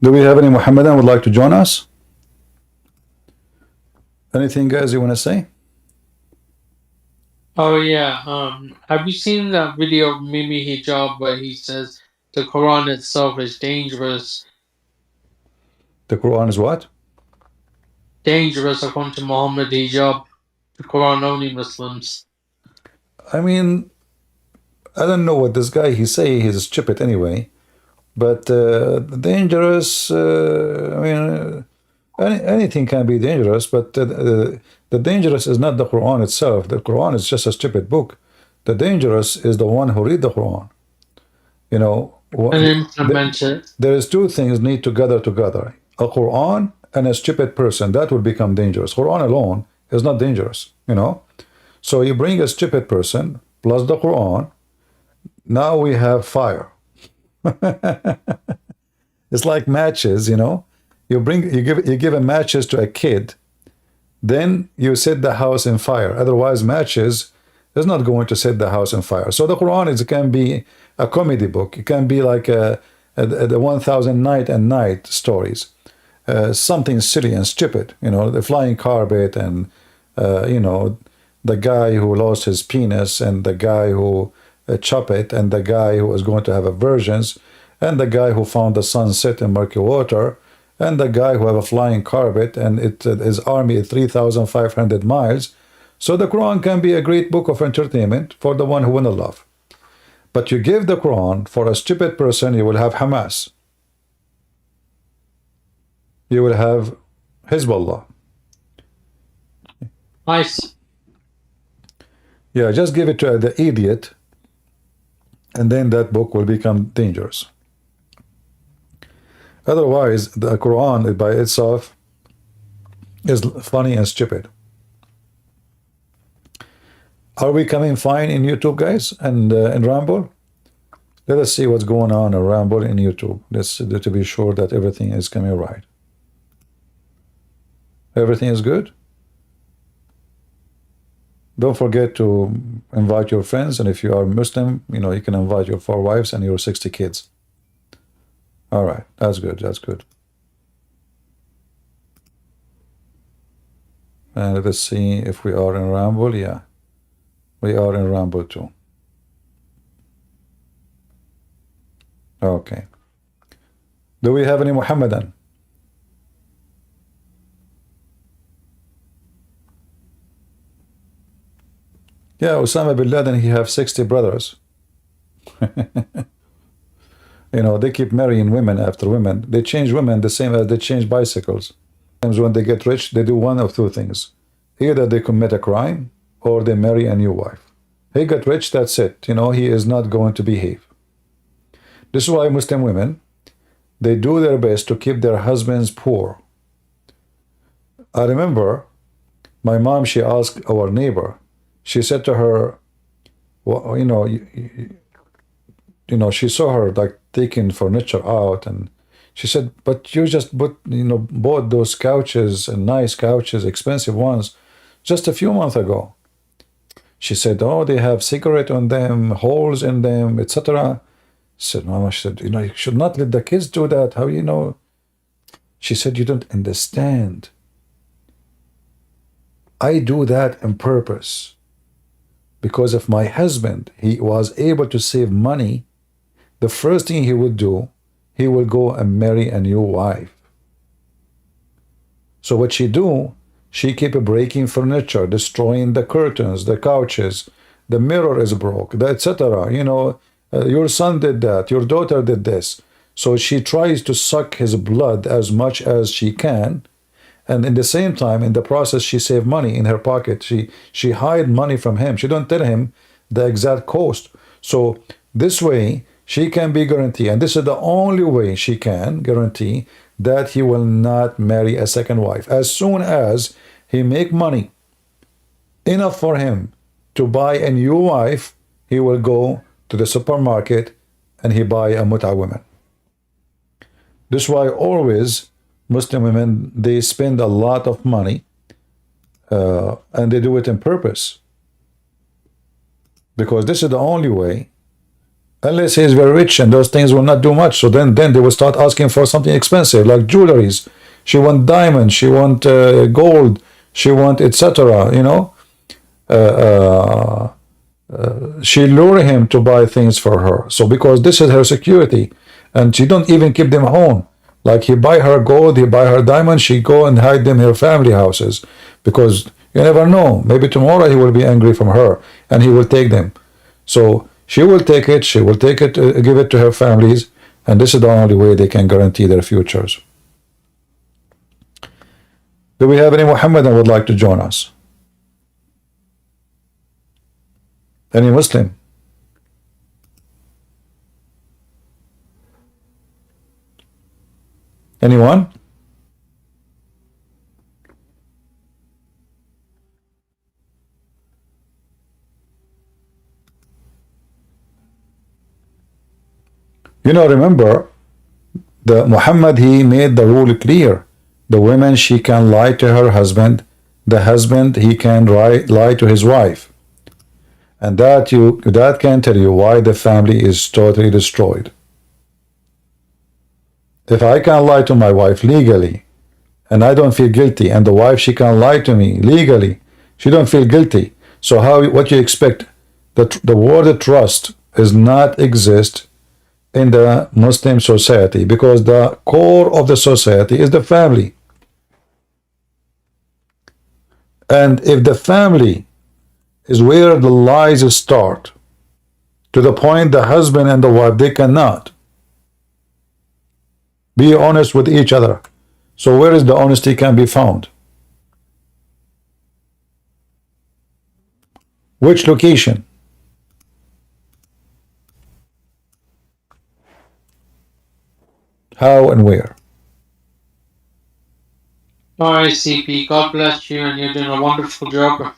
Do we have any Muhammadan would like to join us? Anything, guys, you want to say? Oh yeah. Have you seen that video of Mimi Hijab where he says the Quran itself is dangerous, The Quran is what? dangerous according to Muhammad Hijab, the Quran only Muslims. I mean, I don't know what this guy he say. He's stupid anyway. But dangerous. I mean, anything can be dangerous. But the dangerous is not the Quran itself. The Quran is just a stupid book. The dangerous is the one who read the Quran. You know, And implement it. there is two things need to gather together: a Quran and a stupid person. That will become dangerous. Quran alone is not dangerous. You know. So you bring a stupid person plus the Quran. Now we have fire. It's like matches, you know. You give a matches to a kid, then you set the house in fire. Otherwise, matches is not going to set the house on fire. So the Quran can be a comedy book. It can be like the 1,000 Night and Night stories, something silly and stupid. You know, the flying carpet and you know, the guy who lost his penis and the guy who chopped it and the guy who was going to have aversions and the guy who found the sunset in murky water and the guy who have a flying carpet and his army is 3,500 miles. So the Quran can be a great book of entertainment for the one who wanna love. But you give the Quran for a stupid person, you will have Hamas. You will have Hezbollah. Nice. Yeah, just give it to the idiot, and then that book will become dangerous. Otherwise, the Quran by itself is funny and stupid. Are we coming fine in YouTube, guys, and in Ramble? Let us see what's going on in Ramble in YouTube. Let's to be sure that everything is coming right. Everything is good? Don't forget to invite your friends, and if you are Muslim, you know, you can invite your 4 wives and your 60 kids. All right, that's good, that's good. And let's see if we are in Ramble. Yeah, we are in Ramble too. Okay. Do we have any Muhammadan? Yeah, Osama bin Laden, he have 60 brothers. You know, they keep marrying women after women. They change women the same as they change bicycles. Sometimes when they get rich, they do one of two things. Either they commit a crime or they marry a new wife. He got rich, that's it. You know, he is not going to behave. This is why Muslim women, they do their best to keep their husbands poor. I remember my mom, she asked our neighbor, she said to her, well, you know, she saw her like taking furniture out, and she said, but you just bought those couches and nice couches, expensive ones, just a few months ago. She said, oh, they have cigarette on them, holes in them, etc. Said, Mama, she said, you know, you should not let the kids do that. How you know? She said, you don't understand. I do that on purpose. Because if my husband, he was able to save money, the first thing he would do, he will go and marry a new wife. So what she do, she keep breaking furniture, destroying the curtains, the couches, the mirror is broke, etc. You know, your son did that, your daughter did this. So she tries to suck his blood as much as she can. And in the same time, in the process, she saved money in her pocket. She hide money from him. She don't tell him the exact cost. So this way, she can be guaranteed, and this is the only way she can guarantee that he will not marry a second wife. As soon as he make money enough for him to buy a new wife, he will go to the supermarket and he buy a mut'a woman. This is why always Muslim women, they spend a lot of money and they do it on purpose, because this is the only way Unless he is very rich, and those things will not do much. So then they will start asking for something expensive, like jewelries. She want diamonds, she want gold, she want etc. You know, she lure him to buy things for her. So because this is her security, and she don't even keep them home. Like he buy her gold, he buy her diamonds, she go and hide them in her family houses, because you never know. Maybe tomorrow he will be angry from her, and he will take them. So she will take it. She will take it, give it to her families, and this is the only way they can guarantee their futures. Do we have any Muhammad that would like to join us? Any Muslim? Anyone? You know, remember, the Muhammad, he made the rule clear. The woman, she can lie to her husband. The husband, he can lie to his wife. And that can tell you why the family is totally destroyed. If I can lie to my wife legally, and I don't feel guilty, and the wife, she can lie to me legally, she don't feel guilty. So what you expect? The word trust does not exist in the Muslim society, because the core of the society is the family. And if the family is where the lies start, to the point the husband and the wife, they cannot be honest with each other. So where is the honesty can be found? Which location? How and where? All right, CP. God bless you, and you're doing a wonderful job.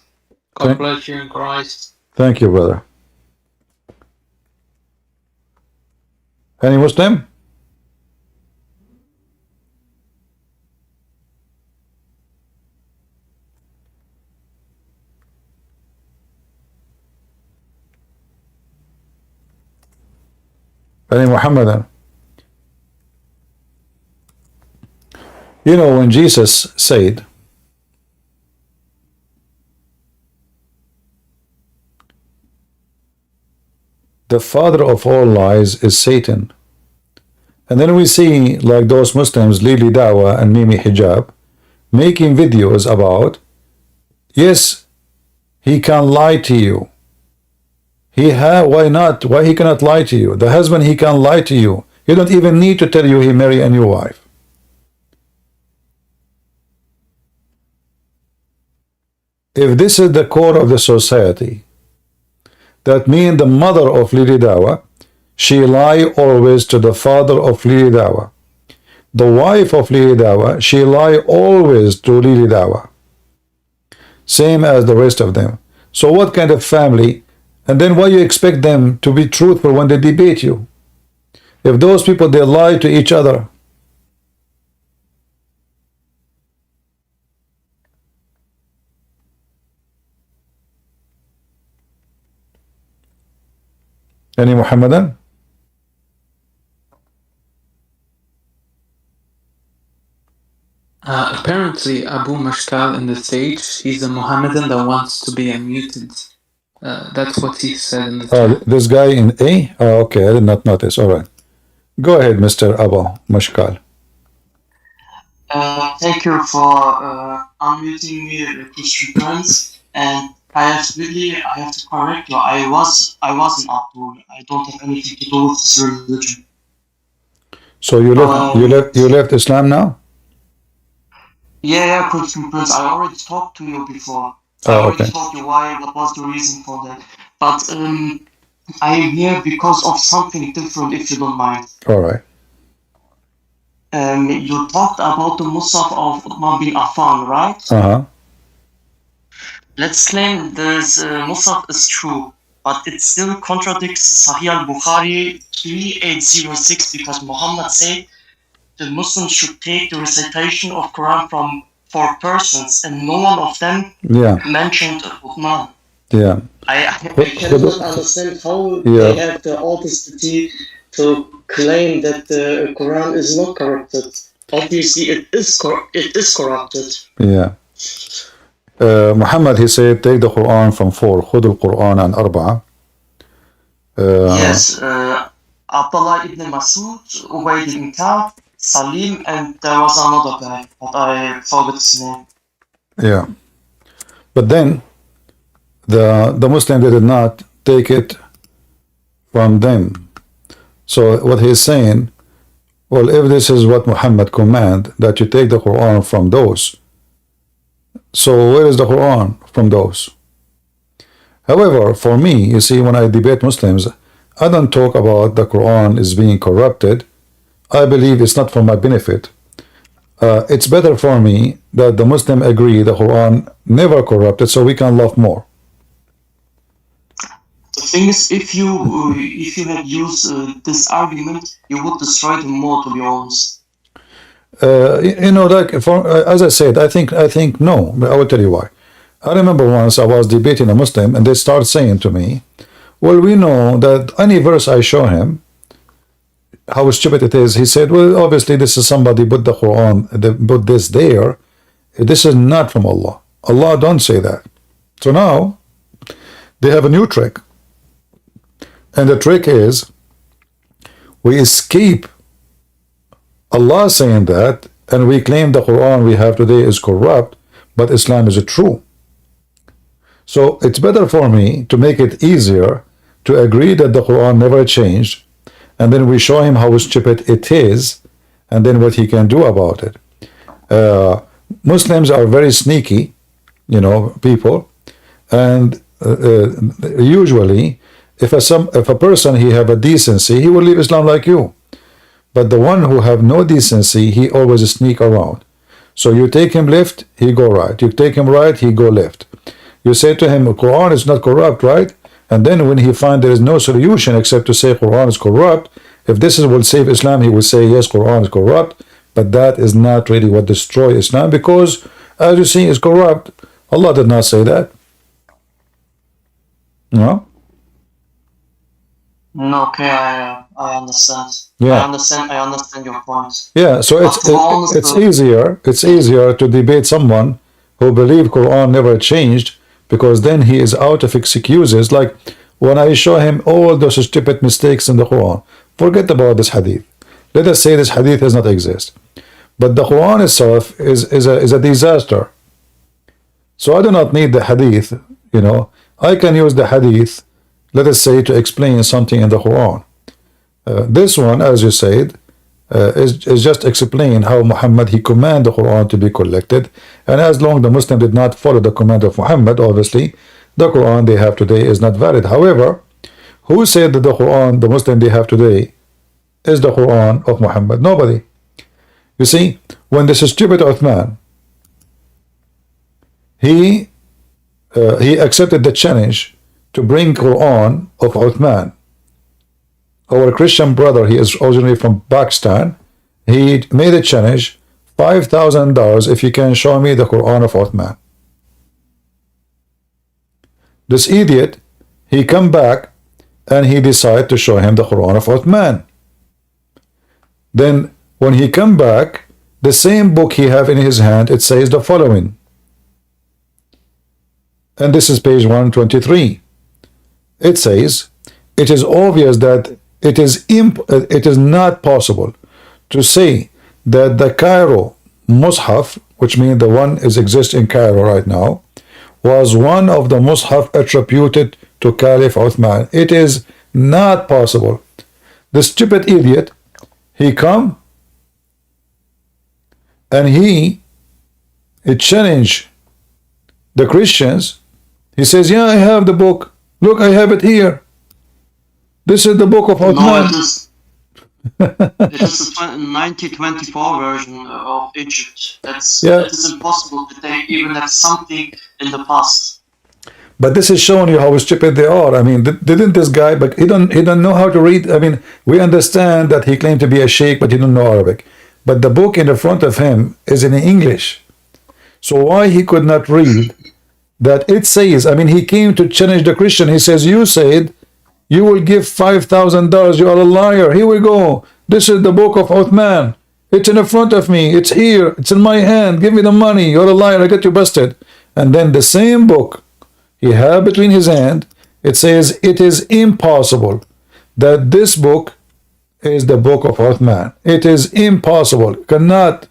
God bless you in Christ. Thank you, brother. Any Muslim? Any Muhammadan? You know, when Jesus said, the father of all lies is Satan. And then we see like those Muslims, Lili Dawah and Mimi Hijab, making videos about, yes, he can lie to you. Why not? Why he cannot lie to you? The husband, he can lie to you. He don't even need to tell you he marry a new wife. If this is the core of the society, that means the mother of Lili Dawah, she lie always to the father of Lili Dawah. The wife of Lili Dawah, she lie always to Lili Dawah. Same as the rest of them. So what kind of family? And then why you expect them to be truthful when they debate you? If those people, they lie to each other. Any Muhammadan? Apparently, Abu Mashkal in the stage, he's a Mohammedan that wants to be unmuted. That's what he said in the chat. This guy in A? Oh, okay, I did not notice. All right. Go ahead, Mr. Abu Mashkal. Thank you for unmuting me, Christian friends. And I have to correct you. I wasn't Abdul. I don't have anything to do with this religion. So you left Islam now? Yeah, Christian Prince. I already talked to you before. I already told you what was the reason for that. But I am here because of something different, if you don't mind. All right. You talked about the Musaf of Uthman bin Affan, right? Uh-huh. Let's claim this Musaf is true, but it still contradicts Sahih al-Bukhari 3806, because Muhammad said the Muslims should take the recitation of Quran from 4 persons, and no one of them mentioned Uthman. Yeah. I cannot understand how they have the audacity to claim that the Quran is not corrupted. Obviously, it is corrupted. Yeah. Muhammad, he said, take the Quran from 4. خذ القرآن عن 4. Yes, Abdullah ibn Masood, Ubayd ibn Ka'b, Salim, and there was another guy, but I forgot his name. Yeah. But then, the Muslim did not take it from them. So what he's saying, well, if this is what Muhammad command, that you take the Quran from those, so where is the Quran from those? However, for me, you see, when I debate Muslims, I don't talk about the Quran is being corrupted. I believe it's not for my benefit. It's better for me that the Muslim agree the Quran never corrupted, so we can love more. The thing is, if you had used this argument, you would destroy them more, to be honest. You know, like as I said, I think no. I will tell you why. I remember once I was debating a Muslim, and they started saying to me, "Well, we know that any verse I show him, how stupid it is." He said, "Well, obviously this is somebody put the Quran, they put this there. This is not from Allah. Allah don't say that." So now they have a new trick, and the trick is we escape Allah saying that, and we claim the Quran we have today is corrupt, but Islam is true. So it's better for me to make it easier to agree that the Quran never changed, and then we show him how stupid it is, and then what he can do about it. Muslims are very sneaky, you know, people, and usually if a person he have a decency, he will leave Islam like you. But the one who have no decency, he always sneak around. So you take him left, he go right. You take him right, he go left. You say to him, Quran is not corrupt, right? And then when he find there is no solution except to say Quran is corrupt, if this will save Islam, he will say, yes, Quran is corrupt. But that is not really what destroy Islam, because as you see, it's corrupt. Allah did not say that. No? No, okay, I understand. Yeah. I understand your point. Yeah, so it's easier to debate someone who believe Quran never changed, because then he is out of excuses. Like when I show him all those stupid mistakes in the Quran, forget about this hadith. Let us say this hadith does not exist. But the Quran itself is a disaster. So I do not need the hadith, you know. I can use the hadith, let us say, to explain something in the Quran. This one, as you said, is just explain how Muhammad, he commanded the Quran to be collected, and as long the Muslim did not follow the command of Muhammad, obviously, the Quran they have today is not valid. However, who said that the Quran, the Muslim they have today, is the Quran of Muhammad? Nobody. You see, when this stupid Uthman, he accepted the challenge to bring Quran of Uthman. Our Christian brother, he is originally from Pakistan. He made a challenge, $5,000 if you can show me the Quran of Uthman. This idiot, he come back and he decided to show him the Quran of Uthman. Then when he come back, the same book he have in his hand, it says the following. And this is page 123. It says, it is obvious that it is not possible to say that the Cairo Mus'haf, which means the one is exist in Cairo right now, was one of the Mus'haf attributed to Caliph Uthman. It is not possible. The stupid idiot, he come and he challenged the Christians. He says, yeah, I have the book. Look, I have it here. This is the book of Uthman. No, it is the 1924 version of Egypt. That is impossible to take, even if something in the past. But this is showing you how stupid they are. I mean, didn't this guy, but he don't know how to read. I mean, we understand that he claimed to be a sheikh, but he don't know Arabic. But the book in the front of him is in English. So why he could not read that it says, I mean, he came to challenge the Christian. He says, you said you will give $5,000. You are a liar. Here we go. This is the book of Uthman. It's in the front of me. It's here. It's in my hand. Give me the money. You're a liar. I got you busted. And then the same book he had between his hand, it says it is impossible that this book is the book of Uthman. It is impossible. Cannot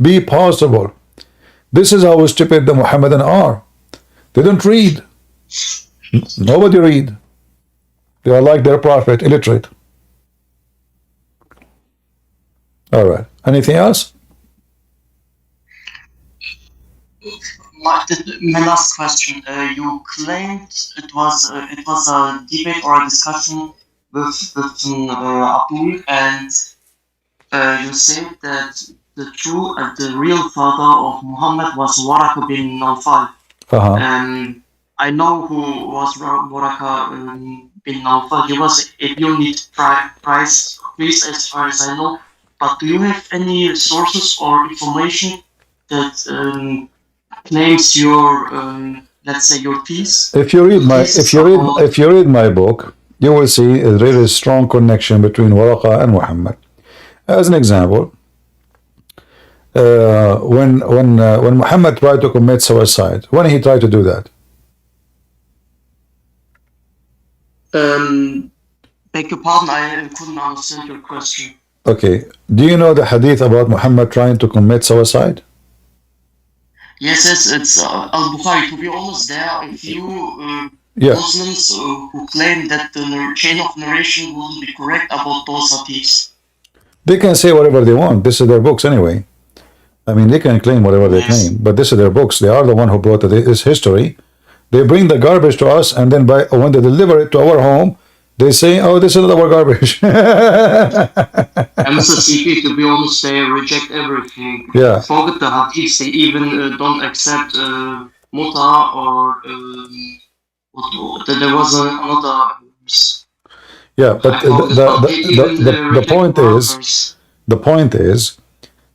be possible. This is how stupid the Mohammedan are. They don't read. Nobody read. They are like their prophet, illiterate. All right. Anything else? My last question. You claimed it was a debate or a discussion with Abdul, and you said that the real father of Muhammad was Waraka bin Nawfal. And I know who was Waraka bin Nawfal. He was a unit priest, as far as I know. But do you have any sources or information that claims your, let's say, your piece? If you read my book, you will see a really strong connection between Waraka and Muhammad. As an example, when Muhammad tried to commit suicide, when he tried to do that? Beg your pardon, I couldn't understand your question. Okay. Do you know the hadith about Muhammad trying to commit suicide? Yes, it's Al-Bukhari. To be honest, there are a few Muslims who claim that the chain of narration wouldn't be correct about those hadiths. They can say whatever they want. This is their books anyway. I mean, they can claim whatever they claim, but this is their books. They are the one who brought this history. They bring the garbage to us, and then when they deliver it to our home, they say, oh, this is our garbage. And Mr. CP, to be honest, they reject everything. Yeah. Forget the hadiths. They even don't accept muta or there was another. Yeah, but the point is,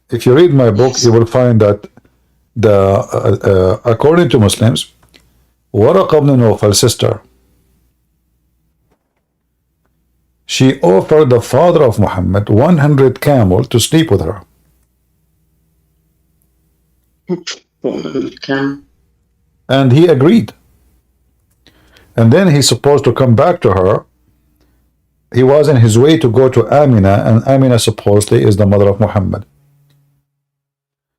if you read my book, you will find that according to Muslims, Waraq ibn Nawfal's sister, she offered the father of Muhammad 100 camel to sleep with her. 100 camel. And he agreed. And then he's supposed to come back to her. He was in his way to go to Amina, and Amina supposedly is the mother of Muhammad.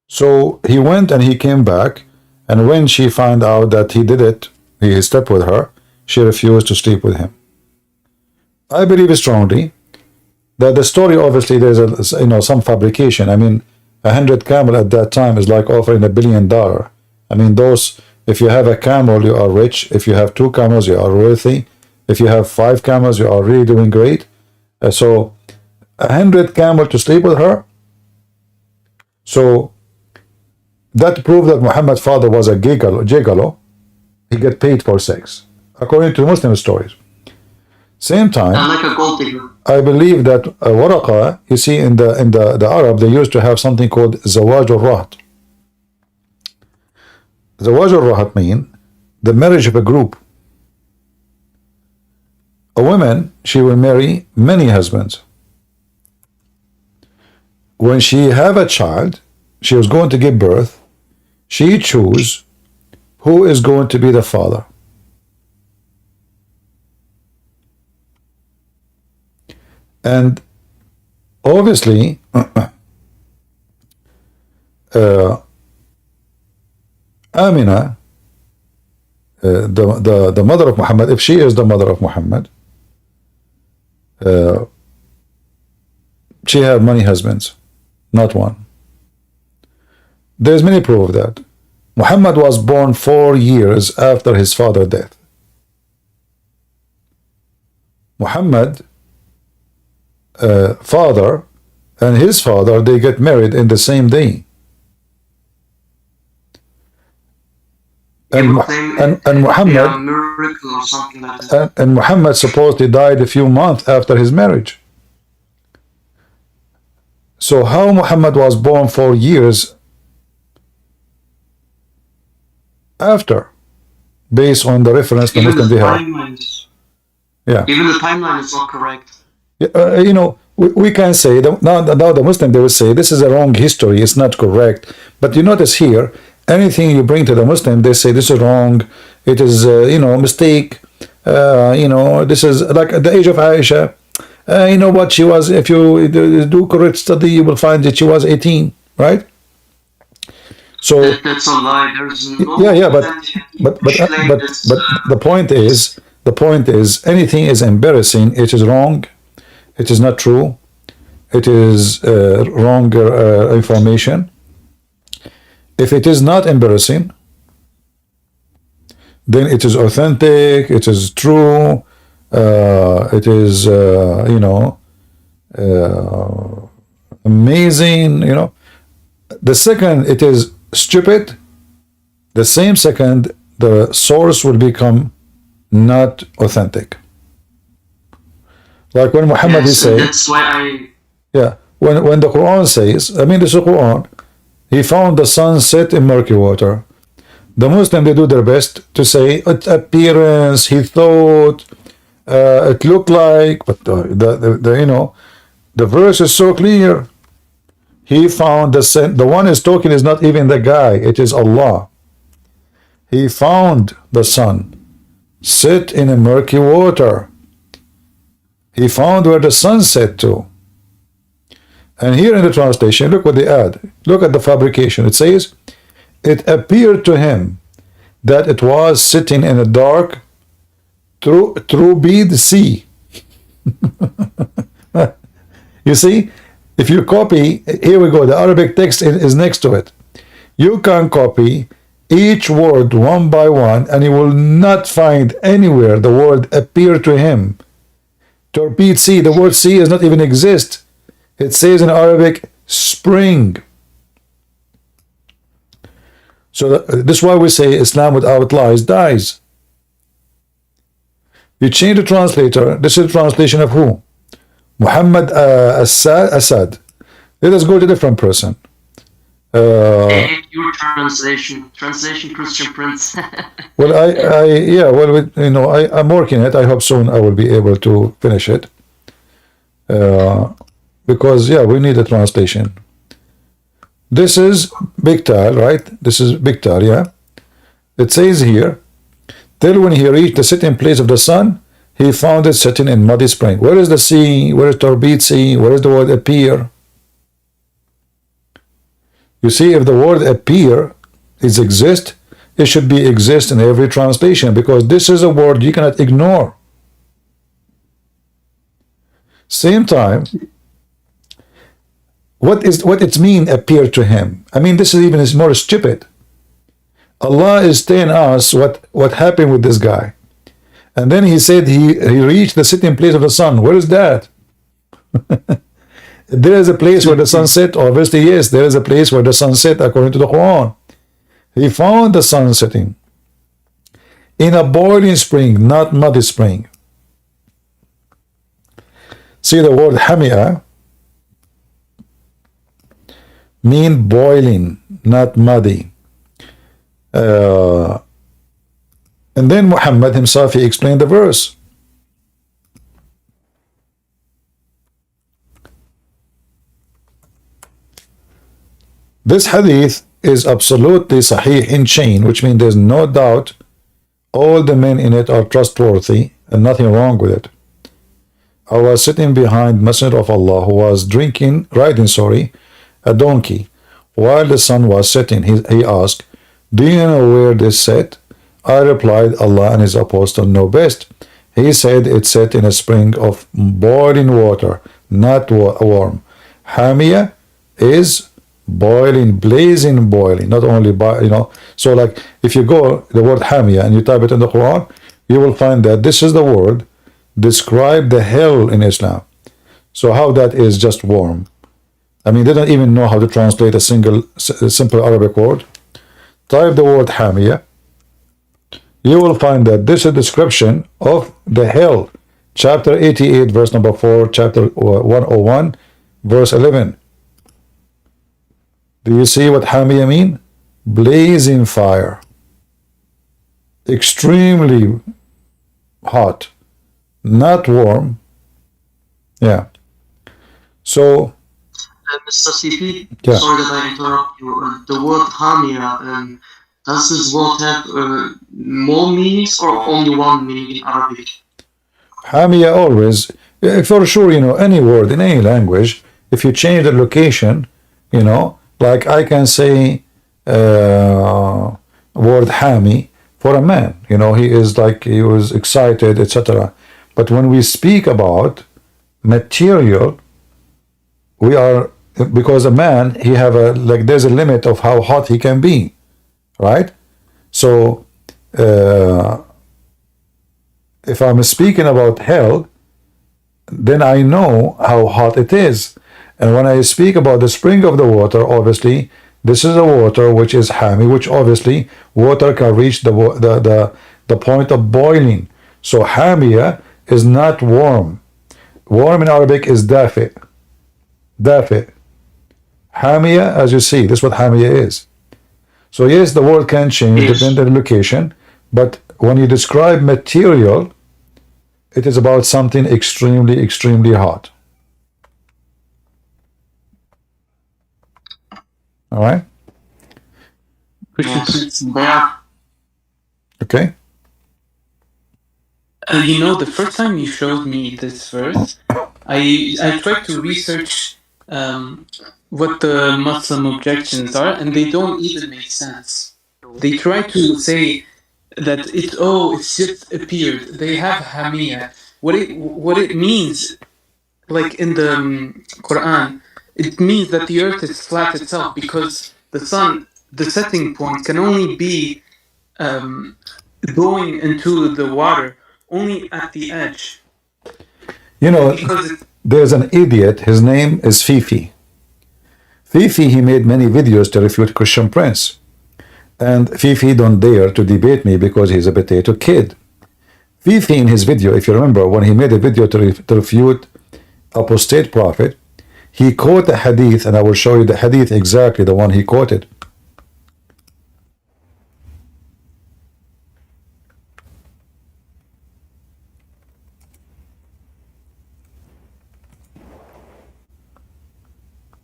So he went and he came back, and when she found out that he did it, he slept with her, she refused to sleep with him. I believe strongly that the story, obviously there's some fabrication. I mean, 100 camel at that time is like offering $1 billion. I mean, if you have a camel, you are rich. If you have 2 camels, you are wealthy. If you have 5 camels, you are really doing great. So 100 camel to sleep with her. So that proved that Muhammad's father was a gigolo. He get paid for sex, according to Muslim stories. Same time, like a gold digger. I believe that Waraqa, you see, in the Arab, they used to have something called Zawaj al-Rahat. Zawaj al-Rahat mean the marriage of a group. A woman, she will marry many husbands. When she have a child, she was going to give birth, she choose who is going to be the father. And obviously, Amina, the mother of Muhammad, if she is the mother of Muhammad, she had many husbands, not one. There's many proof of that. Muhammad was born 4 years after his father's death. Muhammad father and his father, they get married in the same day. And Muhammad, miracle or something like that. and Muhammad supposedly died a few months after his marriage. So how Muhammad was born 4 years after? based on the reference the Muslim they have. Yeah. Even the timeline is not correct. You know, we can say that now the Muslim they will say this is a wrong history, it's not correct. But you notice here, anything you bring to the Muslim, they say this is wrong, it is you know, mistake. You know, this is like at the age of Aisha. You know what, she was, if you do correct study, you will find that she was 18, right? So that's a lie. There's no but the point is anything is embarrassing, it is wrong, it is not true, it is wrong information. If it is not embarrassing, then it is authentic, it is true, it is you know, amazing, you know. The second it is stupid, the same second the source will become not authentic. Like when Muhammad is saying, that's why when the Quran says, I mean this is the Quran, he found the sun set in murky water. The Muslim they do their best to say its appearance, he thought, it looked like, but the you know, the verse is so clear. He found the one is talking is not even the guy, it is Allah. He found the sun sit in a murky water. He found where the sun set to. And here in the translation, look what they add. Look at the fabrication. It says, it appeared to him that it was sitting in a dark, turbid sea. You see? If you copy, here we go, the Arabic text is next to it. You can copy each word one by one, and you will not find anywhere the word appear to him. Turbid sea, the word sea does not even exist. It says in Arabic, spring. So this is why we say Islam without lies dies. You change the translator, this is the translation of who? Muhammad Assad. Let us go to a different person. Your translation Christian Prince. Well, you know, I'm working it. I hope soon I will be able to finish it. Because we need a translation. This is Biktar, right? This is Biktar, yeah. It says here, till when he reached the sitting place of the sun, he found it sitting in muddy spring. Where is the sea? Where is turbid sea? Where is the word appear? You see, if the word appear is exist, it should be exist in every translation, because this is a word you cannot ignore. Same time, what it mean appear to him? I mean, this is more stupid. Allah is telling us what happened with this guy. And then he said he reached the sitting place of the sun. Where is that? There is a place where the sun set. Obviously, yes, there is a place where the sun set according to the Quran. He found the sun setting in a boiling spring, not muddy spring. See, the word hamia mean boiling, not muddy. And then Muhammad himself, he explained the verse. This hadith is absolutely sahih in chain, which means there's no doubt all the men in it are trustworthy and nothing wrong with it. I was sitting behind Messenger of Allah who was riding a donkey while the sun was setting. He asked, do you know where this set? I replied, Allah and his apostle know best. He said it set in a spring of boiling water, not warm. Hamia is boiling, blazing, boiling, not only so like if you go the word hamia and you type it in the Quran, you will find that this is the word describe the hell in Islam. So how that is just warm? I mean, they don't even know how to translate a simple Arabic word. Type the word hamia, you will find that this is a description of the hell. Chapter 88, verse number 4, chapter 101, verse 11. Do you see what hamia mean? Blazing fire. extremely hot, not warm. Yeah. So, Mr. CP, yeah. sorry that I interrupt you. The word hamia, does this word have more meanings or only one meaning in Arabic? Hamia always, for sure, any word in any language, if you change the location, like I can say word hami for a man, he is like, he was excited, etc. But when we speak about material, we are, because a man, he have there's a limit of how hot he can be, right? So, if I'm speaking about hell, then I know how hot it is. And when I speak about the spring of the water, obviously, this is a water which is hami, which obviously water can reach the point of boiling. So hamia is not warm. Warm in Arabic is dafi. Dafi. Hamia, as you see, this is what hamia is. So yes, the word can change depending on the location, but when you describe material, it is about something extremely, extremely hot. All right? Okay. The first time you showed me this verse, I tried to research what the Muslim objections are, and they don't even make sense. They try to say that it's just appeared. They have hamia. What it means, like in the Quran, it means that the earth is flat itself because the sun, the setting point, can only be going into the water only at the edge. There's an idiot, his name is Fifi. Fifi, he made many videos to refute Christian Prince. And Fifi don't dare to debate me because he's a potato kid. Fifi in his video, if you remember, when he made a video to refute apostate prophet, he quoted a hadith, and I will show you the hadith exactly, the one he quoted.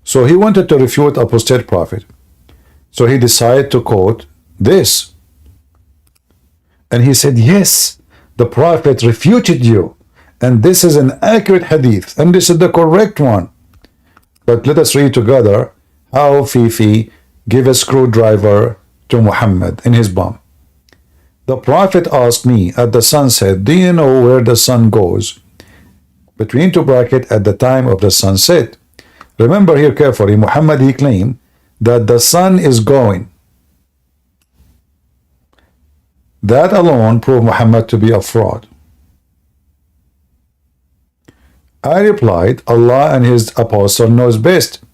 So he wanted to refute apostate prophet. So he decided to quote this. And he said, yes, the prophet refuted you. And this is an accurate hadith. And this is the correct one. But let us read together how Fifi gave a screwdriver to Muhammad in his bum. The prophet asked me at the sunset, do you know where the sun goes? Between two brackets, at the time of the sunset. Remember here carefully, Muhammad, he claimed that the sun is going. That alone proved Muhammad to be a fraud. I replied, Allah and his apostle knows best.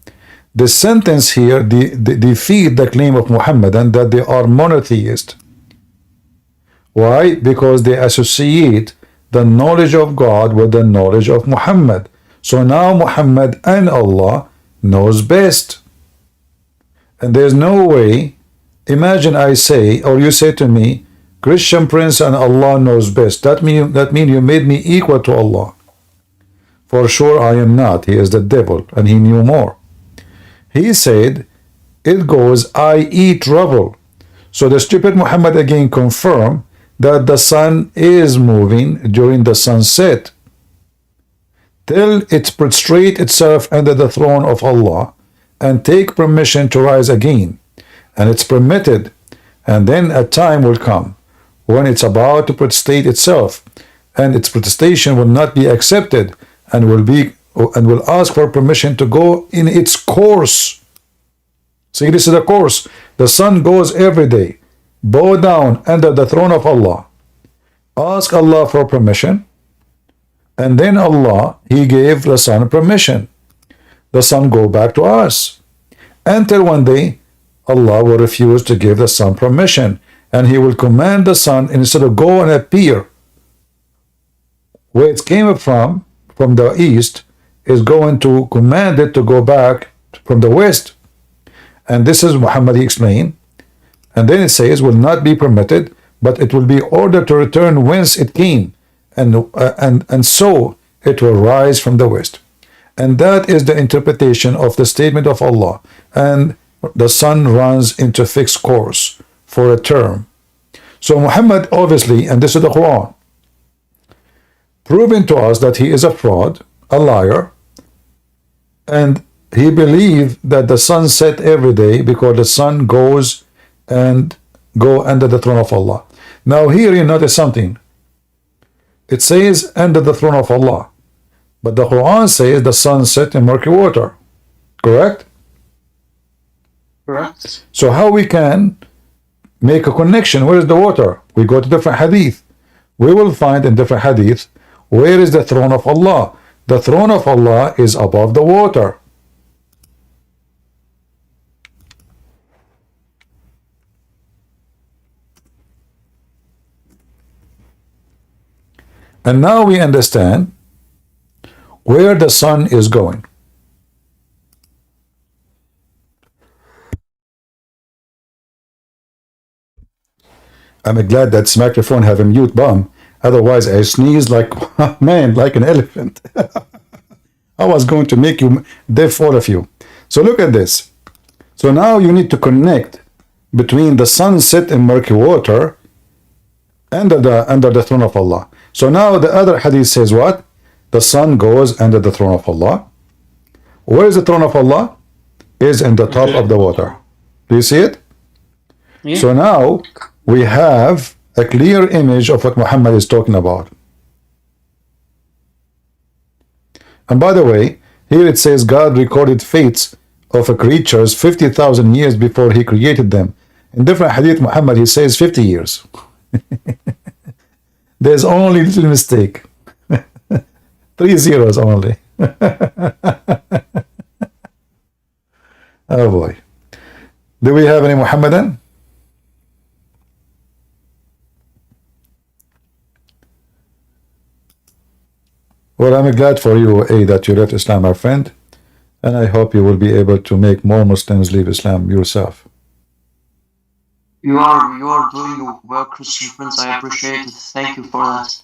The sentence here defeat the claim of Muhammad and that they are monotheist. Why? Because they associate the knowledge of God with the knowledge of Muhammad. So now Muhammad and Allah knows best. And there's no way, imagine I say, or you say to me, Christian Prince and Allah knows best. That mean you made me equal to Allah. For sure I am not. He is the devil, and he knew more. He said, it goes, i.e. trouble. So the stupid Muhammad again confirmed that the sun is moving during the sunset till it prostrate itself under the throne of Allah and take permission to rise again. And it's permitted. And then a time will come when it's about to prostrate itself, and its protestation will not be accepted, and will ask for permission to go in its course. See, this is the course. The sun goes every day. Bow down under the throne of Allah. Ask Allah for permission. And then Allah, he gave the sun permission. The sun go back to us. Until one day, Allah will refuse to give the sun permission. And he will command the sun, instead of go and appear where it came from the east, is going to command it to go back from the west. And this is Muhammad, he explained. And then it says, will not be permitted but it will be ordered to return whence it came, and so it will rise from the west. And that is the interpretation of the statement of Allah. And the sun runs into fixed course for a term. So Muhammad, obviously, and this is the Quran, proving to us that he is a fraud, a liar, and he believed that the sun set every day because the sun goes and go under the throne of Allah. Now here you notice something. It says under the throne of Allah, but the Quran says the sun set in murky water. Correct? Correct. So how we can make a connection? Where is the water? We go to different hadith. We will find in different hadith, where is the throne of Allah? The throne of Allah is above the water. And now we understand where the sun is going. I'm glad that this microphone have a mute button. Otherwise, I sneeze like, man, like an elephant. I was going to make you deaf, all of you. So look at this. So now you need to connect between the sunset in murky water under the throne of Allah. So now the other hadith says what? The sun goes under the throne of Allah. Where is the throne of Allah? Is in the top of the water. Do you see it? Yeah. So now we have a clear image of what Muhammad is talking about. And by the way, here it says God recorded fates of creatures 50,000 years before he created them. In different hadith, Muhammad, he says 50 years. There's only little mistake. 3 zeros only. Oh boy. Do we have any Muhammadan? Well, I'm glad for you, that you left Islam, my friend. And I hope you will be able to make more Muslims leave Islam yourself. You are doing your work, Christian Prince. I appreciate it. Thank you for that.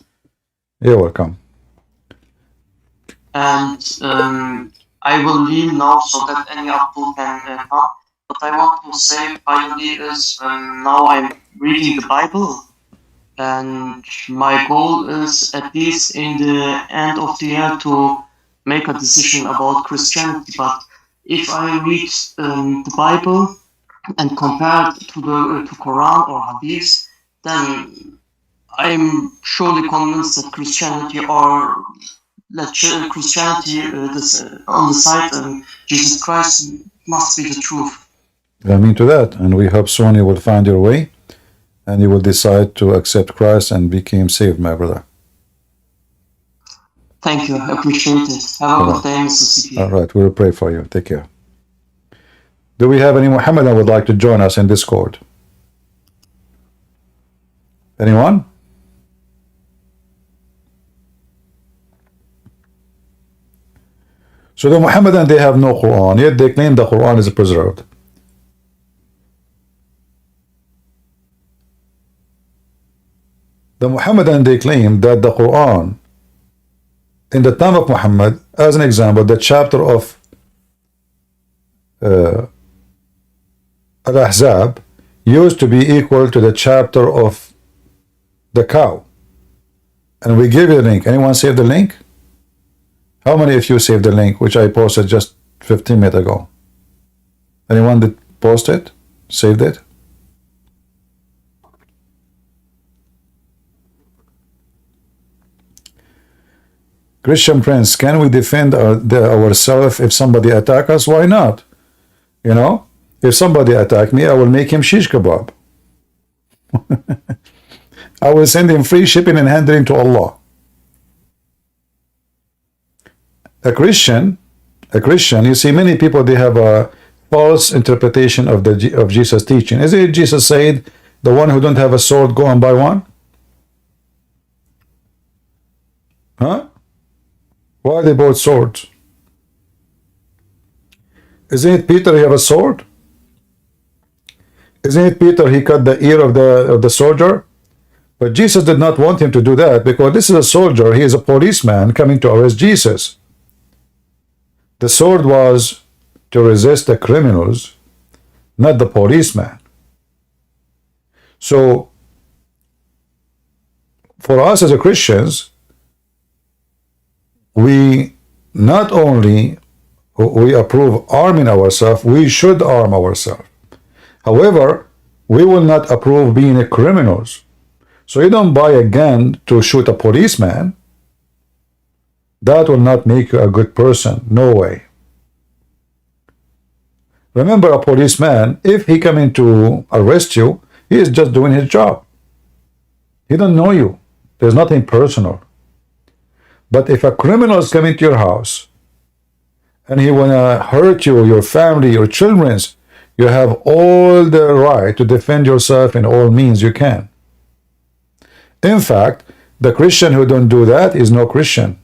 You're welcome. And I will leave now so that any Abdul can come. But I want to say finally is now I'm reading the Bible, and my goal is at least in the end of the year to make a decision about Christianity. But if I read the Bible and compare it to Quran or Hadith, then I'm surely convinced that Christianity or Christianity on the side and Jesus Christ must be the truth. I mean to that, and we hope soon you will find your way, and you will decide to accept Christ and become saved, my brother. Thank you, I appreciate it. Have a good day, Mississippi. All right, we will pray for you. Take care. Do we have any Muhammadan who would like to join us in Discord? Anyone? So the Muhammadan, they have no Quran, yet they claim the Quran is preserved. The Muhammadan, they claim that the Quran, in the time of Muhammad, as an example, the chapter of Al-Ahzab used to be equal to the chapter of the cow. And we give you the link. Anyone save the link? How many of you saved the link, which I posted just 15 minutes ago? Anyone that posted? Saved it? Christian Prince, can we defend ourselves if somebody attack us? Why not? You know, if somebody attack me, I will make him shish kebab. I will send him free shipping and handling to Allah. A Christian, you see, many people, they have a false interpretation of Jesus' teaching. Is it Jesus said, the one who don't have a sword, go and buy one? Huh? Why they bought swords? Isn't it Peter, he have a sword? Isn't it Peter, he cut the ear of the soldier? But Jesus did not want him to do that because this is a soldier. He is a policeman coming to arrest Jesus. The sword was to resist the criminals, not the policeman. So, for us as a Christians, we not only we approve arming ourselves, we should arm ourselves. However, we will not approve being a criminals. So you don't buy a gun to shoot a policeman. That will not make you a good person. No way. Remember, a policeman, if he come in to arrest you, he is just doing his job. He don't know you. There's nothing personal. But if a criminal is coming to your house and he wanna hurt you, your family, your children, you have all the right to defend yourself in all means you can. In fact, the Christian who don't do that is no Christian.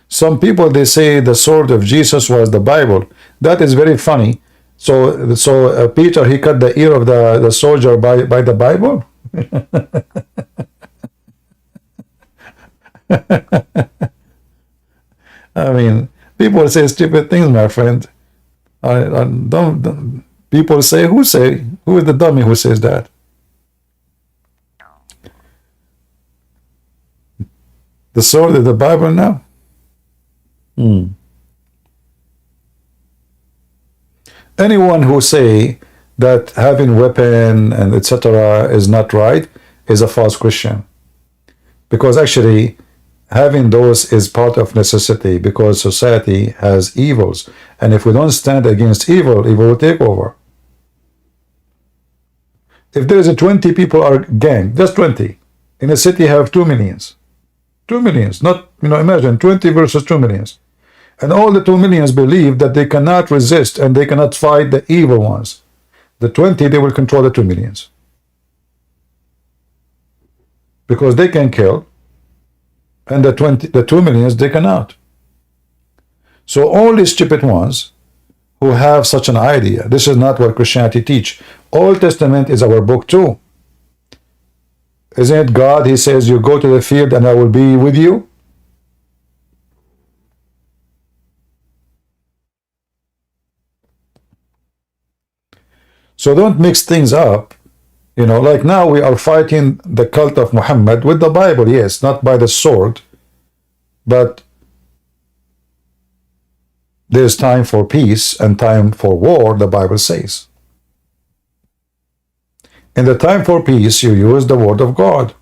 Some people, they say the sword of Jesus was the Bible. That is very funny. So Peter, he cut the ear of the soldier by the Bible? I mean, people say stupid things, my friend. Don't people say, who is the dummy who says that? The sword is the Bible now? Anyone who say that having weapon and etc. is not right is a false Christian. Because actually, having those is part of necessity because society has evils. And if we don't stand against evil, evil will take over. If there is a 20 people are gang, just 20, in a city have 2 millions. 2 millions, not, imagine 20 versus 2 millions. And all the 2 millions believe that they cannot resist and they cannot fight the evil ones. The 20, they will control the 2 millions. Because they can kill, and the 2 millions, they cannot. So only stupid ones who have such an idea, this is not what Christianity teach. Old Testament is our book too. Isn't it God? He says, you go to the field and I will be with you. So don't mix things up. Like now we are fighting the cult of Muhammad with the Bible, yes, not by the sword, but there's time for peace and time for war, the Bible says. In the time for peace, you use the word of God.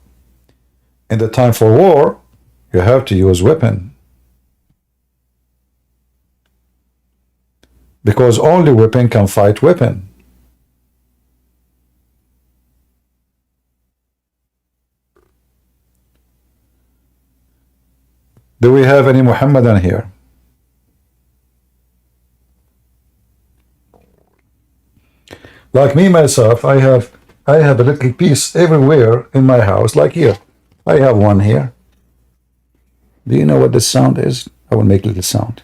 In the time for war, you have to use weapon. Because only weapon can fight weapon. Do we have any Muhammadan here? Like me, myself, I have a little piece everywhere in my house, like here. I have one here. Do you know what this sound is? I will make a little sound.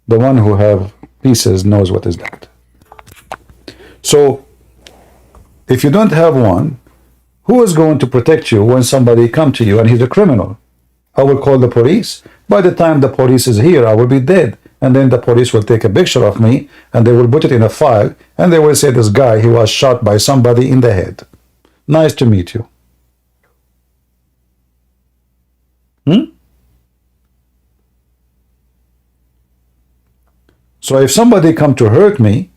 The one who have pieces knows what is that. So, if you don't have one, who is going to protect you when somebody come to you and he's a criminal? I will call the police. By the time the police is here, I will be dead. And then the police will take a picture of me and they will put it in a file and they will say this guy, he was shot by somebody in the head. Nice to meet you. So if somebody come to hurt me,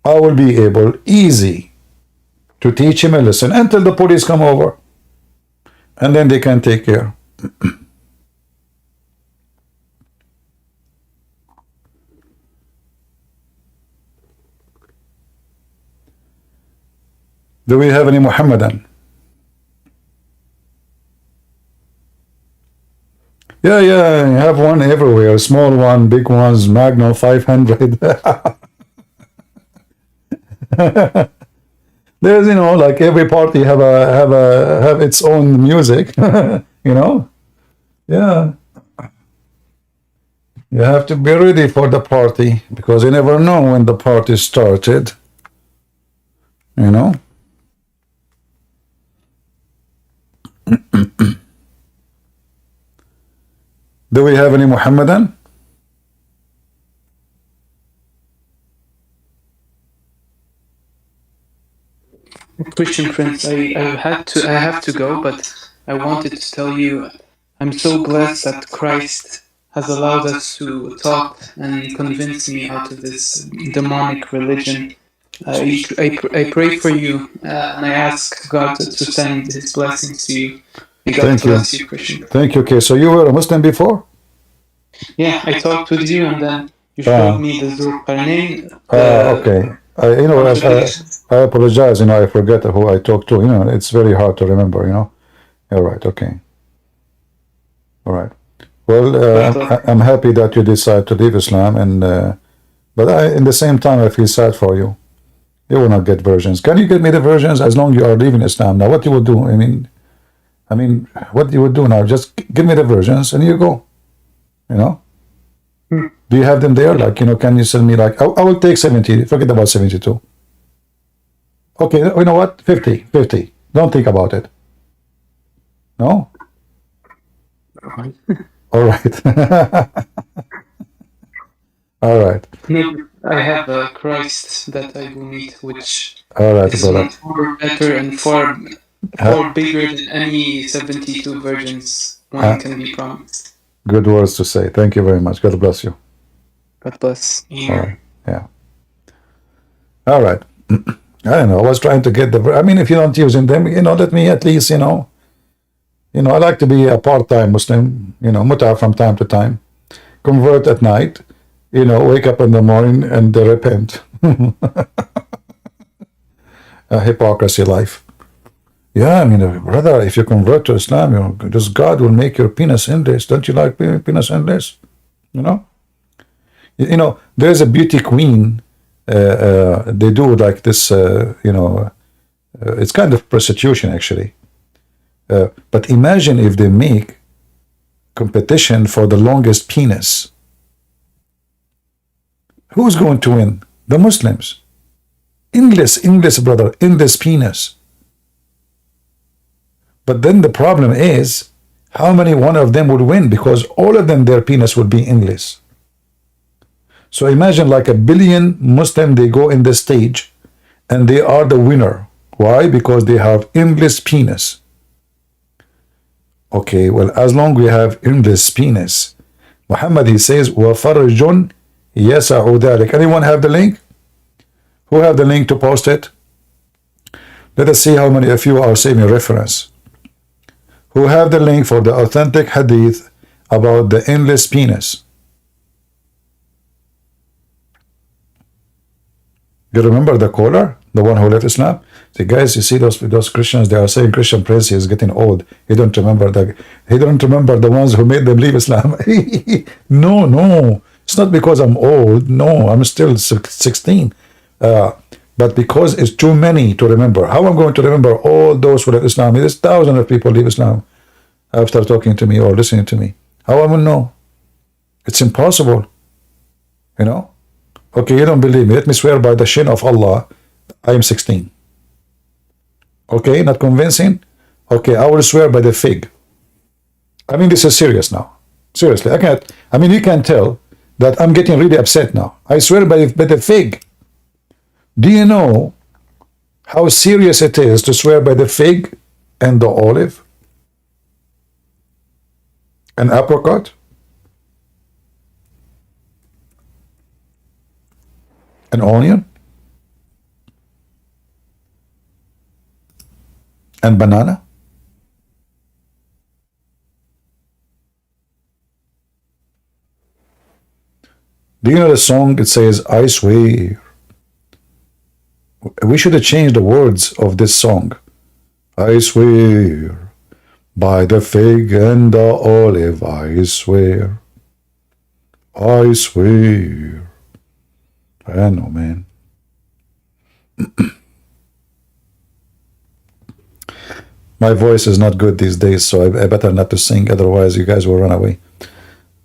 I will be able easy to teach him a lesson until the police come over. And then they can take care. Do we have any Muhammadan? Yeah, you have one everywhere. Small one, big ones, Magnum 500. There's, like every party have its own music, Yeah. You have to be ready for the party because you never know when the party started. You know? Do we have any Muhammadan? Christian Prince, I have to go, but I wanted to tell you I'm so blessed that Christ has allowed us to talk and convince me out of this demonic religion. I pray for you and I ask God to send His blessings to you. May God Thank you. bless you, Christian. Thank you. Okay, so you were a Muslim before? Yeah, I talked with you and then you showed me the Zur Qarnayn. Okay. I apologize. I forget who I talked to. It's very hard to remember. All right. Okay. All right. Well, I'm happy that you decide to leave Islam, but in the same time, I feel sad for you. You will not get versions. Can you get me the versions as long you are leaving Islam? Now, what you would do? I mean, what you would do now? Just give me the versions and you go. Do you have them there? Like, can you send me I will take 70. Forget about 72. Okay, you know what? 50. Don't think about it. No? All right. All right. No, I have a Christ that I will meet, which All right, is brother. far better and far bigger than any 72 virgins one can be promised. Good words to say. Thank you very much. God bless you. God bless. All right. Yeah. All right. I don't know. I was trying to get if you don't use them, let me at least, I like to be a part-time Muslim, muta from time to time, convert at night, wake up in the morning and repent. A hypocrisy life. Yeah, brother, if you convert to Islam, just God will make your penis endless. Don't you like penis endless? There's a beauty queen. They do like this, it's kind of prostitution actually. But imagine if they make competition for the longest penis. Who's going to win? The Muslims. Endless, brother, endless penis. But then the problem is, how many one of them would win? Because all of them, their penis would be endless. So imagine like 1 billion Muslim, they go in the stage and they are the winner. Why? Because they have endless penis. Okay, well, as long we have endless penis, Muhammad, he says, وَفَرْجٌ يَسَعُ ذَلِكَ. Anyone have the link? Who have the link to post it? Let us see how many of you are saving reference. Who have the link for the authentic hadith about the endless penis? You remember the caller? The one who left Islam? The guys, you see those Christians, they are saying Christian Prince is getting old. He don't remember the ones who made them leave Islam. No. It's not because I'm old. No, I'm still 16. But because it's too many to remember. How am I going to remember all those who left Islam? There's thousands of people leave Islam after talking to me or listening to me. How am I know? It's impossible. Okay, you don't believe me. Let me swear by the shin of Allah, I am 16. Okay, not convincing? Okay, I will swear by the fig. This is serious now. Seriously, I can't. You can tell that I'm getting really upset now. I swear by the fig. Do you know how serious it is to swear by the fig and the olive? An apricot? An onion? And banana? Do you know the song? It says, I swear. We should have changed the words of this song. I swear by the fig and the olive, I swear. I swear. I know, man. My voice is not good these days, so I better not to sing, otherwise you guys will run away.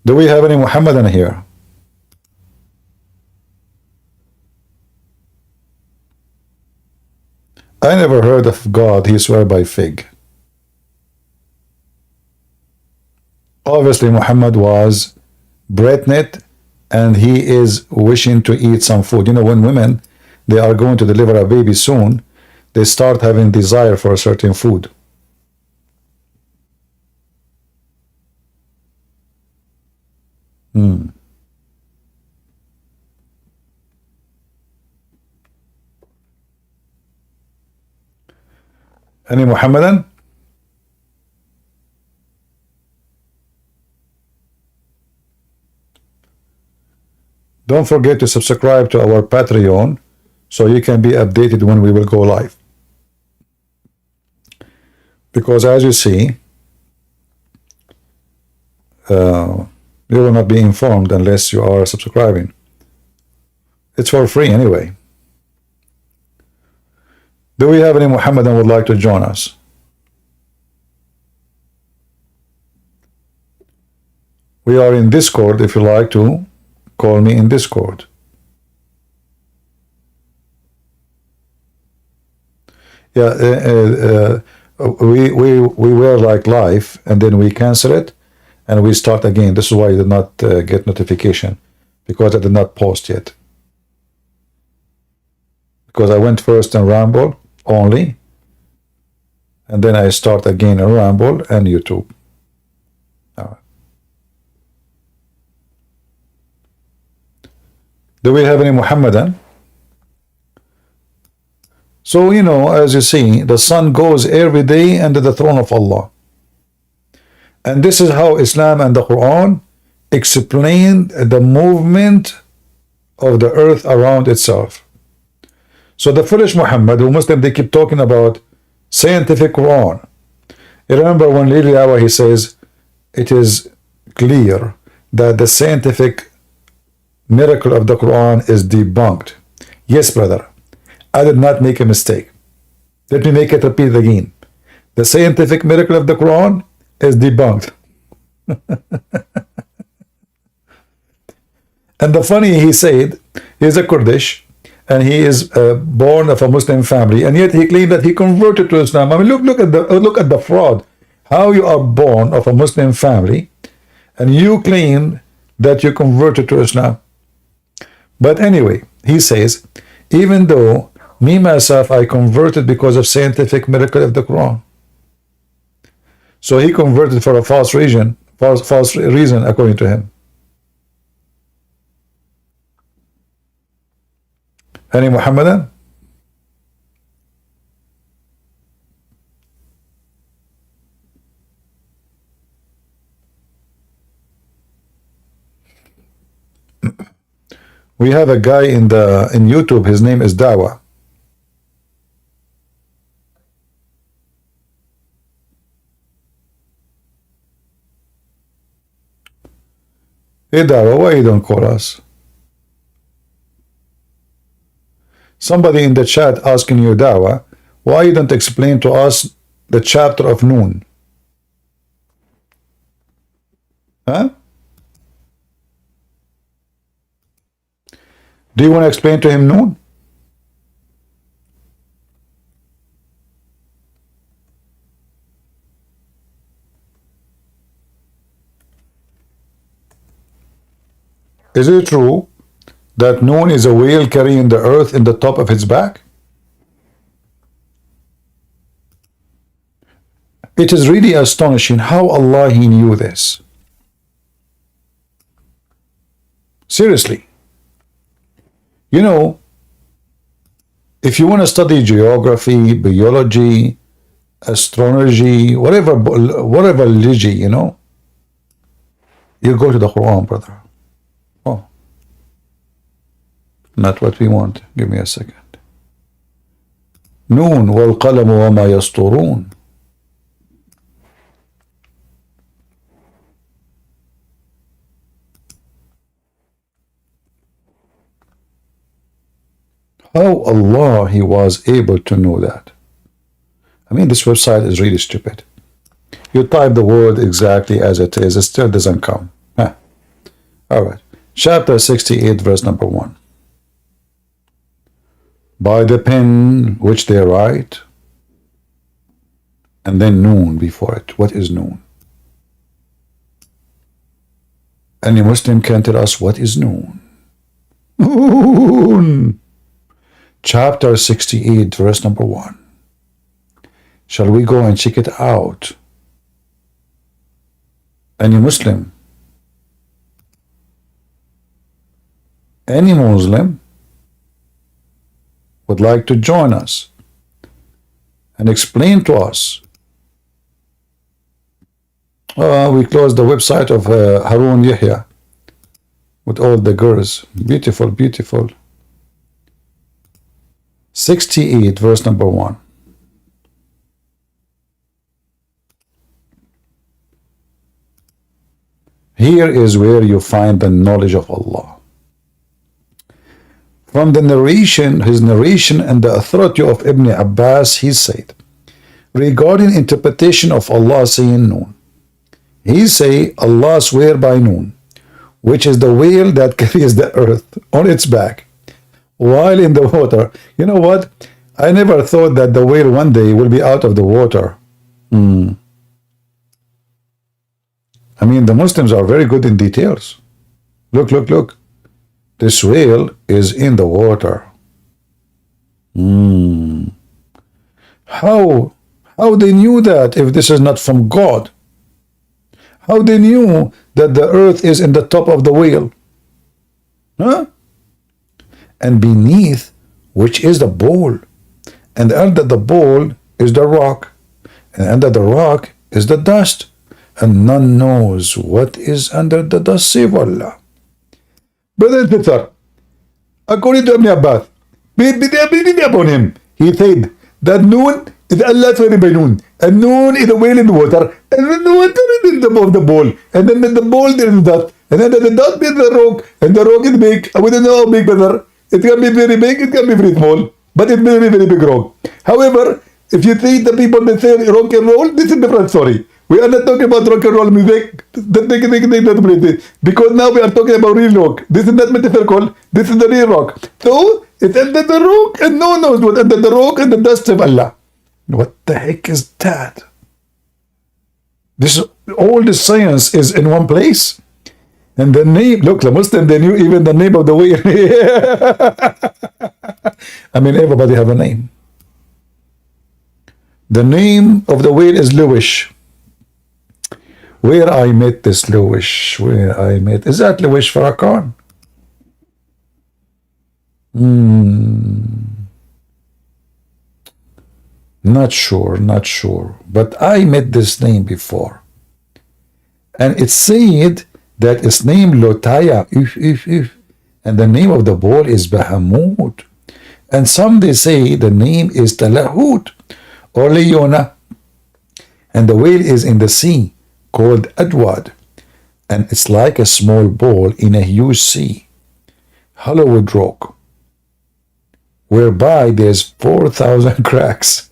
Do we have any Muhammadan here? I never heard of God, he swear by fig. Obviously Muhammad was pregnant and he is wishing to eat some food. You know, when women, they are going to deliver a baby soon, they start having desire for a certain food. Any Muhammadan? Don't forget to subscribe to our Patreon so you can be updated when we will go live. Because as you see, you will not be informed unless you are subscribing. It's for free anyway. Do we have any Muhammadan would like to join us? We are in Discord if you like to call me in Discord. Yeah, we were like live and then we cancel it and we start again. This is why I did not get notification, because I did not post yet. Because I went first in Ramble only, and then I start again in Ramble and YouTube. Do we have any Muhammadan? So, you know, as you see, the sun goes every day under the throne of Allah. And this is how Islam and the Quran explain the movement of the earth around itself. So the foolish Muhammad, who Muslim, they keep talking about scientific Quran. You remember when Dawah, he says, it is clear that the scientific miracle of the Quran is debunked. Yes, brother, I did not make a mistake. Let me make it repeat again. The scientific miracle of the Quran is debunked. And the funny, he said, he's a Kurdish, and he is born of a Muslim family, and yet he claimed that he converted to Islam. I mean, look at the fraud. How you are born of a Muslim family, and you claim that you converted to Islam. But anyway, he says, even though me myself I converted because of scientific miracle of the Quran. So he converted for a false reason according to him. Any Muhammadan? We have a guy in YouTube, his name is Dawah. Hey Dawah, why you don't call us? Somebody in the chat asking you, Dawah, why you don't explain to us the chapter of Noon? Huh? Do you want to explain to him Noon? Is it true that Noon is a whale carrying the earth in the top of its back? It is really astonishing how Allah, He knew this. Seriously. You know, if you want to study geography, biology, astrology, whatever religion, you know, you go to the Quran, brother. Oh, not what we want. Give me a second. Noon wal qalam wa ma yasturun. How Allah, He was able to know that? I mean, this website is really stupid. You type the word exactly as it is, it still doesn't come. Huh. All right. Chapter 68, verse number 1. By the pen which they write, and then noon before it. What is noon? Any Muslim can tell us what is noon. Noon. Chapter 68, verse number 1. Shall we go and check it out? Any Muslim? Any Muslim would like to join us and explain to us? We closed the website of Harun Yahya with all the girls. Beautiful, beautiful. 68, verse number 1. Here is where you find the knowledge of Allah. From the narration, his narration and the authority of Ibn Abbas, he said, regarding interpretation of Allah saying noon, he say, Allah swear by noon, which is the whale that carries the earth on its back while in the water. You know what? I never thought that the whale one day will be out of the water. I mean, the Muslims are very good in details. Look, look, look. This whale is in the water. How they knew that if this is not from God? How they knew that the earth is in the top of the whale? Huh? And beneath, which is the bowl, and under the bowl is the rock, and under the rock is the dust, and none knows what is under the dust save Allah. Brother and sister, according to Ibn Abbas, upon him, he said that noon is Allah swearing by noon, and noon is a whale in the water, and then the water is in the top of the bowl, and then in the bowl there is dust, and then the dust is the rock, and the rock is big. I don't know how big, brother. It can be very big, it can be very small, but it's very, very big rock. However, if you see the people that say rock and roll, this is a different story. We are not talking about rock and roll music. Because now we are talking about real rock. This is not metaphorical. This is the real rock. So it's under the rock, and no one knows what under the rock and the dust of Allah. What the heck is that? This all the science is in one place. And the name, look, the Muslim, they knew even the name of the whale. I mean, everybody have a name. The name of the whale is Lewis. Where I met this Lewis, where I met, is that Lewis Farrakhan? Not sure, but I met this name before. And it said that its name Lotaya, and the name of the bowl is Bahamut. And some they say the name is Talahut or Leona. And the whale is in the sea, called Adwad, and it's like a small ball in a huge sea, hollowed rock, whereby there's 4,000 cracks.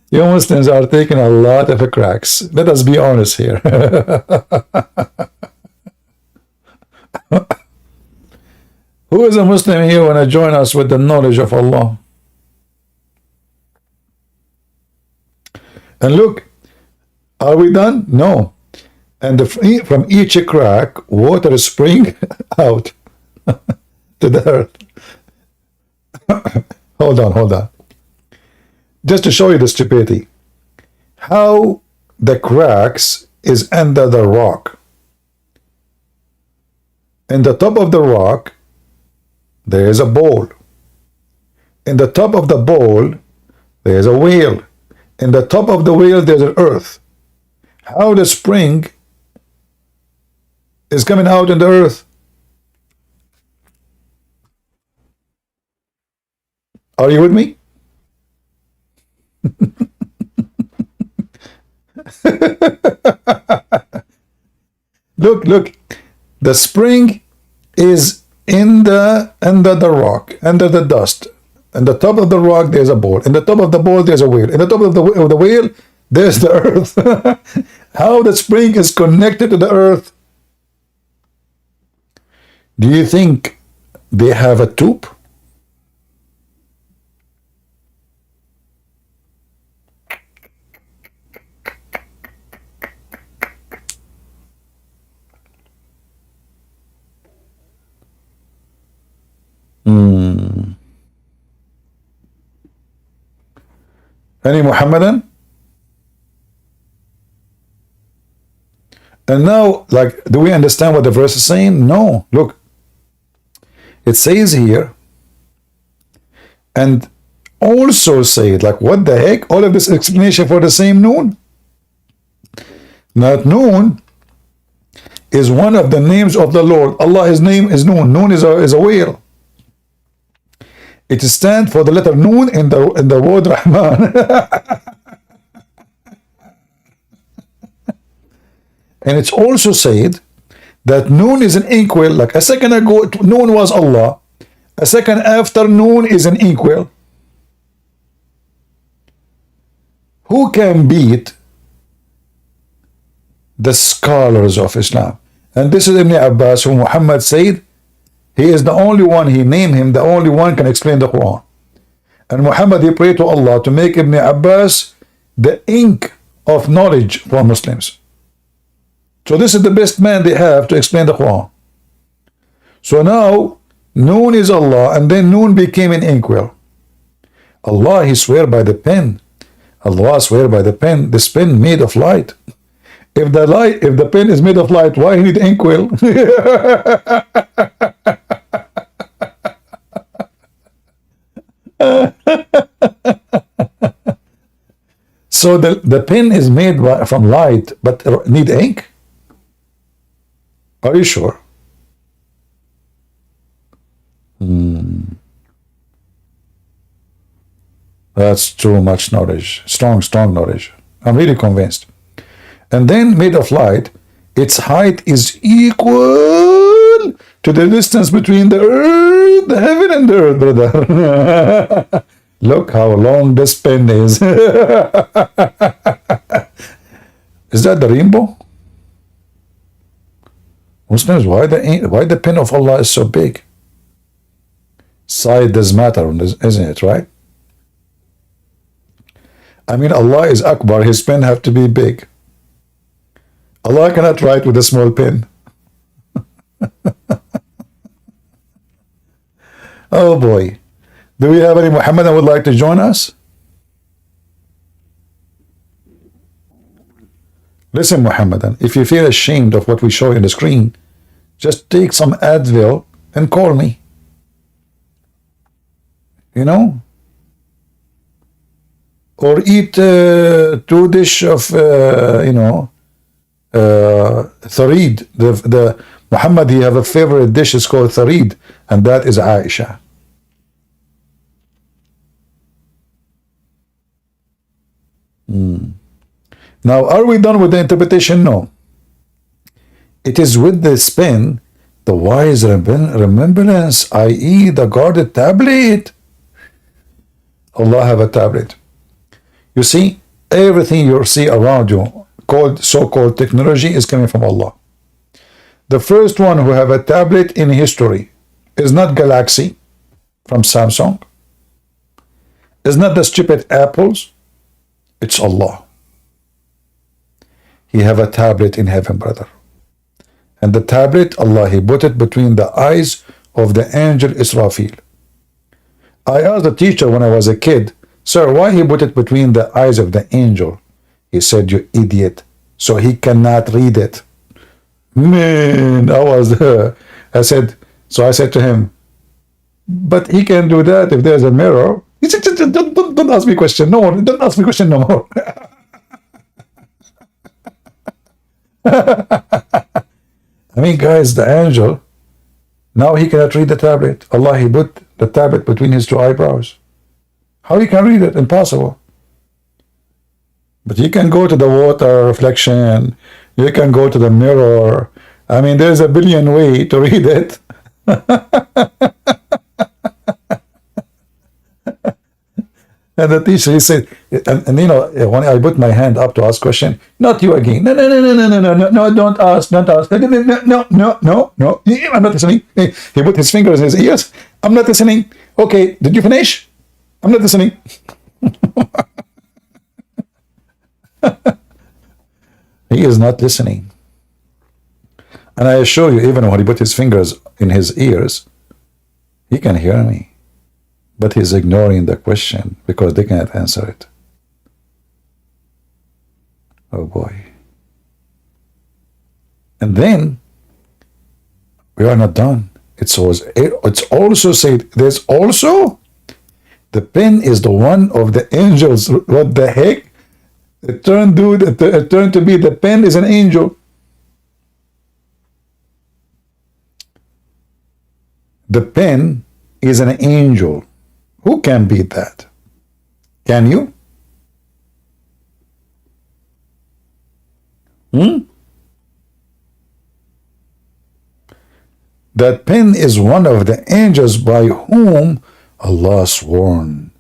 You Muslims are taking a lot of cracks. Let us be honest here. Who is a Muslim here want to join us with the knowledge of Allah? And look, are we done? No. And from each crack, water spring out to the earth. Hold on. Just to show you the stupidity. How the cracks is under the rock. In the top of the rock, there is a bowl. In the top of the bowl, there is a whale. In the top of the whale, there's an earth. How the spring is coming out in the earth. Are you with me? Look. The spring is under the rock, under the dust. In the top of the rock, there's a bowl. In the top of the bowl, there's a whale. In the top of the whale, there's the earth. How the spring is connected to the earth. Do you think they have a tube? Any Muhammadan? And now, like, do we understand what the verse is saying? No. Look, it says here, and also say, like, what the heck? All of this explanation for the same noon? Not noon is one of the names of the Lord. Allah, his name is Noon. Noon is a whale. It stands for the letter Noon in the word Rahman. And it's also said that Noon is an inkwell. Like a second ago, Noon was Allah. A second after Noon is an inkwell. Who can beat the scholars of Islam? And this is Ibn Abbas, who Muhammad said, he is the only one, he named him, the only one can explain the Quran. And Muhammad, he prayed to Allah to make Ibn Abbas the ink of knowledge for Muslims. So this is the best man they have to explain the Quran. So now, Noon is Allah, and then Noon became an inkwell. Allah, he swear by the pen. Allah swear by the pen. This pen made of light. If the pen is made of light, why need inkwell? So the pen is made from light, but need ink? Are you sure? That's too much knowledge. Strong knowledge. I'm really convinced. And then made of light, its height is equal to the distance between the earth, the heaven, and the earth, brother. Look how long this pen is. Is that the rainbow? Muslims, why the pen of Allah is so big? Size does matter, isn't it, right? I mean, Allah is Akbar, his pen have to be big. Allah cannot write with a small pen. Oh boy. Do we have any Muhammad that would like to join us? Listen, Muhammadan, if you feel ashamed of what we show in the screen, just take some Advil and call me. You know? Or eat 2 dish of, tharid. The Muhammad, he have a favorite dish, is called tharid, and that is Aisha. Now, are we done with the interpretation? No. It is with this pen, the wise remembrance, i.e. the guarded tablet. Allah have a tablet. You see, everything you see around you, so-called technology, is coming from Allah. The first one who have a tablet in history is not Galaxy from Samsung. It's not the stupid Apples. It's Allah. He have a tablet in heaven, brother. And the tablet, Allah, he put it between the eyes of the angel Israfil. I asked the teacher when I was a kid, sir, why he put it between the eyes of the angel? He said, you idiot. So he cannot read it. Man, I said to him, but he can do that if there's a mirror. He said, don't ask me question. No more. Don't ask me question no more. I mean, guys, the angel, now he cannot read the tablet. Allah, he put the tablet between his 2 eyebrows. How he can read it? Impossible. But you can go to the water reflection. You can go to the mirror. I mean, there's a billion ways to read it. And the teacher, he said, and you know, when I put my hand up to ask question, not you again. No, no, no, no, no, no, no, no, no, don't ask, don't ask. No, no, no, no, no, no. I'm not listening. He put his fingers in his ears. I'm not listening. Okay, did you finish? I'm not listening. He is not listening. And I assure you, even when he put his fingers in his ears, he can hear me. But he's ignoring the question because they can't answer it. Oh boy. And then we are not done. It's also said, there's also the pen is the one of the angels. What the heck? It turned to be the pen is an angel. The pen is an angel. Who can beat that? Can you? That pen is one of the angels by whom Allah sworn,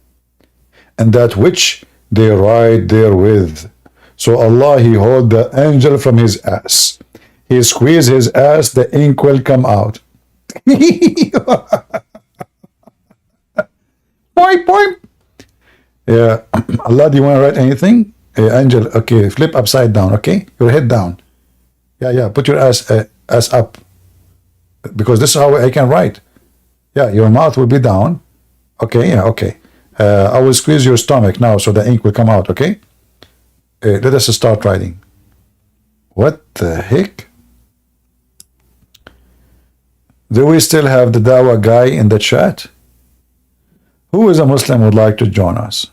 and that which they write therewith. So Allah, he hold the angel from his ass. He squeeze his ass, the ink will come out. Point, point. Yeah. Allah, do you want to write anything? Hey, angel, okay, flip upside down, okay? Your head down. Yeah, put your ass up. Because this is how I can write. Yeah, your mouth will be down. Okay, yeah, okay. I will squeeze your stomach now so the ink will come out, okay? Let us start writing. What the heck? Do we still have the Dawah guy in the chat? Who is a Muslim would like to join us?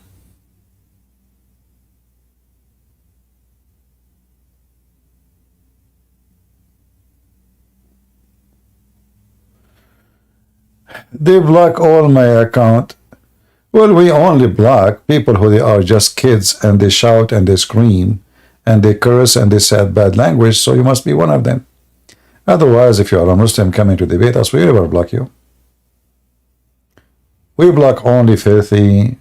They block all my account. Well, we only block people who they are just kids and they shout and they scream and they curse and they say bad language, so you must be one of them. Otherwise, if you are a Muslim coming to debate us, we never block you. We block only filthy,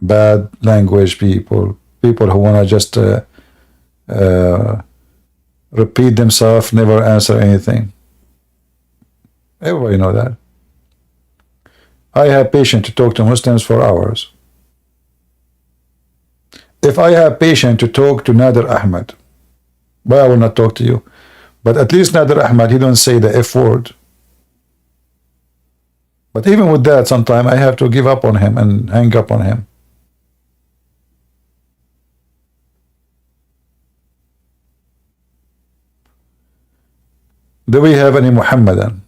bad language people, people who want to just repeat themselves, never answer anything. Everybody know that. I have patience to talk to Muslims for hours. If I have patience to talk to Nader Ahmed, why I will not talk to you? But at least Nader Ahmed, he don't say the F word. But even with that, sometimes I have to give up on him and hang up on him. Do we have any Muhammadan?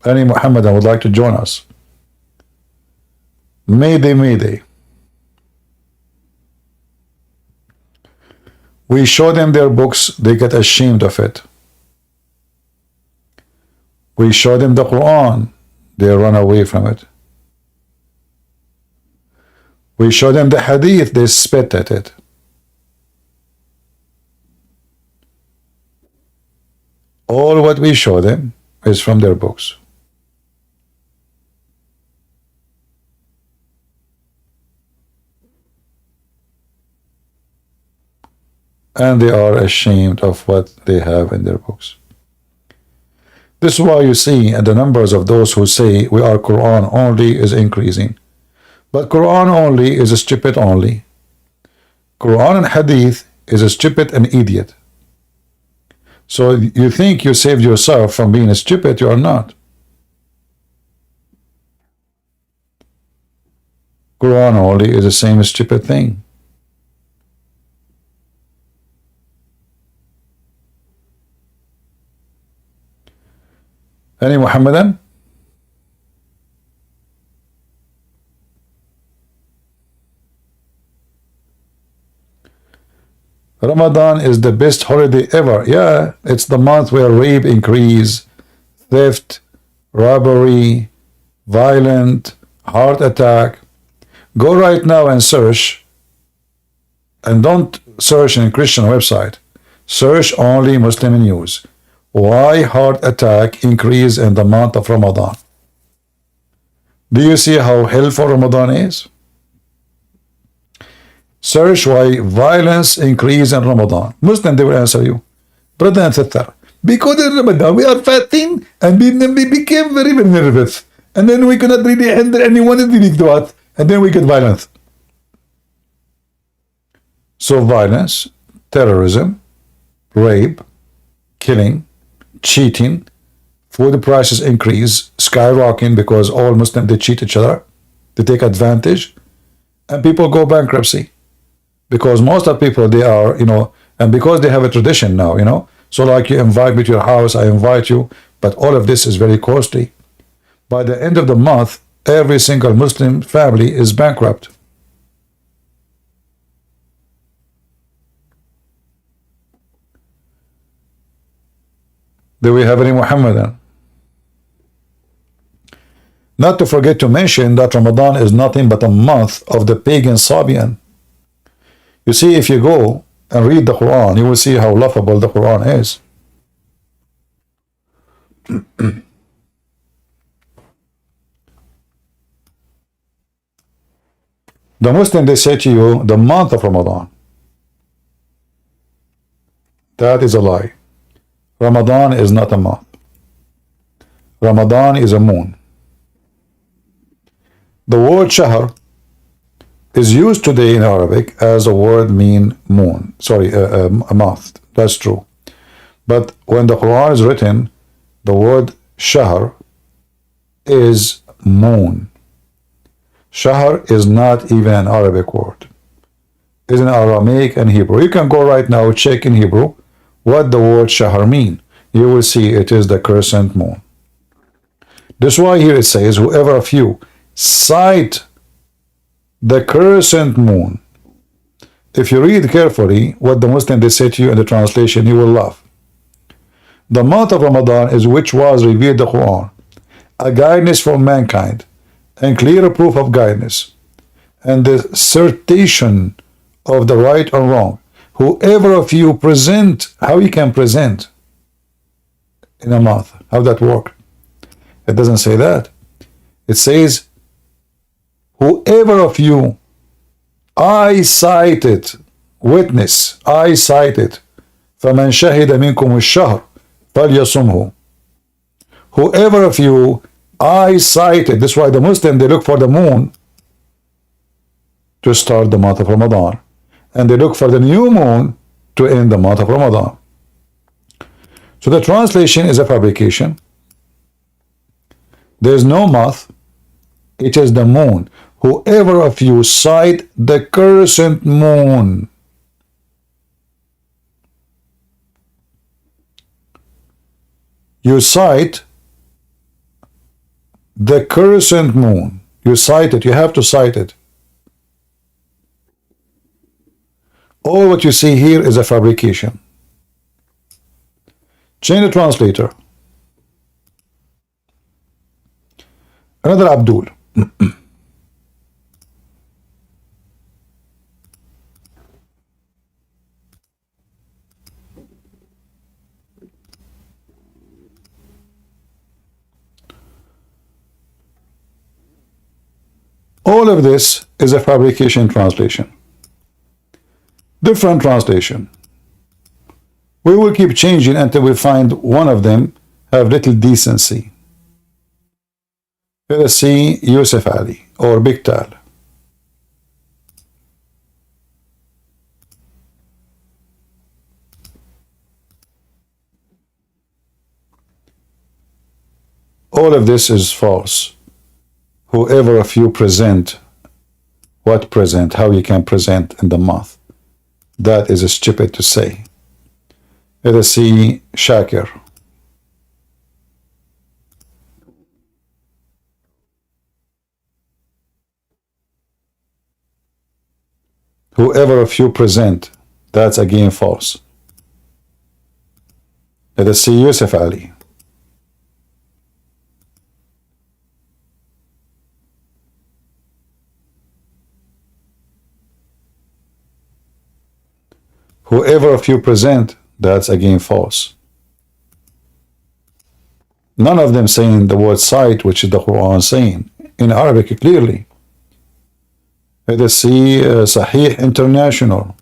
Any Muhammadan would like to join us? Mayday, mayday. We show them their books, they get ashamed of it. We show them the Quran, they run away from it. We show them the Hadith, they spit at it. All what we show them is from their books. And they are ashamed of what they have in their books. This is why you see the numbers of those who say we are Quran only is increasing. But Quran only is a stupid only. Quran and Hadith is a stupid and idiot. So you think you saved yourself from being a stupid, you are not. Quran only is the same stupid thing. Any Muhammadan? Ramadan is the best holiday ever. Yeah, it's the month where rape increase, theft, robbery, violent, heart attack. Go right now and search, and don't search in Christian website. Search only Muslim news. Why heart attack increase in the month of Ramadan? Do you see how helpful Ramadan is? Search why violence increase in Ramadan. Muslim, they will answer you. Brother and sister, because in Ramadan we are fasting and we became very, very nervous. And then we cannot really handle anyone in the do it. And then we get violent. So violence, terrorism, rape, killing, cheating, food prices increase, skyrocketing because all Muslims, they cheat each other, they take advantage, and people go bankruptcy. Because most of people, they are, and because they have a tradition now, so like you invite me to your house, I invite you, but all of this is very costly. By the end of the month, every single Muslim family is bankrupt. Do we have any Muhammadan? Not to forget to mention that Ramadan is nothing but a month of the pagan Sabian. You see, if you go and read the Quran, you will see how laughable the Quran is. The Muslim, they say to you, the month of Ramadan. That is a lie. Ramadan is not a month. Ramadan is a moon. The word shahr is used today in Arabic as a word mean moon. Sorry, a month. That's true. But when the Quran is written, the word shahr is moon. Shahr is not even an Arabic word. It's in Aramaic and Hebrew. You can go right now, check in Hebrew what the word shahr mean. You will see it is the crescent moon. That's why here it says, whoever of you sight the crescent moon. If you read carefully what the Muslim they say to you in the translation, you will laugh. The month of Ramadan is which was revealed the Quran, a guidance for mankind, and clear proof of guidance, and the certification of the right or wrong. Whoever of you present, how you can present in a month, how that work? It doesn't say that. It says, whoever of you eyesighted, witness, eyesighted, فَمَنْ شَهِدَ مِنْكُمُ الشَّهْرِ فَلْيَصُمْهُ. Whoever of you eyesighted, that's why the Muslim, they look for the moon to start the month of Ramadan, and they look for the new moon to end the month of Ramadan. So the translation is a fabrication. There is no month, it is the moon. Whoever of you sight the crescent moon. You sight the crescent moon. You sight it, you have to sight it. All what you see here is a fabrication. Change the translator. Another Abdul. All of this is a fabrication translation. Different translation. We will keep changing until we find one of them have little decency. Let us see Yusuf Ali or Big Tal. All of this is false. Whoever of you present, what present, how you can present in the month, that is stupid to say. Let us see Shakir. Whoever of you present, that's again false. Let us see Yusuf Ali. Whoever of you present, that's again false. None of them saying the word sight, which is the Quran saying in Arabic clearly. Let us see Sahih International.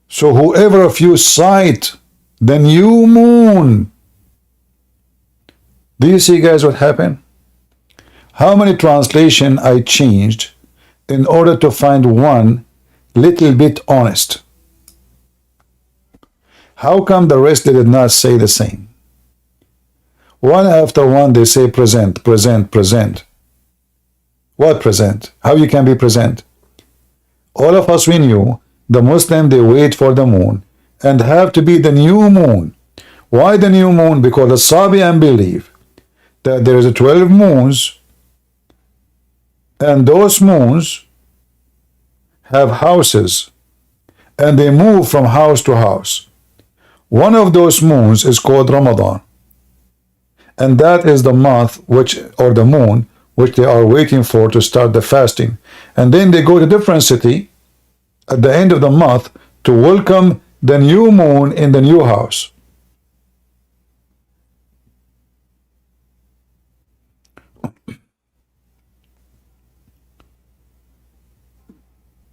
So whoever of you sight the new moon. Do you see, guys, what happened? How many translation I changed in order to find one little bit honest? How come the rest did not say the same? One after one they say present, present, present. What present? How you can be present? All of us we knew the Muslim they wait for the moon and have to be the new moon. Why the new moon? Because the Sabian believe that there is 12 moons, and those moons have houses and they move from house to house. One of those moons is called Ramadan, and that is the month or the moon which they are waiting for to start the fasting. And then they go to different city at the end of the month to welcome the new moon in the new house.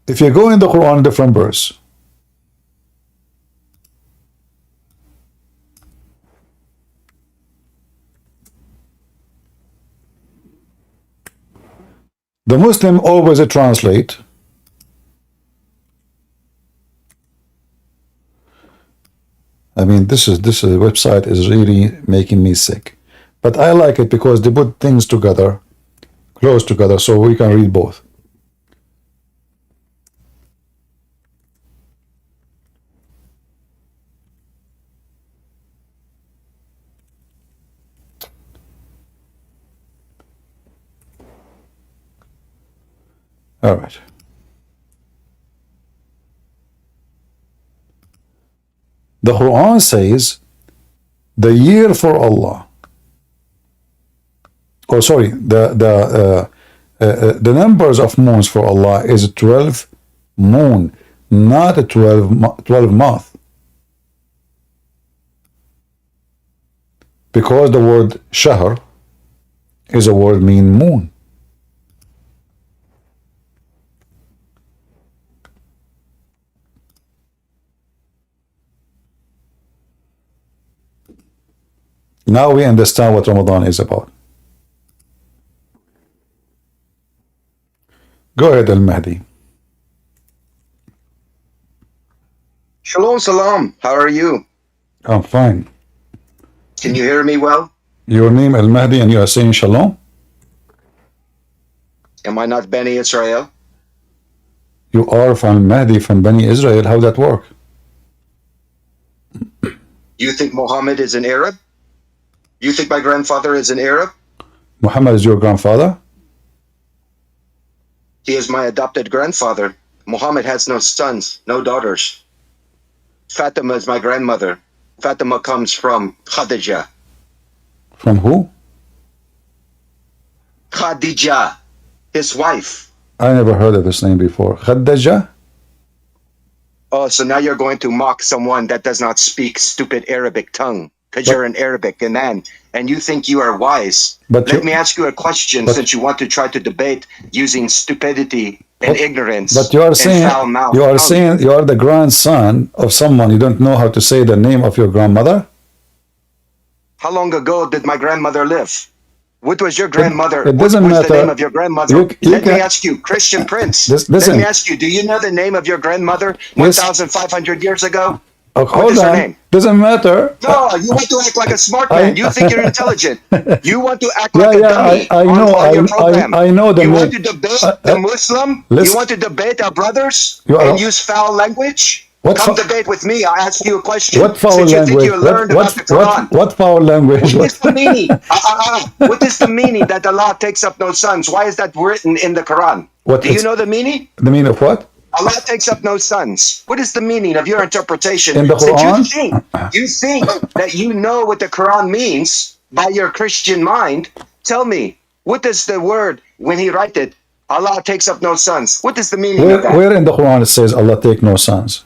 If you go in the Quran, different verse, the Muslim always translate this website is really making me sick, but I like it because they put things together, close together, so we can read both. All right. The Quran says the year for Allah. Oh, sorry. The numbers of moons for Allah is 12 moon, not a 12 month. Because the word shahr is a word mean moon. Now we understand what Ramadan is about. Go ahead, Al-Mahdi. Shalom, salam. How are you? I'm fine. Can you hear me well? Your name Al-Mahdi and you are saying Shalom? Am I not Bani Israel? You are from Mahdi from Bani Israel. How that work? You think Mohammed is an Arab? You think my grandfather is an Arab? Muhammad is your grandfather? He is my adopted grandfather. Mohammed has no sons, no daughters. Fatima is my grandmother. Fatima comes from Khadija. From who? Khadija, his wife. I never heard of this name before. Khadija? Oh, so now you're going to mock someone that does not speak stupid Arabic tongue because you're an Arabic man and you think you are wise. But Let me ask you a question, since you want to try to debate using stupidity and ignorance. But you are saying foul mouth. you are the grandson of someone. You don't know how to say the name of your grandmother? How long ago did my grandmother live? What was your grandmother? It doesn't what was matter. the name of your grandmother? Let me ask you, Christian Prince. Listen. Let me ask you, do you know the name of your grandmother 1,500 years ago? Oh, hold on. Name? Doesn't matter. No, you want to act like a smart man. You think you're intelligent. You want to act like a dummy. I know the You name. want to debate the Muslim? You want to debate our brothers and use foul language? Come debate with me. I ask you a question. What foul language? You think you learned about the Quran. What foul language? What is the meaning? What is the meaning that Allah takes up no sons? Why is that written in the Quran? Do you know the meaning? The meaning of what? Allah takes up no sons. What is the meaning of your interpretation? In the Quran? You think that you know what the Quran means by your Christian mind. Tell me, what does the word, when he write it, Allah takes up no sons. What is the meaning of that? Where in the Quran it says Allah take no sons?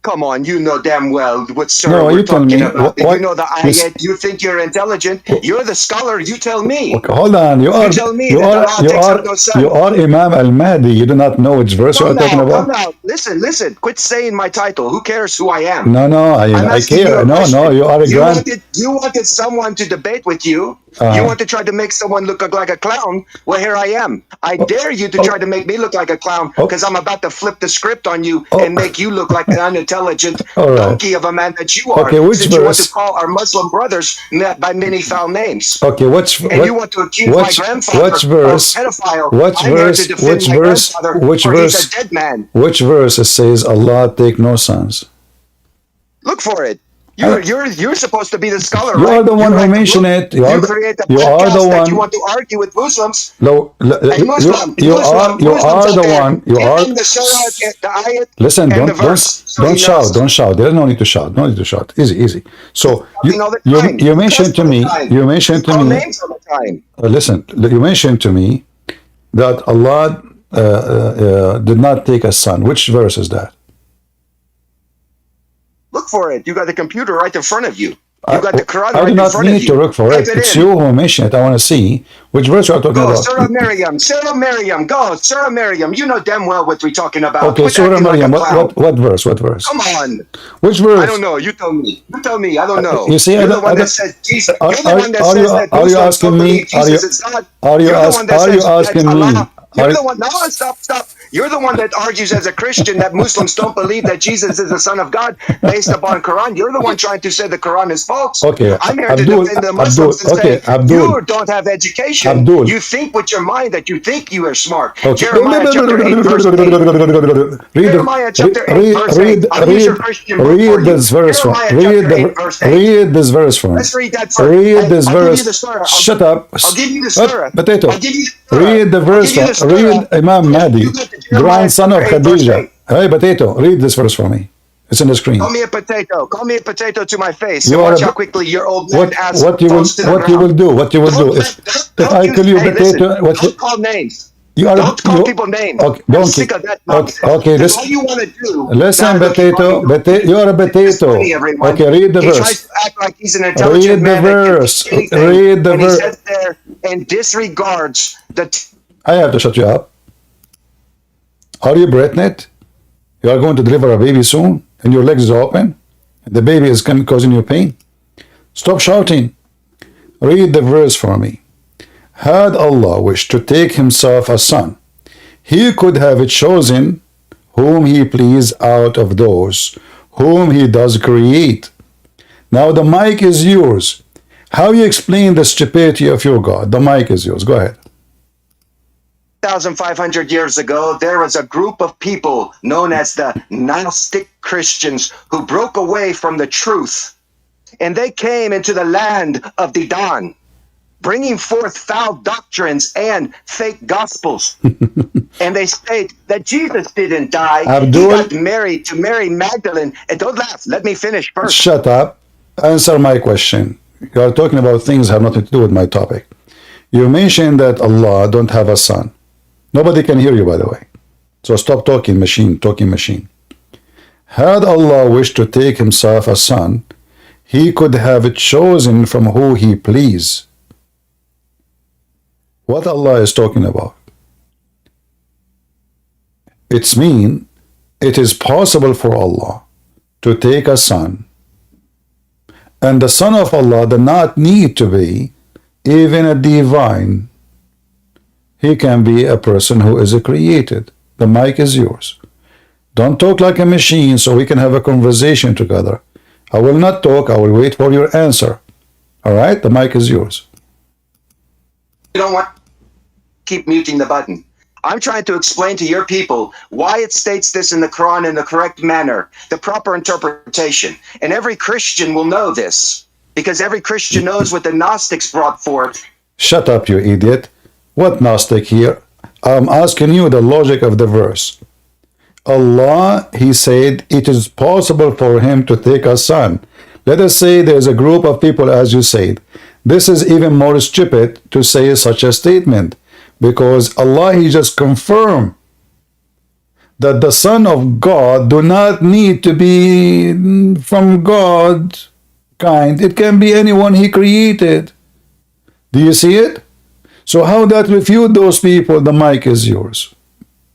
Come on, you know damn well what surah No, we're you tell talking me. about. What, You know the ayat. You think you're intelligent. You're the scholar. You tell me. okay, hold on. You are tell me you that are Allah you takes are up no son. you are Imam Al Mahdi. You do not know which verse you are talking Come about. now. Listen. Quit saying my title. Who cares who I am? No, I'm I asking you care. a No, question. you are a grand. You wanted someone to debate with you. You want to try to make someone look like a clown. Well, here I am. I dare you to try to make me look like a clown because I'm about to flip the script on you and make you look like an unintelligent All right. donkey of a man that you are. Okay, which since you want to verse? call our Muslim brothers by many foul names. Okay, And you want to accuse my grandfather which verse? of pedophile. Which I'm here verse? to defend Which my verse? grandfather, Which for verse? he's a dead man. Which verse it says Allah take no sons? Look for it. You're supposed to be the scholar, You right? are the one who write the mentioned book. it. You are create the you are the podcast that one. you want to argue with Muslims. No, Hey, Muslim, you Muslims are out the there, one. You give are. them the surah, the ayat, Listen, and the verse. So don't he shout, knows. don't shout. There's no need to shout. No need to shout. Easy. So Talking all the you time. you mentioned to Cuss all me. the time. You mentioned to call me. names all the time. Listen, you mentioned to me that Allah did not take a son. Which verse is that? Look for it. You got the computer right in front of you. You got the Quran I right do in not front of need you. to look for Type it. It's in. you who mentioned it. I want to see which verse you are talking Go, about. Surah Maryam, go, Surah Maryam. You know damn well what we're talking about. Okay, Quit Surah acting like a Maryam. clown. What verse? What verse? Come on. Which verse? I don't know. You tell me. I don't know. You see, you're the one that says Jesus. You're the one that says that are you Muslims asking don't me? believe Jesus is God. Are you You're the one that are you says asking that's me? Allah. You're the one. No, stop. You're the one that argues as a Christian that Muslims don't believe that Jesus is the Son of God based upon Quran. You're the one trying to say the Quran is false. Okay, I'm here Abdul, to defend the Muslims and say Abdul, you don't have education. Abdul. You think with your mind that you think you are smart. Okay. Jeremiah chapter 8 verse 8. Jeremiah chapter 8 verse 8. I'll use your Christian book for you. This verse for Jeremiah chapter 8 verse 8. read this verse for me. Let's read that first. Read this I'll verse. give you the surah. Shut up. I'll give you the surah. Potato. I'll give you the surah. Read the verse. I'll give you the surah. Read Imam Mahdi, You got the Jeremiah grandson of chapter 8 verse Khadija. 8. Hey, potato. Read this verse for me. It's on the screen. Call me a potato. Call me a potato to my face. You And are watch a- how quickly your old man ass what you will falls to the what you will ground. do? What you will do? If I call you hey, potato, listen, what you, don't call names. you are Don't call you- people names. Okay, I'm donkey. sick of that nonsense. Okay, That's this. all you want to do. Listen, Now, look, potato. You are a it's potato. funny, everyone. Okay, read the He verse. tries to act like he's an intelligent Read the man that can verse. teach anything, Read the and he verse. sits there and disregards the. I have to shut you up. Are you pregnant? You are going to deliver a baby soon, and your legs are open. The baby is causing you pain. Stop shouting. Read the verse for me. Had Allah wished to take himself a son, he could have chosen whom he pleased out of those whom he does create. Now the mic is yours. How you explain the stupidity of your God? The mic is yours. Go ahead. 1,500 years ago, there was a group of people known as the Gnostic Christians who broke away from the truth. And they came into the land of the dawn, bringing forth foul doctrines and fake gospels. And they state that Jesus didn't die. Abdul, he got married to Mary Magdalene. And don't laugh. Let me finish first. Shut up. Answer my question. You are talking about things that have nothing to do with my topic. You mentioned that Allah don't have a son. Nobody can hear you, by the way. So stop talking machine. Had Allah wished to take himself a son, he could have chosen from who he pleased. What Allah is talking about? It's mean it is possible for Allah to take a son, and the son of Allah does not need to be even a divine. He can be a person who is created. The mic is yours. Don't talk like a machine so we can have a conversation together. I will not talk. I will wait for your answer. All right? The mic is yours. You don't want to keep muting the button. I'm trying to explain to your people why it states this in the Quran in the correct manner, the proper interpretation. And every Christian will know this, because every Christian knows what the Gnostics brought forth. Shut up, you idiot. What Gnostic here? I'm asking you the logic of the verse. Allah, he said, it is possible for him to take a son. Let us say there's a group of people, as you said. This is even more stupid to say such a statement. Because Allah, He just confirmed that the Son of God do not need to be from God kind. It can be anyone He created. Do you see it? So how that refute those people? The mic is yours.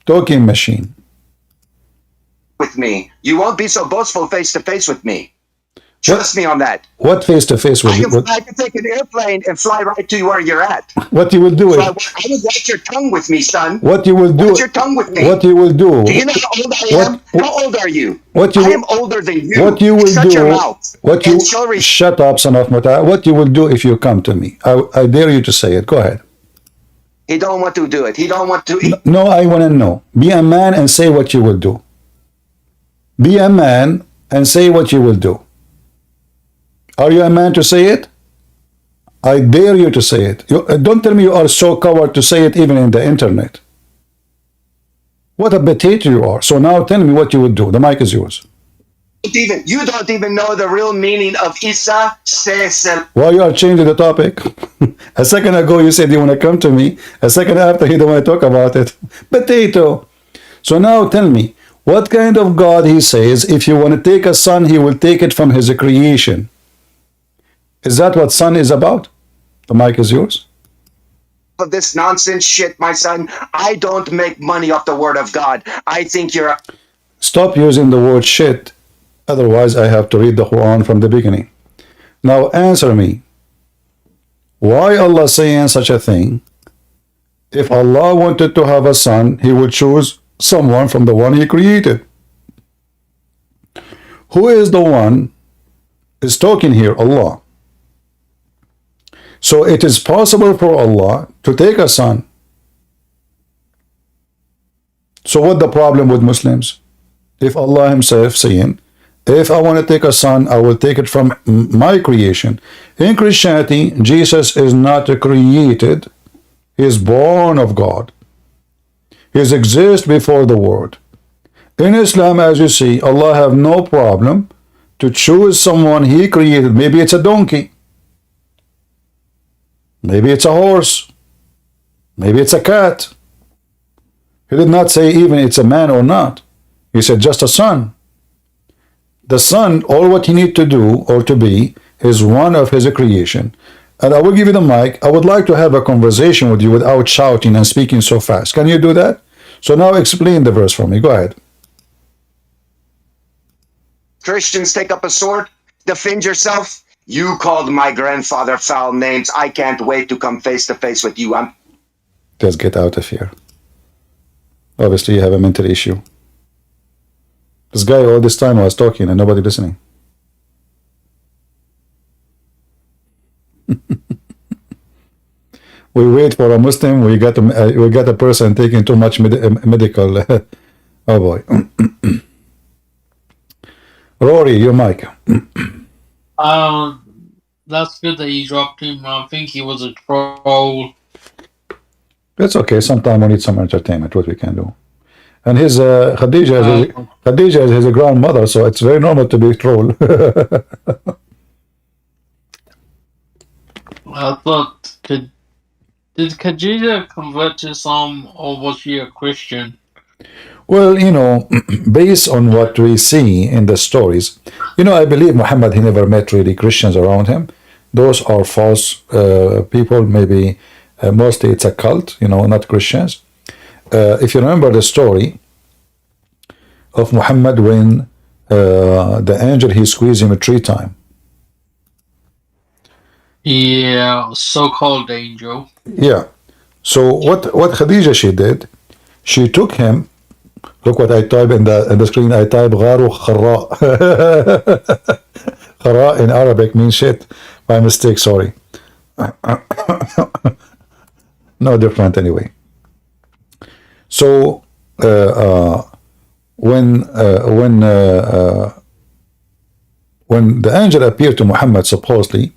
Talking machine. With me. You won't be so boastful face to face with me. Trust me on that. What face to face with you? I can take an airplane and fly right to where you're at. What you will do? I would watch your tongue with me, son. What you will do? Watch your tongue with me. What you will do? Do you know how old I am? How old are you? What you I will, am older than you. What you will Shut do? your mouth. What you? Shut up, son of Mata. What you will do if you come to me? I dare you to say it. Go ahead. He don't want to do it. He don't want to. No, I want to know. Be a man and say what you will do. Be a man and say what you will do. Are you a man to say it? I dare you to say it. Don't tell me you are so coward to say it even in the internet. What a potato you are. So now tell me what you will do. The mic is yours. You don't even know the real meaning of Isa Sesel. Why you are changing the topic? A second ago you said you want to come to me. A second after you don't want to talk about it. Potato. So now tell me, what kind of God He says, if you want to take a son, He will take it from His creation? Is that what son is about? The mic is yours. Of this nonsense shit, my son. I don't make money off the word of God. I think you're... Stop using the word shit. Otherwise, I have to read the Quran from the beginning. Now answer me. Why Allah saying such a thing? If Allah wanted to have a son, He would choose someone from the one He created. Who is the one is talking here? Allah. So it is possible for Allah to take a son. So what the problem with Muslims? If Allah Himself saying, if I want to take a son, I will take it from my creation. In Christianity, Jesus is not created. He is born of God. He exists before the world. In Islam, as you see, Allah have no problem to choose someone He created. Maybe it's a donkey. Maybe it's a horse. Maybe it's a cat. He did not say even it's a man or not. He said just a son. The son, all what he need to do or to be is one of His creation. And I will give you the mic. I would like to have a conversation with you without shouting and speaking so fast. Can you do that? So now explain the verse for me. Go ahead. Christians, take up a sword, defend yourself. You called my grandfather foul names. I can't wait to come face to face with you. Just get out of here. Obviously, you have a mental issue. This guy all this time was talking and nobody listening. We wait for a Muslim. We got a person taking too much medical. Oh boy. Rory, your mic. That's good that you dropped him. I think he was a troll. It's okay. Sometimes we need some entertainment. What we can do. And his Khadija is his grandmother, so it's very normal to be a troll. I thought, did Khadija convert to Islam or was she a Christian? Well, you know, based on what we see in the stories, you know, I believe Muhammad, he never met really Christians around him. Those are false people, maybe mostly it's a cult, you know, not Christians. If you remember the story of Muhammad when the angel, he squeezed him 3 times. Yeah, so-called angel. Yeah. So what Khadija, she did, she took him. Look what I type in the screen. I type gharu kharra. Kharra in Arabic means shit. By mistake, sorry. No different anyway. So when the angel appeared to Muhammad, supposedly,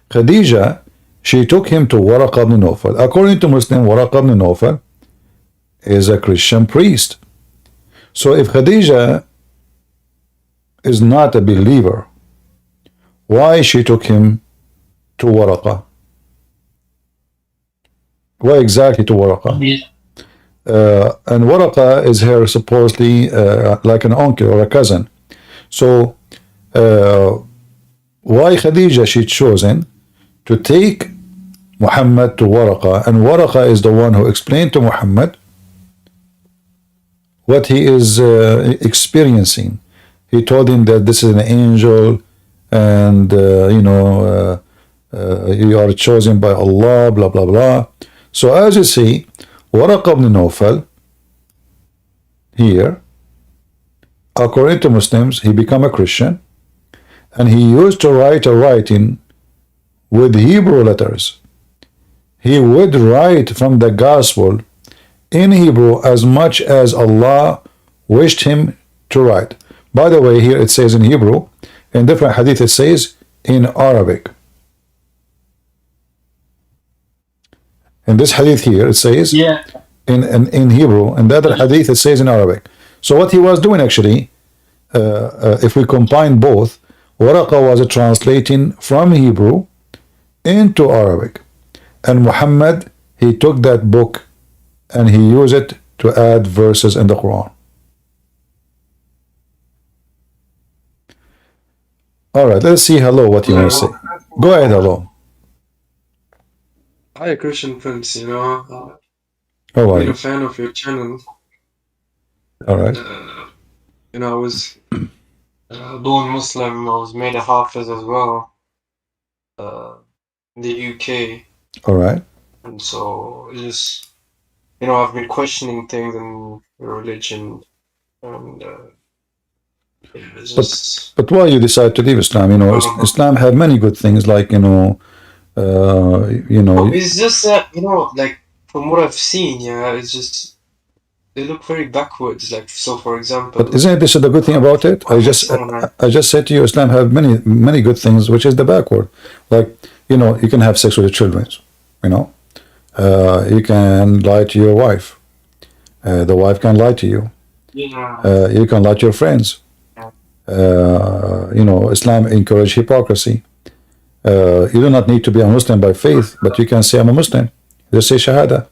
Khadija, she took him to Waraq ibn Nawfal. According to Muslim, Waraq ibn Nawfal is a Christian priest. So if Khadija is not a believer, why she took him to Waraqa? Why exactly to Waraqa? Yeah. And Waraqa is her supposedly like an uncle or a cousin. So why Khadija she chosen to take Muhammad to Waraqa, and Waraqa is the one who explained to Muhammad what he is experiencing. He told him that this is an angel, and you are chosen by Allah, blah blah blah. So as you see, Waraqa ibn Nawfal here, according to Muslims, he became a Christian, and he used to write a writing with Hebrew letters. He would write from the gospel in Hebrew as much as Allah wished him to write. By the way, here it says in Hebrew, in different hadith it says in Arabic. In this hadith here it says in Hebrew, and the other hadith it says in Arabic. So what he was doing actually, if we combine both, Waraqa was translating from Hebrew into Arabic, and Muhammad, he took that book and he used it to add verses in the Quran. Alright, let's see hello what you want to say. Go ahead, hello. Hi, Christian Prince. How are Been you? a fan of your channel. Alright. I was born Muslim. I was made a Hafiz as well in the UK. Alright. And so just, I've been questioning things in religion, and it's just, But why you decide to leave Islam? Islam have many good things like it's just that, like from what I've seen, it's just they look very backwards. Like, so for example, but isn't this the good thing about it? I just said to you, Islam have many good things, which is the backward. Like, you can have sex with your children. You can lie to your wife. The wife can lie to you. You can lie to your friends. Islam encourage hypocrisy. You do not need to be a Muslim by faith, but you can say I'm a Muslim. Just say Shahada.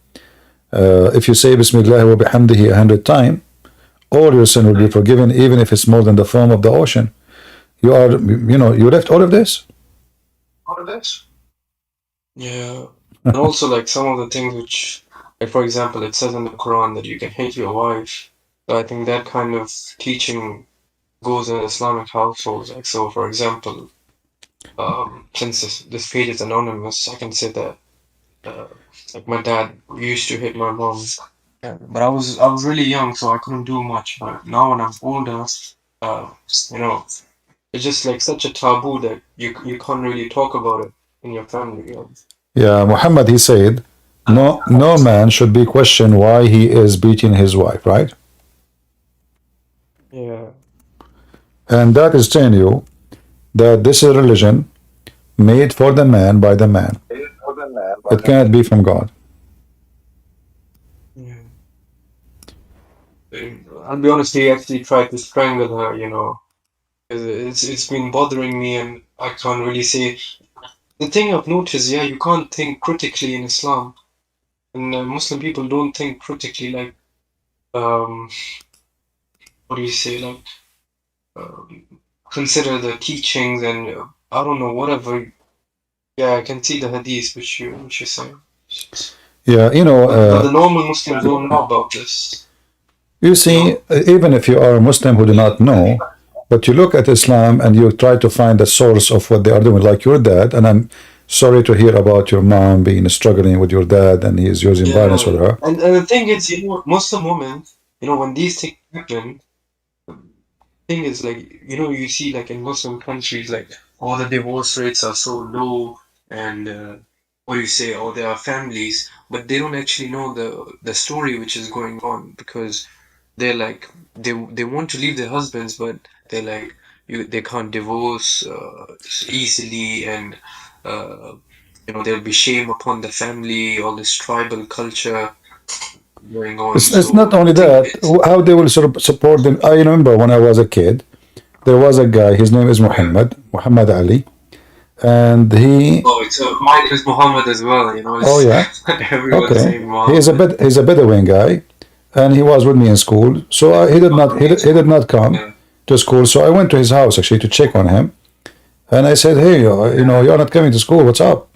If you say Bismillah wa bihamdihi 100 times, all your sin will be forgiven, even if it's more than the foam of the ocean. You left all of this. Yeah, and also like some of the things which, like for example, it says in the Quran that you can hate your wife. So I think that kind of teaching goes in Islamic households. Like, so for example, since this page is anonymous, I can say that like my dad used to hit my mom, but I was really young, so I couldn't do much. But now when I'm older, it's just like such a taboo that you can't really talk about it in your family. Yeah, Muhammad, he said, no man should be questioned why he is beating his wife, right? Yeah. And that is telling you that this is a religion made for the man by the man. It cannot be from God. Yeah. I'll be honest, he actually tried to strangle her, it's been bothering me, and I can't really say. The thing I've noticed, you can't think critically in Islam, and Muslim people don't think critically. Like, what do you say? Like, consider the teachings, and I don't know, whatever. Yeah, I can see the hadith which you're saying. Yeah, but the normal Muslims don't know about this. You see, even if you are a Muslim who do not know, but you look at Islam and you try to find the source of what they are doing, like your dad, and I'm sorry to hear about your mom being struggling with your dad and he is using violence with her. And the thing is, Muslim women, when these things happen, thing is like, you see like in Muslim countries, like all the divorce rates are so low, and what do you say, or there are families, but they don't actually know the story which is going on, because they're like they want to leave their husbands, but they're like they can't divorce easily, and there'll be shame upon the family, all this tribal culture going on. It's not only that, how they will support them. I remember when I was a kid, there was a guy, his name is Muhammad Ali, and he. Oh, it's my name is Mohammed as well. You know, Oh yeah. everyone's Okay. saying Mohammed. He's a Bedouin guy, and he was with me in school. So he did not come to school. So I went to his house actually to check on him, and I said, hey, you're not coming to school. What's up?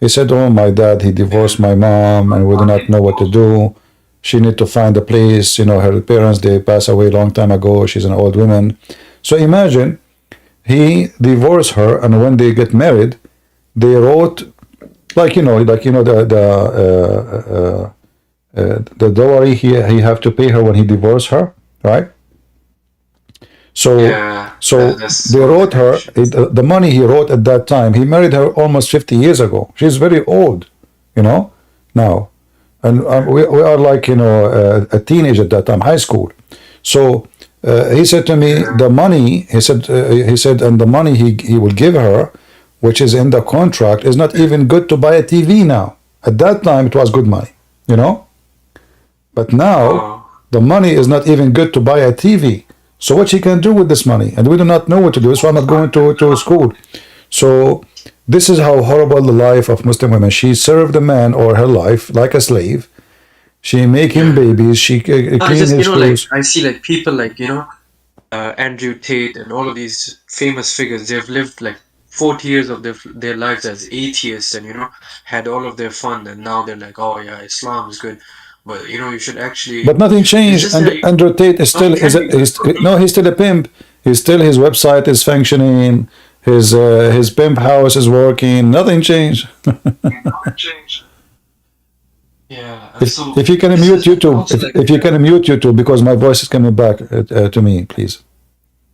He said, oh, my dad, he divorced my mom, and we do not know what to do. She need to find a place. Her parents, they passed away a long time ago. She's an old woman. So imagine he divorced her, and when they get married, they wrote the dowry he have to pay her when he divorced her, right? So they wrote her the money he wrote at that time. He married her almost 50 years ago. She's very old, now, and we are like a teenage at that time, high school. So he said to me, the money he said, and the money he will give her, which is in the contract, is not even good to buy a TV now. At that time, it was good money, But now, the money is not even good to buy a TV. So what she can do with this money? And we do not know what to do, so I'm not going to school. So this is how horrible the life of Muslim women. She served the man or her life like a slave. She make him babies. She clean his clothes. I see people Andrew Tate and all of these famous figures. They've lived 40 years of their lives as atheists, and had all of their fun, and now they're like, oh yeah, Islam is good. But you should actually. But nothing changed. And Andrew Tate is still he's still a pimp. His website is functioning. His pimp house is working. Nothing changed. Yeah. If you can mute YouTube, if you can mute YouTube, because my voice is coming back to me, please.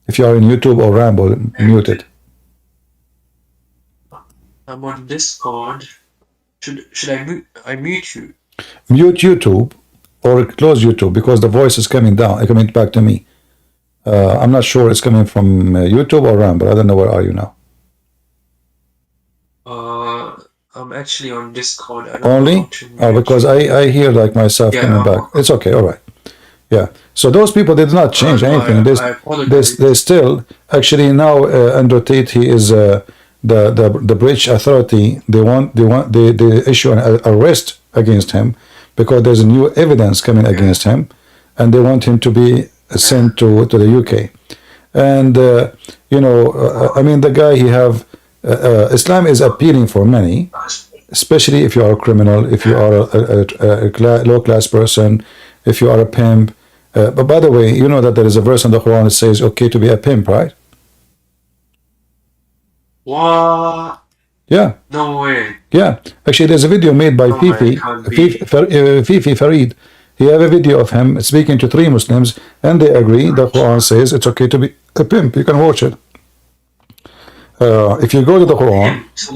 If you are in YouTube or Ramble, mute it. I'm on Discord. Should I mute you? Mute YouTube or close YouTube, because the voice is coming back to me. I'm not sure it's coming from YouTube or Ramble. I don't know, where are you now? I'm actually on Discord. I don't Only? Because I hear myself coming back. It's okay, all right. Yeah. So those people, they did not change anything. They still, actually now, Andrew Tate, he is the British authority. They issue an arrest against him because there's new evidence coming against him, and they want him to be sent to the UK. And I mean, the guy, Islam is appealing for many, especially if you are a criminal, if you are a low class person, if you are a pimp. But by the way, you know that there is a verse in the Quran that says okay to be a pimp, right? What? Yeah. No way. Yeah. Actually, there's a video made by Fifi Farid. He have a video of him speaking to 3 Muslims, and they agree. The Quran says it's okay to be a pimp. You can watch it. If you go to the Quran. So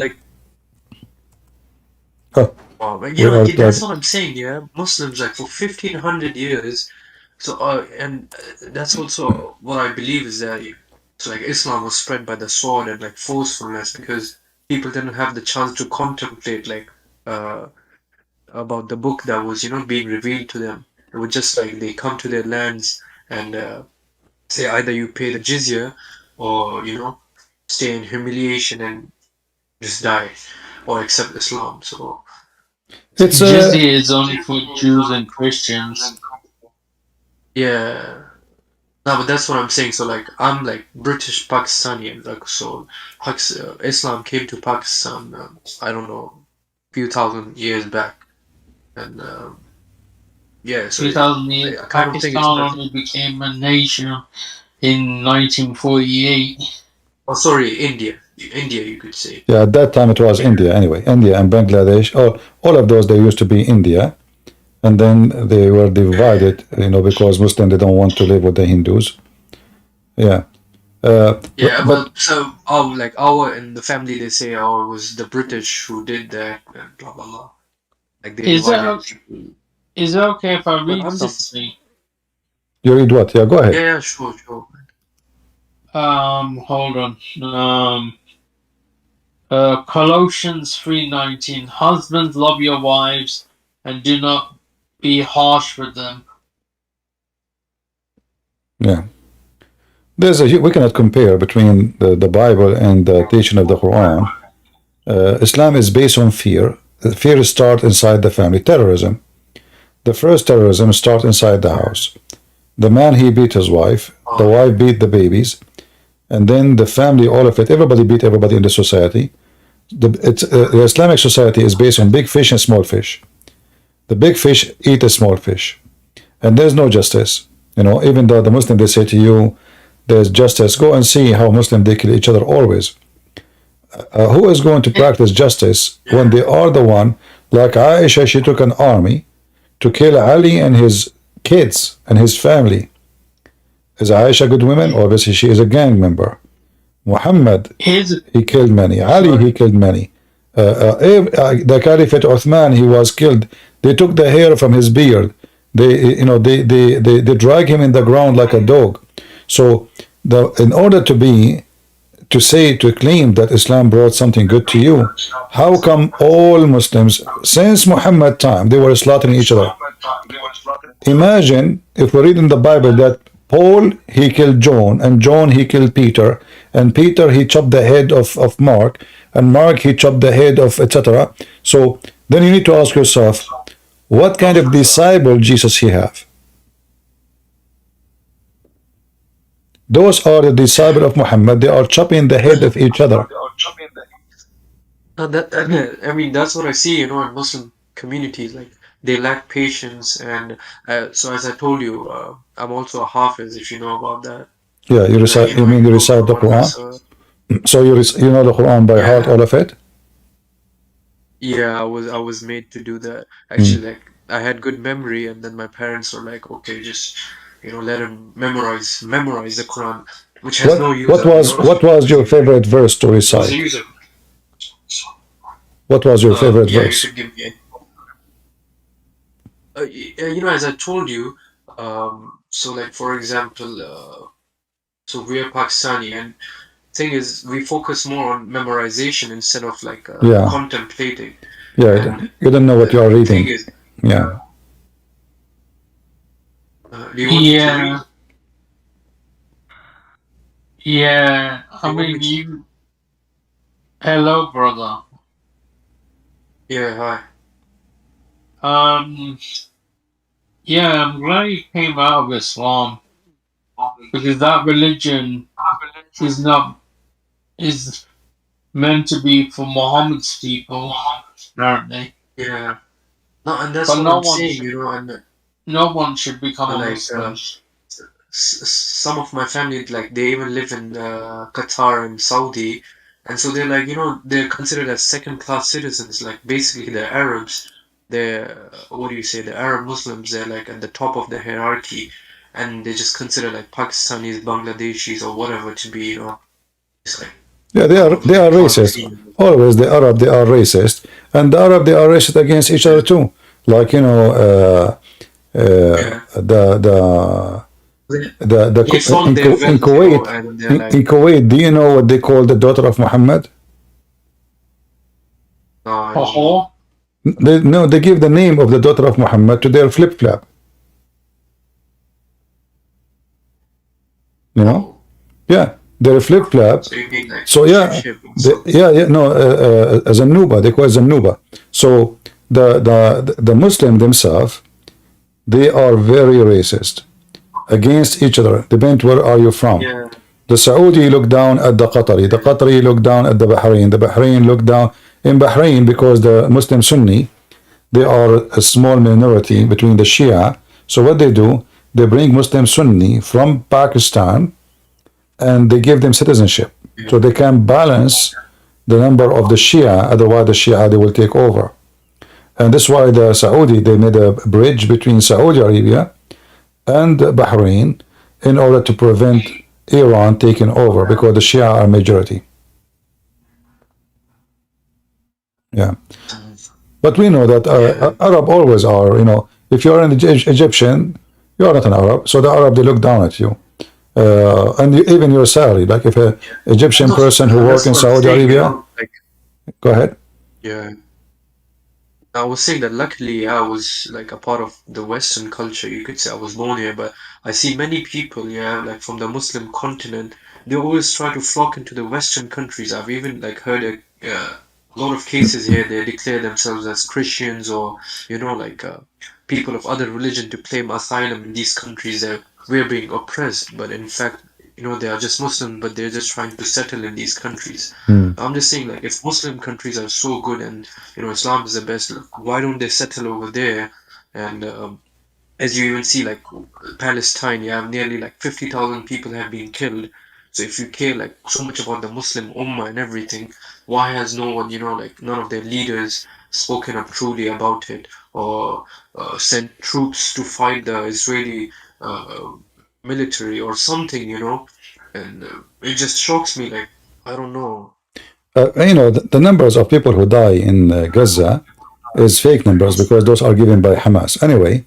that's what I'm saying. Yeah, Muslims for 1500 years. So and that's also what I believe is that Islam was spread by the sword and forcefulness, because people didn't have the chance to contemplate about the book that was being revealed to them. It was just they come to their lands and say either you pay the jizya or stay in humiliation and just die or accept Islam. So jizya is only for Jews and Christians. Yeah. No, but that's what I'm saying. So I'm British Pakistani, and so Islam came to Pakistan. I don't know, few thousand years back, and yeah. So 2000 years. Pakistan only became a nation in 1948. Oh, sorry, India. India, you could say. Yeah, at that time it was India anyway. India and Bangladesh. All of those, they used to be India. And then they were divided, because Muslims, they don't want to live with the Hindus. Yeah. But so our in the family, they say, it was the British who did that, and blah blah blah. Is it okay if I read something? You read what? Yeah, go ahead. Yeah, sure. Hold on. Colossians 3:19. Husbands, love your wives, and do not be harsh with them. Yeah. We cannot compare between the Bible and the teaching of the Quran. Islam is based on fear. Fear starts inside the family. Terrorism. The first terrorism starts inside the house. The man, he beat his wife. The wife beat the babies. And then the family, all of it, everybody beat everybody in the society. The Islamic society is based on big fish and small fish. The big fish eat the small fish. And there's no justice. Even though the Muslim, they say to you, there's justice. Go and see how Muslims, they kill each other always. Who is going to practice justice when they are the one, like Aisha, she took an army to kill Ali and his kids and his family. Is Aisha a good woman? Obviously, she is a gang member. Muhammad, he killed many. Ali, he killed many. The Caliphate Uthman, he was killed. They took the hair from his beard. They drag him in the ground like a dog. So, in order to claim that Islam brought something good to you, how come all Muslims, since Muhammad time, they were slaughtering each other? Imagine if we read in the Bible that Paul, he killed John, and John, he killed Peter, and Peter, he chopped the head of Mark, and Mark, he chopped the head of etc. So then you need to ask yourself, what kind of disciple Jesus he have? Those are the disciples of Muhammad. They are chopping the head of each other. I mean, that's what I see, in Muslim communities. Like, they lack patience, and so as I told you, I'm also a Hafiz, if you know about that. Yeah, you recite. You mean you recite the Quran? So you know the Quran by heart, all of it? Yeah, I was made to do that. Actually, like, I had good memory, and then my parents were like, okay, just let him memorize the Quran, which has no use. What was your favorite verse to recite? What was your favorite verse? You could give me as I told you, so like, for example, so we are Pakistani, and thing is, we focus more on memorization instead of like contemplating. Yeah, you don't know what you are reading. Yeah. Do you want me to read? Yeah, I mean, you. Hello, brother. Yeah, hi. Yeah, I'm glad you came out of Islam, because that religion is meant to be for Muhammad's people, apparently. Yeah. No, and that's what I'm saying, and no one should become a like, Muslim. some of my family, like, they even live in Qatar and Saudi, and so they're like, they're considered as second-class citizens. Like, basically, they're Arabs. They're, what do you say, the Arab Muslims, they're like at the top of the hierarchy, and they just consider like Pakistanis, Bangladeshis, or whatever to be, it's like, yeah, they are racist. Always the Arab, they are racist, and the Arab, they are racist against each other too. Like, in Kuwait, do you know what they call the daughter of Muhammad? They give the name of the daughter of Muhammad to their flip flap. Yeah, their flip flap. So as a Nuba, they call it Zanuba. So the Muslim themselves, they are very racist against each other. Depends where are you from. Yeah. The Saudi look down at the Qatari look down at the Bahrain look down in Bahrain, because the Muslim Sunni, they are a small minority between the Shia. So what they do, they bring Muslim Sunni from Pakistan and they give them citizenship, so they can balance the number of the Shia. Otherwise the Shia, they will take over. And that's why the Saudi, they made a bridge between Saudi Arabia and Bahrain in order to prevent Iran taking over, because the Shia are majority. Yeah. But we know that Arab always are, if you're an Egyptian, you're not an Arab. So the Arab, they look down at you. And even your salary, like if an Egyptian person who works in Saudi Arabia, go ahead. Yeah. I was saying that luckily I was like a part of the Western culture. You could say I was born here, but I see many people, like from the Muslim continent, they always try to flock into the Western countries. I've even like heard a lot of cases here, they declare themselves as Christians or, you know, like people of other religion to claim asylum in these countries that we're being oppressed. But in fact, you know, they are just Muslim, but they're just trying to settle in these countries. I'm just saying, like, if Muslim countries are so good and, you know, Islam is the best, why don't they settle over there? And as you even see, like Palestine, you have nearly like 50,000 people have been killed. So if you care like so much about the Muslim Ummah and everything, why has no one, you know, like none of their leaders spoken up truly about it or sent troops to fight the Israeli uh, military or something, you know? And it just shocks me, like, I don't know. You know, the numbers of people who die in Gaza is fake numbers because those are given by Hamas. Anyway,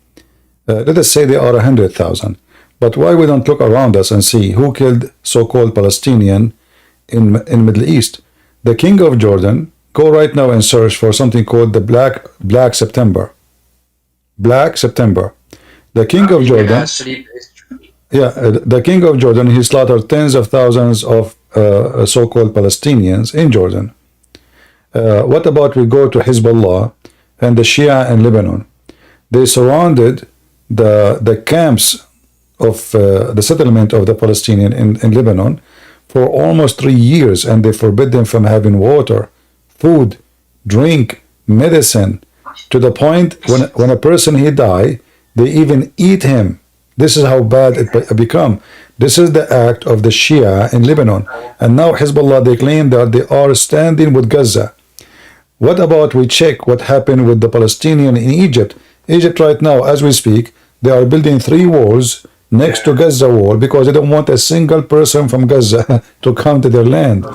let us say they are 100,000. But why we don't look around us and see who killed so-called Palestinian in Middle East? The king of Jordan, go right now and search for something called the Black September. Black September. The king of Jordan, yeah, the king of Jordan, he slaughtered tens of thousands of so-called Palestinians in Jordan. What about we go to Hezbollah and the Shia in Lebanon? They surrounded the camps of the settlement of the Palestinian in Lebanon for almost 3 years, and they forbid them from having water, food, drink, medicine, to the point when a person he die, they even eat him. This is how bad it become. This is the act of the Shia in Lebanon. And now Hezbollah, they claim that they are standing with Gaza. What about we check what happened with the Palestinian in Egypt? Egypt right now, as we speak, they are building 3 walls next to Gaza wall because they don't want a single person from Gaza to come to their land.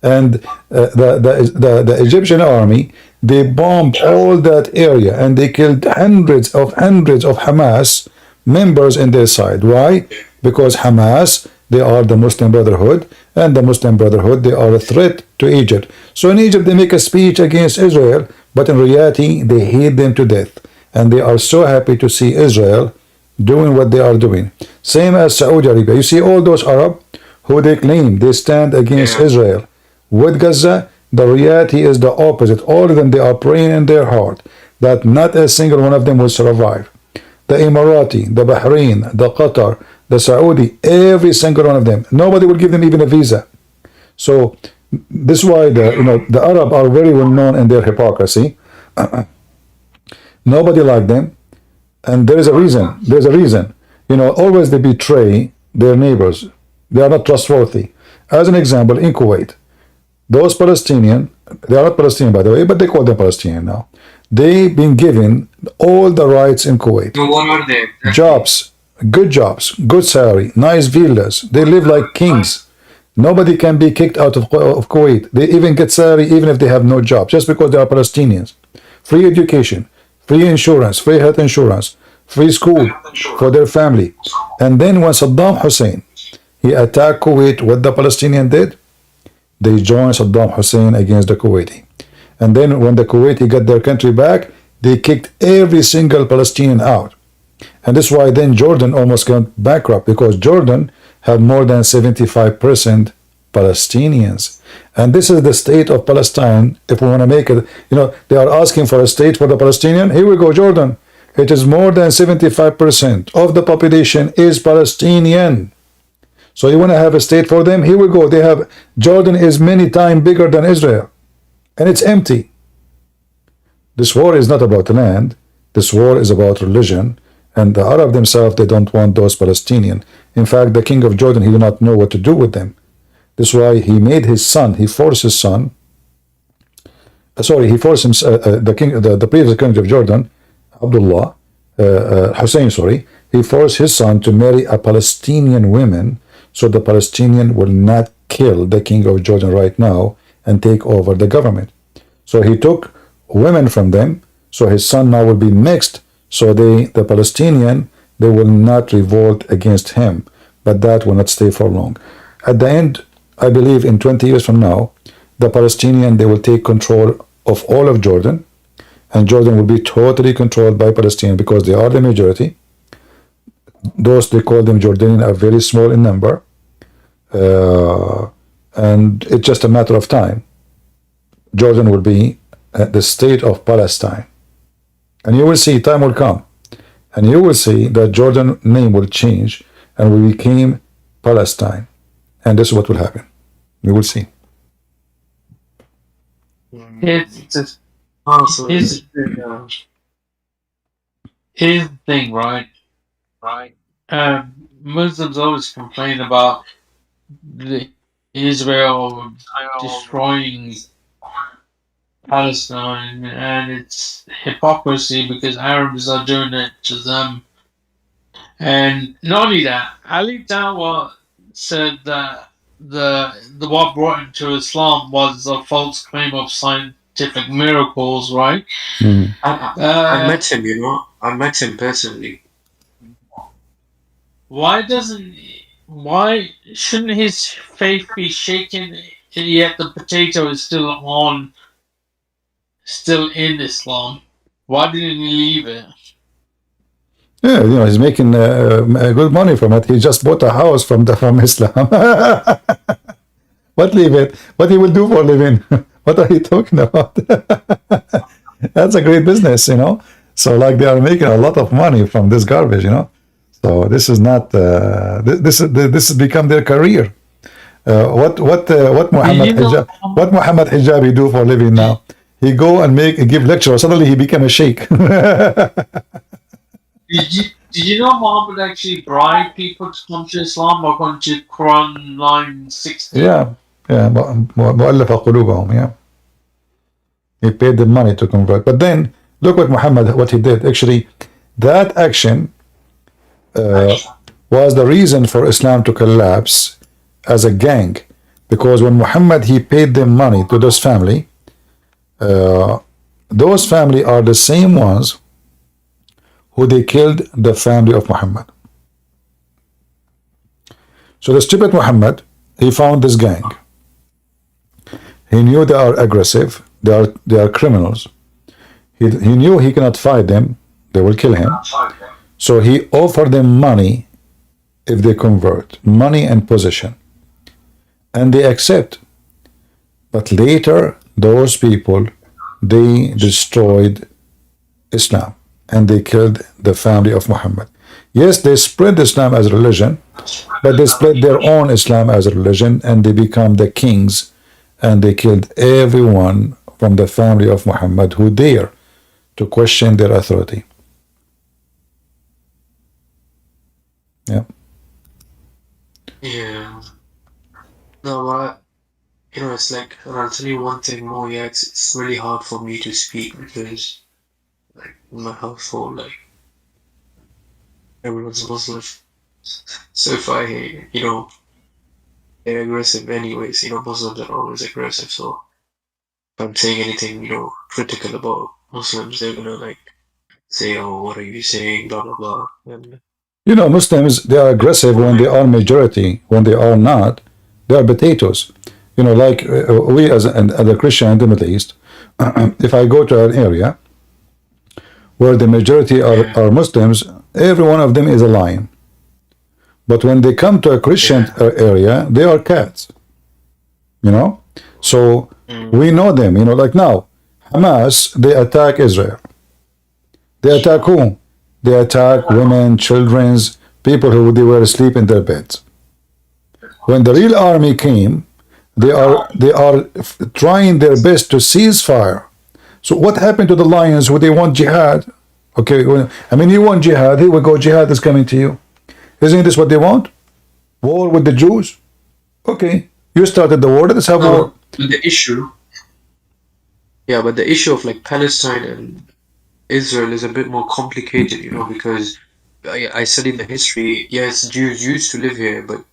And the Egyptian army, they bombed all that area and they killed hundreds of Hamas members in their side. Why? Because Hamas, they are the Muslim Brotherhood, and the Muslim Brotherhood, they are a threat to Egypt. So in Egypt, they make a speech against Israel, but in reality, they hate them to death. And they are so happy to see Israel doing what they are doing. Same as Saudi Arabia. You see all those Arab who they claim they stand against Israel. With Gaza, the reality is the opposite. All of them, they are praying in their heart that not a single one of them will survive. The Emirati, the Bahrain, the Qatar, the Saudi, every single one of them. Nobody will give them even a visa. So this is why the Arab are very well known in their hypocrisy. Nobody like them, and there is a reason. There's a reason. Always they betray their neighbors. They are not trustworthy. As an example, in Kuwait, those Palestinian, they are not Palestinian by the way, but they call them Palestinian now. They've been given all the rights in Kuwait. So what are they? Jobs, good salary, nice villas. They live like kings. Nobody can be kicked out of Kuwait. They even get salary even if they have no job, just because they are Palestinians. Free education, free insurance, free health insurance, free school for their family. And then when Saddam Hussein, he attacked Kuwait, what the Palestinian did? They joined Saddam Hussein against the Kuwaiti. And then when the Kuwaiti got their country back, they kicked every single Palestinian out. And that's why then Jordan almost went bankrupt, because Jordan had more than 75% Palestinians. And this is the state of Palestine. If we want to make it, they are asking for a state for the Palestinian. Here we go, Jordan. It is more than 75% of the population is Palestinian. So you want to have a state for them? Here we go. Jordan is many times bigger than Israel. And it's empty. This war is not about land. This war is about religion. And the Arab themselves, they don't want those Palestinians. In fact, the king of Jordan, he did not know what to do with them. This is why he made his son, he forced his son, the previous king of Jordan, Abdullah, Hussein, he forced his son to marry a Palestinian woman, so the Palestinian will not kill the king of Jordan right now and take over the government. So he took women from them, so his son now will be mixed, so the Palestinian, they will not revolt against him, but that will not stay for long. At the end, I believe in 20 years from now, the Palestinian, they will take control of all of Jordan, and Jordan will be totally controlled by Palestinians because they are the majority. Those, they call them Jordanian, are very small in number, and it's just a matter of time. Jordan will be the state of Palestine. And you will see, time will come, and you will see that Jordan name will change and will become Palestine. And this is what will happen. You will see. It's Also, here's yeah. here's the thing, right? Muslims always complain about the Israel destroying Palestine, and it's hypocrisy because Arabs are doing it to them. And not only that, Ali Dawah said that the what brought him to Islam was a false claim of scientific miracles, right? I met him, you know. I met him personally. Why shouldn't his faith be shaken yet the potato is still in Islam? Why didn't he leave it? Yeah, you know, he's making good money from it. He just bought a house from Islam. What leave it? What he will do for a living? What are you talking about? That's a great business, you know. So like they are making a lot of money from this garbage, you know. So this is not this has become their career. What Muhammad Hijabi do for a living now? He go and give lecture. Suddenly he became a sheikh. Did you know Muhammad actually bribed people to come to Islam according to Quran line 60? Yeah. مؤلف قلوبهم. Yeah. He paid the money to convert. But then look what he did. Actually, that action was the reason for Islam to collapse as a gang, because when Muhammad he paid them money to those family are the same ones who they killed the family of Muhammad. So the stupid Muhammad, he found this gang. He knew they are aggressive, they are criminals. He knew he cannot fight them, they will kill him. So he offered them money if they convert, money and position. And they accept. But later, those people, they destroyed Islam and they killed the family of Muhammad. Yes, they spread Islam as a religion, but they spread their own Islam as a religion and they become the kings and they killed everyone from the family of Muhammad who dare to question their authority. Yeah. Yeah. No, but you know, it's like, and I'll tell you one thing more. Yeah, it's really hard for me to speak because, like, in my household, like, everyone's Muslim. So if they're aggressive anyways. You know, Muslims are always aggressive. So if I'm saying anything, critical about Muslims, they're gonna like say, "Oh, what are you saying?" Blah blah blah. And you know, Muslims, they are aggressive when they are majority. When they are not, they are potatoes. You know, like we as a Christian in the Middle East, if I go to an area where the majority are Muslims, every one of them is a lion. But when they come to a Christian area, they are cats. You know? So we know them. You know, like now, Hamas, they attack Israel. They attack who? They attack women, children, people who they were asleep in their beds. When the real army came, they are trying their best to cease fire. So what happened to the lions who they want jihad? Okay, you want jihad, here we go, jihad is coming to you. Isn't this what they want? War with the Jews? Okay, you started the war, let's have war. The issue of like Palestine and Israel is a bit more complicated, because I studied the history. Yes, Jews used to live here, but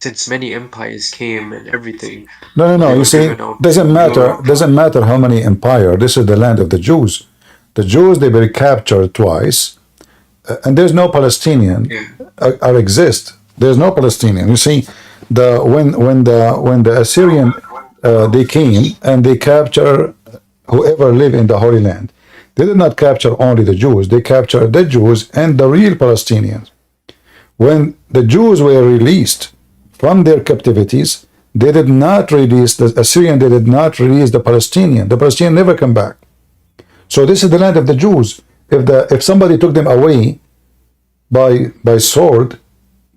since many empires came and everything. No. You see, doesn't matter how many empire. This is the land of the Jews. The Jews, they were captured twice, and there's no Palestinian or exist. There's no Palestinian. You see, when the Assyrian they came and they capture whoever lived in the Holy Land. They did not capture only the Jews. They captured the Jews and the real Palestinians. When the Jews were released from their captivities, they did not release the Assyrian, they did not release the Palestinian. The Palestinian never come back. So this is the land of the Jews. If somebody took them away by sword,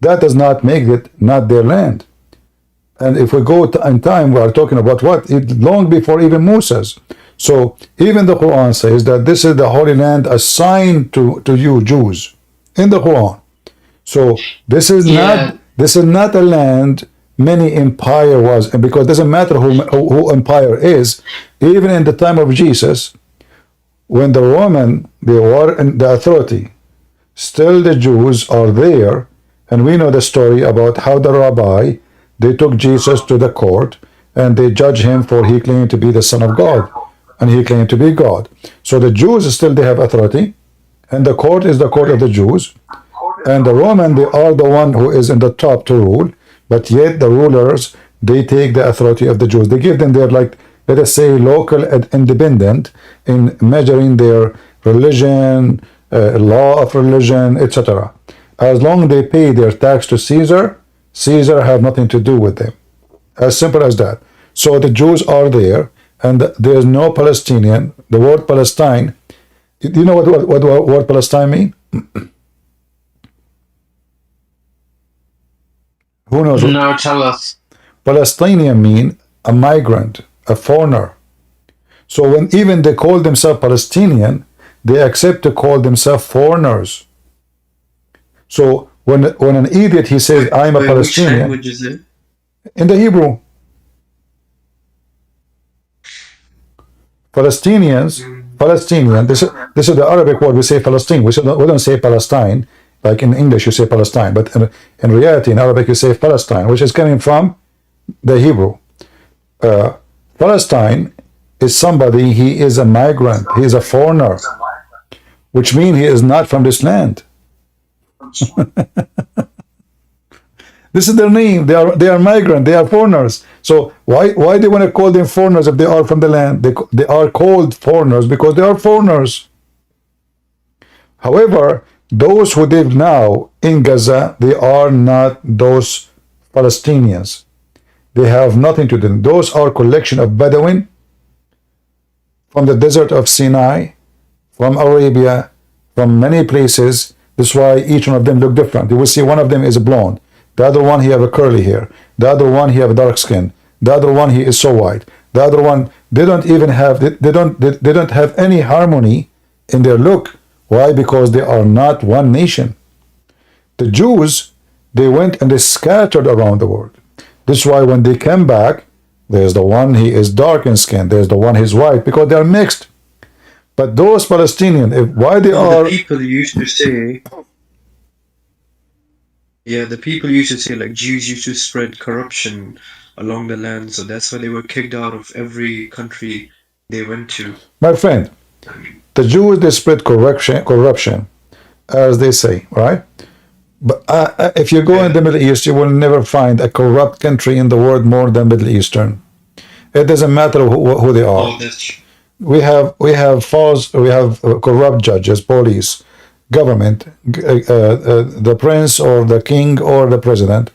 that does not make it not their land. And if we go in time, we are talking about what? Long before even Moses. So even the Quran says that this is the Holy Land assigned to you Jews in the Quran. So this is not a land many empire was, and because it doesn't matter who empire is. Even in the time of Jesus, when the Roman, they were in the authority, still the Jews are there, and we know the story about how the rabbi, they took Jesus to the court and they judged him for he claimed to be the Son of God and he claimed to be God. So the Jews still, they have authority, and the court is the court of the Jews, and the Roman, they are the one who is in the top to rule, but yet the rulers, they take the authority of the Jews. They give them their, like, let us say, local and independent in measuring their religion, law of religion, etc. As long as they pay their tax to Caesar, Caesar have nothing to do with them. As simple as that. So the Jews are there, and there is no Palestinian. The word Palestine, do you know what the word Palestine mean? Who knows? No, tell us. Palestinian mean a migrant, a foreigner. So when even they call themselves Palestinian, they accept to call themselves foreigners. So when an idiot, he says, I'm a Palestinian. Which language is it? In the Hebrew. Palestinian, this is the Arabic word, we say Palestine. We don't say Palestine, like in English you say Palestine, but in reality in Arabic you say Palestine, which is coming from the Hebrew. Palestine is somebody, he is a migrant, he is a foreigner, which means he is not from this land. This is their name. They are migrant. They are foreigners. So why they want to call them foreigners if they are from the land? They are called foreigners because they are foreigners. However, those who live now in Gaza, they are not those Palestinians. They have nothing to do. Those are collection of Bedouin from the desert of Sinai, from Arabia, from many places. That's why each one of them look different. You will see one of them is blonde. The other one, he have a curly hair. The other one, he have a dark skin. The other one, he is so white. The other one, they don't even have, they don't have any harmony in their look. Why? Because they are not one nation. The Jews, they went and they scattered around the world. This is why when they came back, there's the one, he is dark in skin. There's the one, he's white, because they are mixed. But those Palestinians, why they are... The people used to say... Yeah, the people used to say, like, Jews used to spread corruption along the land, so that's why they were kicked out of every country they went to. My friend, the Jews, they spread corruption, as they say, right? But if you go in the Middle East, you will never find a corrupt country in the world more than Middle Eastern. It doesn't matter who they are. Oh, that's true. We have corrupt judges, police, government, the prince or the king or the president.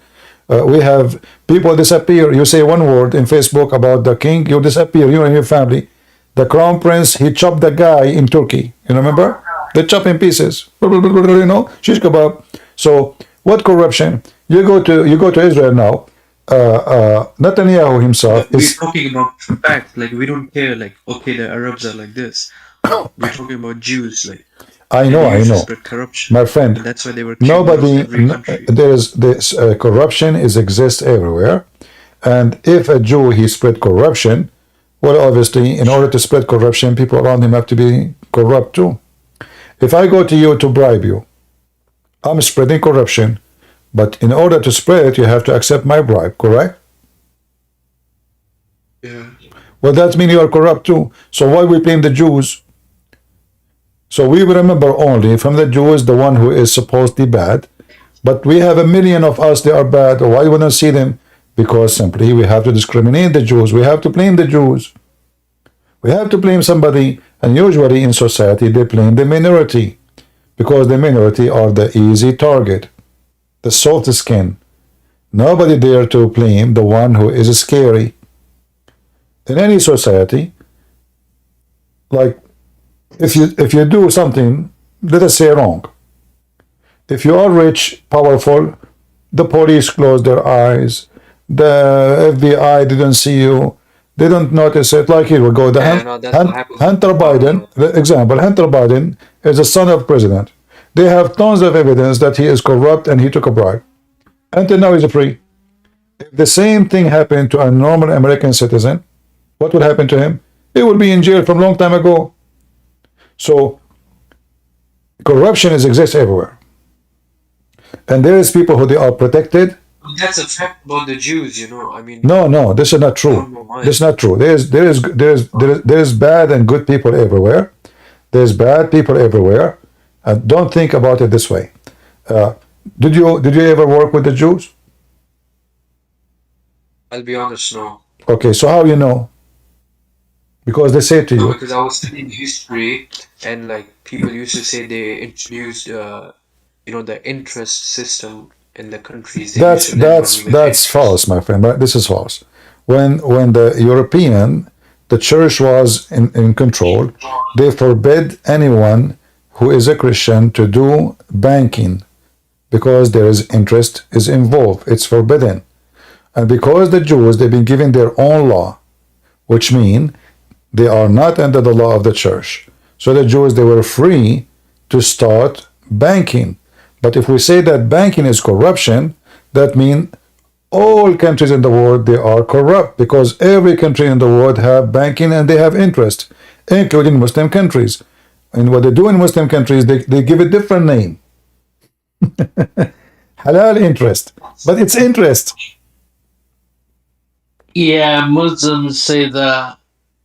We have people disappear. You say one word in Facebook about the king, you disappear, you and your family. The crown prince, he chopped the guy in Turkey. You remember? They chop in pieces. You know, shish kebab. So what corruption? You go to Israel now. Netanyahu himself We're talking about fact. Like, we don't care. Like, okay, the Arabs are like this. We're talking about Jews. Like, I know. spread corruption. My friend, And that's why they were kicked out of every country. there's this corruption exists everywhere, and if a Jew he spread corruption, well, obviously, in order to spread corruption, people around him have to be corrupt too. If I go to you to bribe you, I'm spreading corruption, but in order to spread it, you have to accept my bribe, correct? Yeah. Well, that means you are corrupt too. So why we blame the Jews? So we remember only from the Jews the one who is supposedly bad, but we have a million of us that are bad. Why we don't see them? Because simply we have to discriminate the Jews. We have to blame the Jews. We have to blame somebody, and usually in society they blame the minority, because the minority are the easy target, the soft skin. Nobody dare to blame the one who is scary. In any society, like if you do something, let us say wrong. If you are rich, powerful, the police close their eyes, the FBI didn't see you, they don't notice it. Like here we go. Yeah, no, that's what happens. Hunter Biden, the example, Hunter Biden is the son of president. They have tons of evidence that he is corrupt and he took a bribe. Until now he's free. If the same thing happened to a normal American citizen, what will happen to him? He will be in jail from a long time ago. So corruption exists everywhere. And there is people who they are protected. That's a fact about the Jews, you know. I mean, No, this is not true. This is not true. There is bad and good people everywhere. There's bad people everywhere. Don't think about it this way. Did you ever work with the Jews? I'll be honest, no. Okay, so how you know? Because they say to No, you. because I was studying history, and like people used to say they introduced, you know, the interest system in the countries. They used to lend money with That's interest. false, my friend. But this is false. When the church was in control, they forbid anyone who is a Christian to do banking because there is interest is involved. It's forbidden. And because the Jews, they've been given their own law, which means they are not under the law of the church. So the Jews, they were free to start banking. But if we say that banking is corruption, that means all countries in the world, they are corrupt because every country in the world have banking and they have interest, including Muslim countries. And what they do in Muslim countries, they give a different name. Halal interest. But it's interest. Yeah, Muslims say that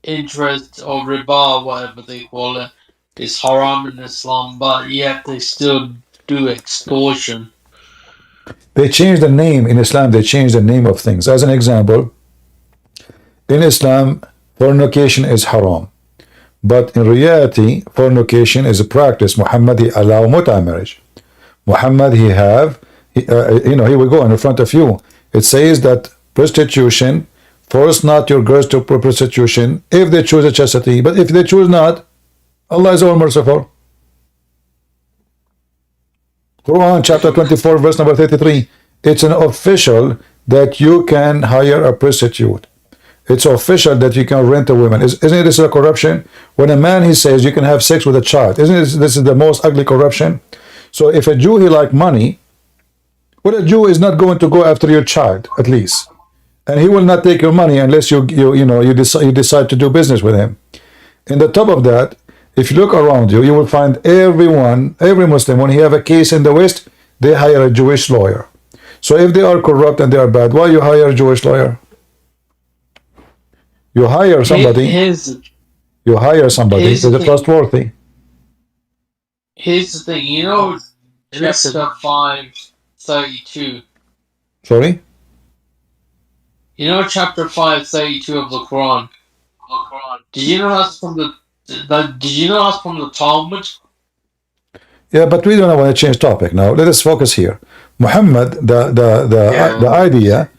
interest or riba, whatever they call it, is haram in Islam, but yet they still do extortion. They change the name in Islam, they change the name of things. As an example, in Islam, fornication is haram. But in reality, fornication is a practice. Muhammad, he allowed muta marriage. Muhammad, here we go in front of you. It says that prostitution, force not your girls to prostitution if they choose a chastity. But if they choose not, Allah is all merciful. Quran chapter 24 verse number 33. It's an official that you can hire a prostitute. It's official that you can rent a woman. Isn't this a corruption? When a man, he says you can have sex with a child. Isn't this is the most ugly corruption? So if a Jew, he like money, well, a Jew is not going to go after your child, at least. And he will not take your money unless you decide to do business with him. In the top of that, if you look around you, you will find every Muslim, when he have a case in the West, they hire a Jewish lawyer. So if they are corrupt and they are bad, why you hire a Jewish lawyer? You hire somebody. You hire somebody that's trustworthy. Here's the thing, you know, chapter 5:32. Sorry? You know, chapter 5:32 of the Quran. Did you know that's from the Talmud? Yeah, but we don't want to change topic now. Let us focus here. Muhammad, the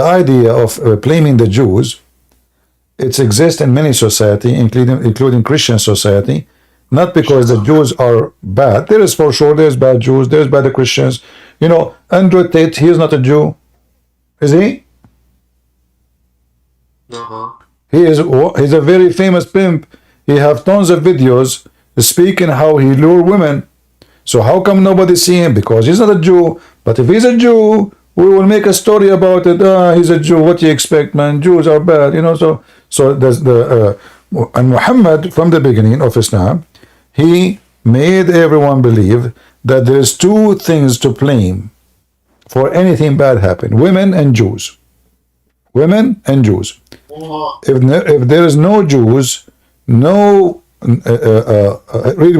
idea of blaming the Jews, it exists in many society, including Christian society, not because the Jews are bad. There is for sure, there's bad Jews, there's bad Christians. You know, Andrew Tate, he is not a Jew. Is he? He's a very famous pimp. He have tons of videos speaking how he lure women. So how come nobody see him? Because he's not a Jew. But if he's a Jew, we will make a story about it. He's a Jew. What do you expect, man? Jews are bad, you know. So there's and Muhammad, from the beginning of Islam, he made everyone believe that there's two things to blame for anything bad happen: women and Jews. Women and Jews. If there is no Jews, read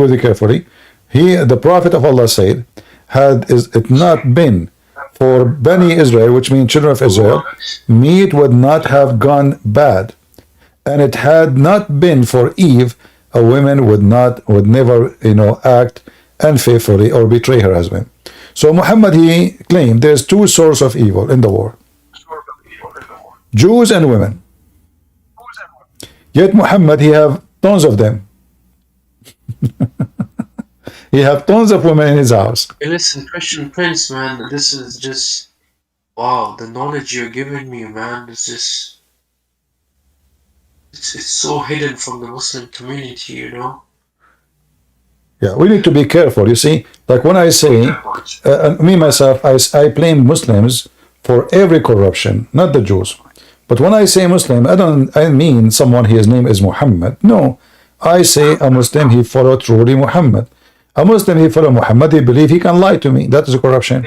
very carefully. The Prophet of Allah said, had it not been for Bani Israel, which means children of Israel, meat would not have gone bad. And it had not been for Eve, a woman would never, act unfaithfully or betray her husband. So Muhammad, he claimed there's two sources of evil in the world: Jews and women. Yet Muhammad, he have tons of them. He have tons of women in his house. Hey, listen, Christian Prince, man, this is just wow. The knowledge you're giving me, man, is just it's so hidden from the Muslim community, you know. Yeah, we need to be careful. You see, like when I say, me myself, I blame Muslims for every corruption, not the Jews. But when I say Muslim, I mean someone his name is Muhammad. No, I say a Muslim, he followed truly Muhammad. A Muslim, he follow Muhammad, he believe he can lie to me. That is corruption.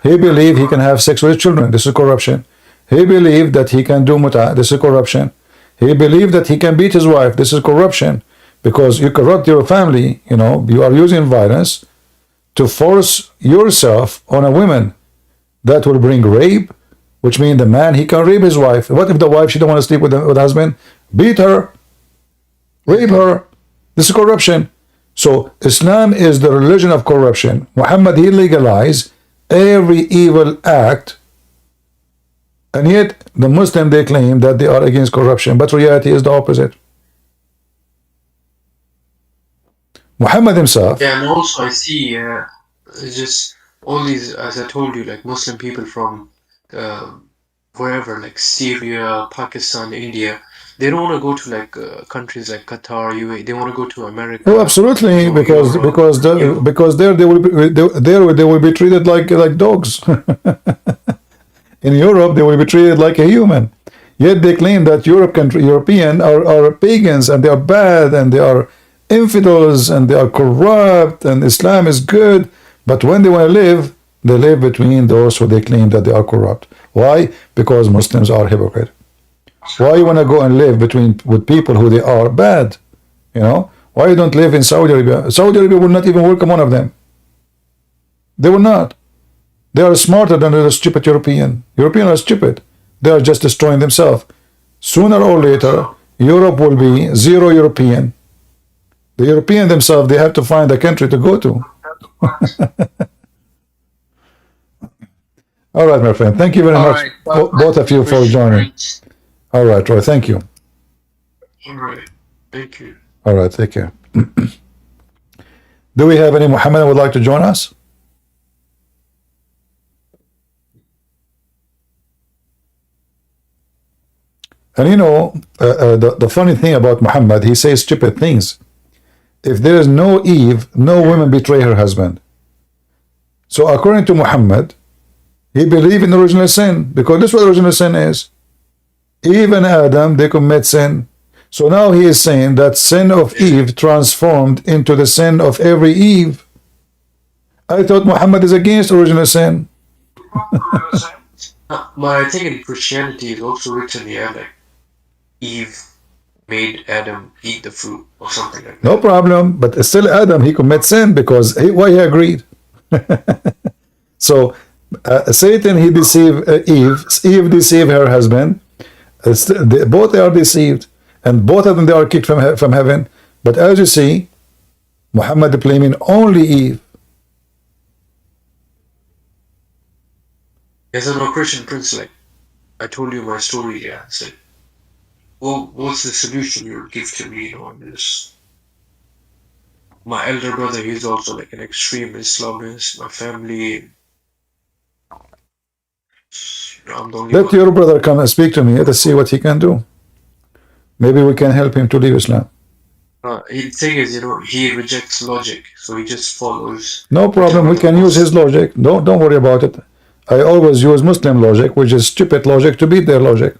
He believe he can have sex with children. This is corruption. He believe that he can do muta. This is corruption. He believe that he can beat his wife. This is corruption. Because you corrupt your family, you know, you are using violence to force yourself on a woman. That will bring rape, which means the man, he can rape his wife. What if the wife, she don't want to sleep with the husband? Beat her, rape her. This is corruption. So Islam is the religion of corruption. Muhammad, he legalized every evil act, and yet the Muslim, they claim that they are against corruption, but reality is the opposite. Muhammad himself. Yeah, and also I see it's just all these, as I told you, like Muslim people from wherever, like Syria, Pakistan, India. They don't want to go to like countries like Qatar, UAE. They want to go to America. Oh, absolutely, because there they will be treated like dogs. In Europe, they will be treated like a human. Yet they claim that European are pagans and they are bad and they are infidels and they are corrupt and Islam is good. But when they want to live, they live between those who they claim that they are corrupt. Why? Because Muslims are hypocrite. Why you want to go and live with people who they are bad? You know? Why you don't live in Saudi Arabia? Saudi Arabia will not even welcome one of them. They will not. They are smarter than the stupid European. Europeans are stupid. They are just destroying themselves. Sooner or later, Europe will be zero European. The European themselves, they have to find a country to go to. All right, my friend. Thank you very much, both of you, for joining. All right, Roy. Thank you. All right. Thank you. All right. Take care. Do we have any Muhammad who would like to join us? And you know, the funny thing about Muhammad, he says stupid things. If there is no Eve, no woman betray her husband. So according to Muhammad, he believed in original sin, because this is what original sin is. Eve and Adam, they commit sin. So now he is saying that sin of Eve transformed into the sin of every Eve. I thought Muhammad is against original sin. But I think in Christianity it's also written here, like Eve made Adam eat the fruit or something like that. No problem, but still Adam, he commits sin because why he agreed. So Satan, he deceived Eve. Eve deceived her husband. Both are deceived, and both of them, they are kicked from heaven. But as you see, Muhammad blaming only Eve. As a Christian Prince, like I told you my story, yeah. It's like, well, what's the solution you give to me on this? My elder brother, he's also like an extreme Islamist. My family, I'm the only Let one. your brother come and speak to me. Let us see what he can do. Maybe we can help him to leave Islam. The thing is, he rejects logic, so he just follows. No problem. We can use his logic. Don't worry about it. I always use Muslim logic, which is stupid logic, to beat their logic.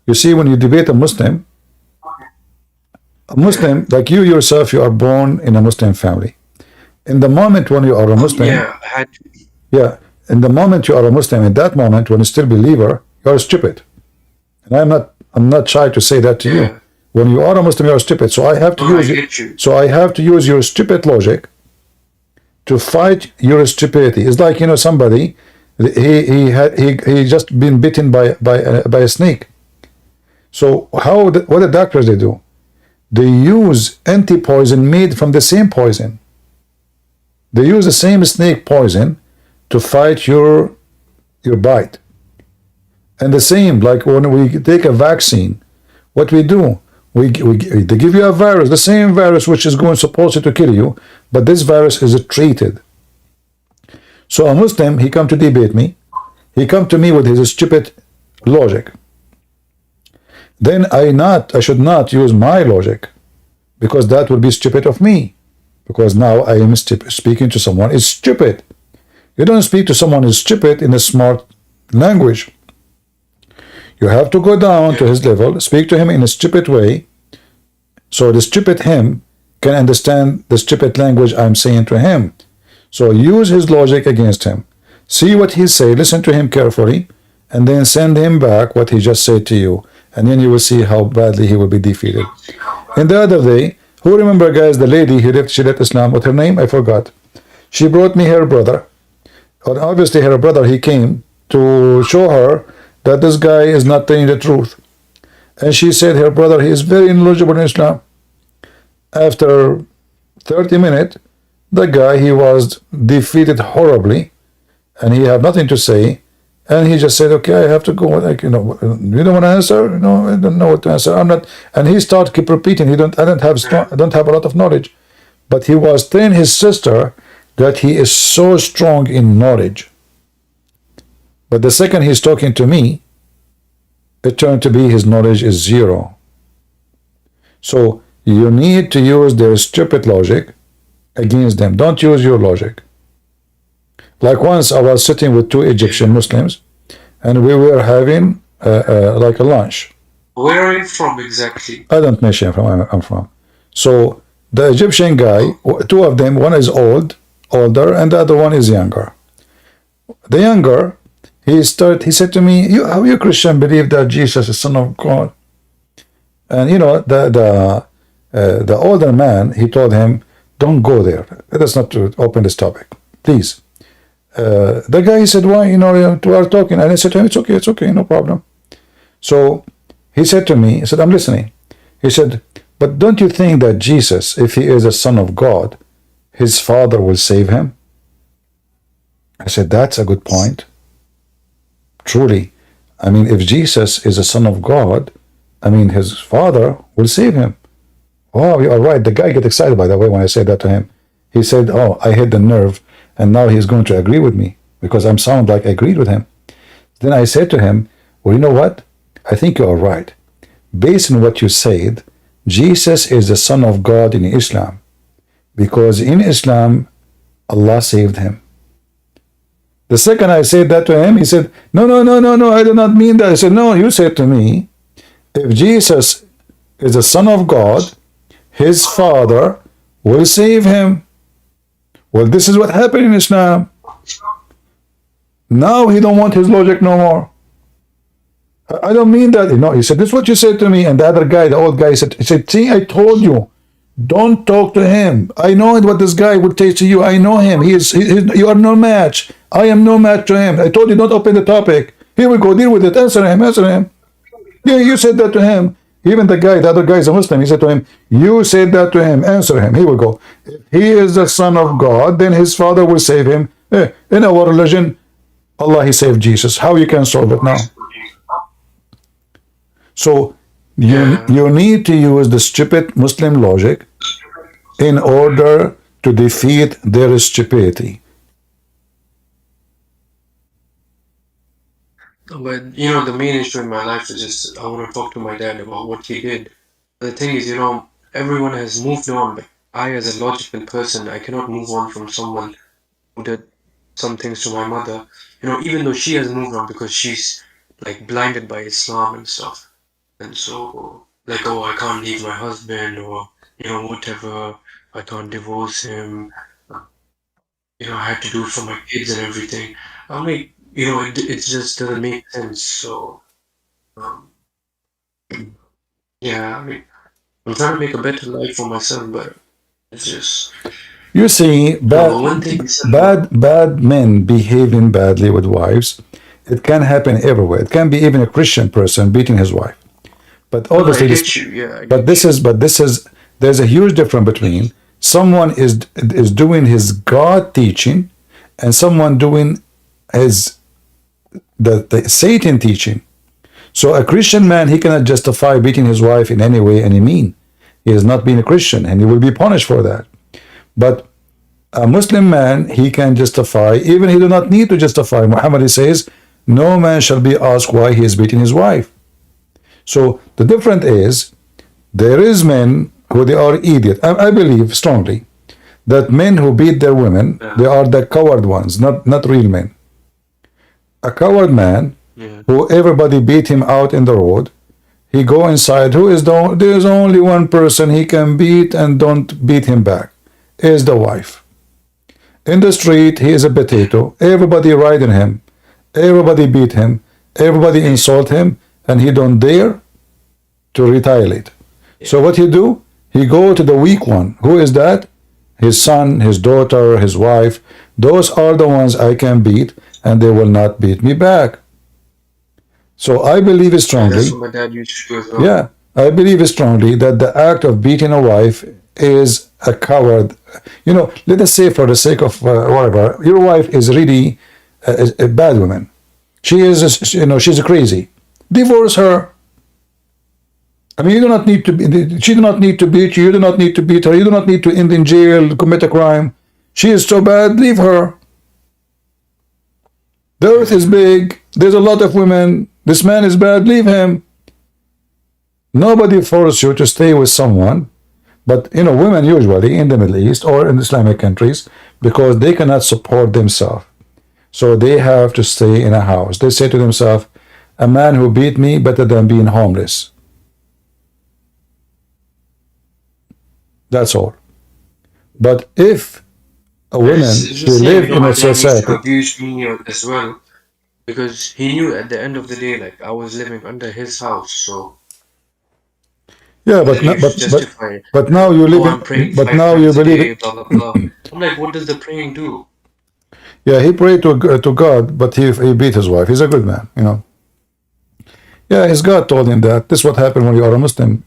You see, when you debate a Muslim, like you yourself, you are born in a Muslim family. In the moment when you are a Muslim, Yeah, I had to. yeah, in the moment you are a Muslim, in that moment when you're still a believer, you are stupid. And I'm not shy to say that to you. Yeah. When you are a Muslim, you are stupid. So I have to use your stupid logic to fight your stupidity. It's like, somebody, he just been bitten by a snake. So what the doctors they do? They use anti-poison made from the same poison. They use the same snake poison to fight your bite. And the same, like when we take a vaccine, what we do, they give you a virus, the same virus which is going supposed to kill you, but this virus is treated. So a Muslim, he come to debate me, he come to me with his stupid logic. Then I should not use my logic, because that would be stupid of me, because now I am speaking to someone is stupid. You don't speak to someone who's stupid in a smart language. You have to go down to his level, speak to him in a stupid way, so the stupid him can understand the stupid language I'm saying to him. So use his logic against him. See what he say, listen to him carefully, and then send him back what he just said to you. And then you will see how badly he will be defeated. And the other day, who remember, guys, the lady she left Islam, what her name? I forgot. She brought me her brother. And obviously her brother, he came to show her that this guy is not telling the truth. And she said her brother, he is very knowledgeable in Islam. After 30 minutes, the guy, he was defeated horribly, and he had nothing to say, and he just said, okay, I have to go, like, you don't want to answer? I don't know what to answer. I'm not. And he started keep repeating, I don't have a lot of knowledge. But he was telling his sister that he is so strong in knowledge. But the second he's talking to me, it turned to be his knowledge is zero. So you need to use their stupid logic against them. Don't use your logic. Like once I was sitting with two Egyptian Muslims, and we were having like a lunch. Where are you from exactly? I don't mention where I'm from. So the Egyptian guy, two of them, one is older, and the other one is younger. The younger, he said to me, how you Christian believe that Jesus is Son of God? And the older man, he told him, don't go there. Let us not open this topic, please. The guy, he said, why? We are talking. And I said to him, it's okay, no problem. So he said to me, he said, I'm listening. He said, but don't you think that Jesus, if he is a son of God, his father will save him? I said, that's a good point. Truly. I mean, if Jesus is a son of God, I mean, his father will save him. Oh, you are right. The guy get excited, by the way, when I said that to him. He said, oh, I hit the nerve, and now he's going to agree with me, because I'm sound like I agreed with him. Then I said to him, well, you know what? I think you are right. Based on what you said, Jesus is the Son of God in Islam, because in Islam, Allah saved him. The second I said that to him, he said, no, I do not mean that. I said, no, you said to me, if Jesus is the Son of God, his father will save him. Well, this is what happened in Islam. Now he don't want his logic no more. I don't mean that. He said, this is what you said to me. And the other guy, the old guy, he said, see, I told you, don't talk to him. I know what this guy would say to you. I know him. You are no match. I am no match to him. I told you, don't open the topic. Here we go, deal with it. Answer him. Yeah, you said that to him. Even the other guy is a Muslim. He said to him, you said that to him. Answer him. Here we go. If he is the Son of God, then his father will save him. In our religion, Allah, he saved Jesus. How you can solve it now? So you need to use the stupid Muslim logic in order to defeat their stupidity. But the main issue in my life is just I want to talk to my dad about what he did. The thing is, everyone has moved on, but I, as a logical person, I cannot move on from someone who did some things to my mother. Even though she has moved on because she's like blinded by Islam and stuff. And so, like, oh, I can't leave my husband, or whatever. I can't divorce him. I had to do it for my kids and everything. I'm like, it just doesn't make sense. So, yeah, I mean, I'm trying to make a better life for myself, but it's just. You see, bad men behaving badly with wives, it can happen everywhere. It can be even a Christian person beating his wife. But obviously, there's a huge difference between someone is doing his God teaching and someone doing his the Satan teaching. So a Christian man, he cannot justify beating his wife in any way, any mean. He has not been a Christian, and he will be punished for that. But a Muslim man, he can justify, even he do not need to justify. Muhammad says, no man shall be asked why he is beating his wife. So the difference is, there is men who they are idiot. I believe strongly that men who beat their women, they are the coward ones, not real men. A coward man, who everybody beat him out in the road, he go inside, there's only one person he can beat and don't beat him back, is the wife. In the street, he is a potato, everybody riding him, everybody beat him, everybody insult him, and he don't dare to retaliate. So what he do? He go to the weak one. Who is that? His son, his daughter, his wife. Those are the ones I can beat, and they will not beat me back. So I believe strongly. That's what my dad used to do as well. Yeah, I believe strongly that the act of beating a wife is a coward. You know, let us say for the sake of whatever, your wife is really a bad woman. She is, you know, she's crazy. Divorce her. I mean, you do not need to be, she do not need to beat you, you do not need to beat her, you do not need to end in jail, commit a crime. She is so bad, leave her. The earth is big, there's a lot of women, this man is bad, leave him. Nobody forces you to stay with someone, but you know, women usually in the Middle East or in Islamic countries, because they cannot support themselves. So they have to stay in a house. They say to themselves, a man who beat me better than being homeless. That's all. But if a woman, she live in a society, abused me as well, because he knew at the end of the day, like I was living under his house, so yeah, but now you live in, but now you believe. blah blah blah. I'm like, what does the praying do? Yeah, he prayed to God, but he beat his wife. He's a good man, you know. Yeah, his God told him that this is what happened when you are a Muslim.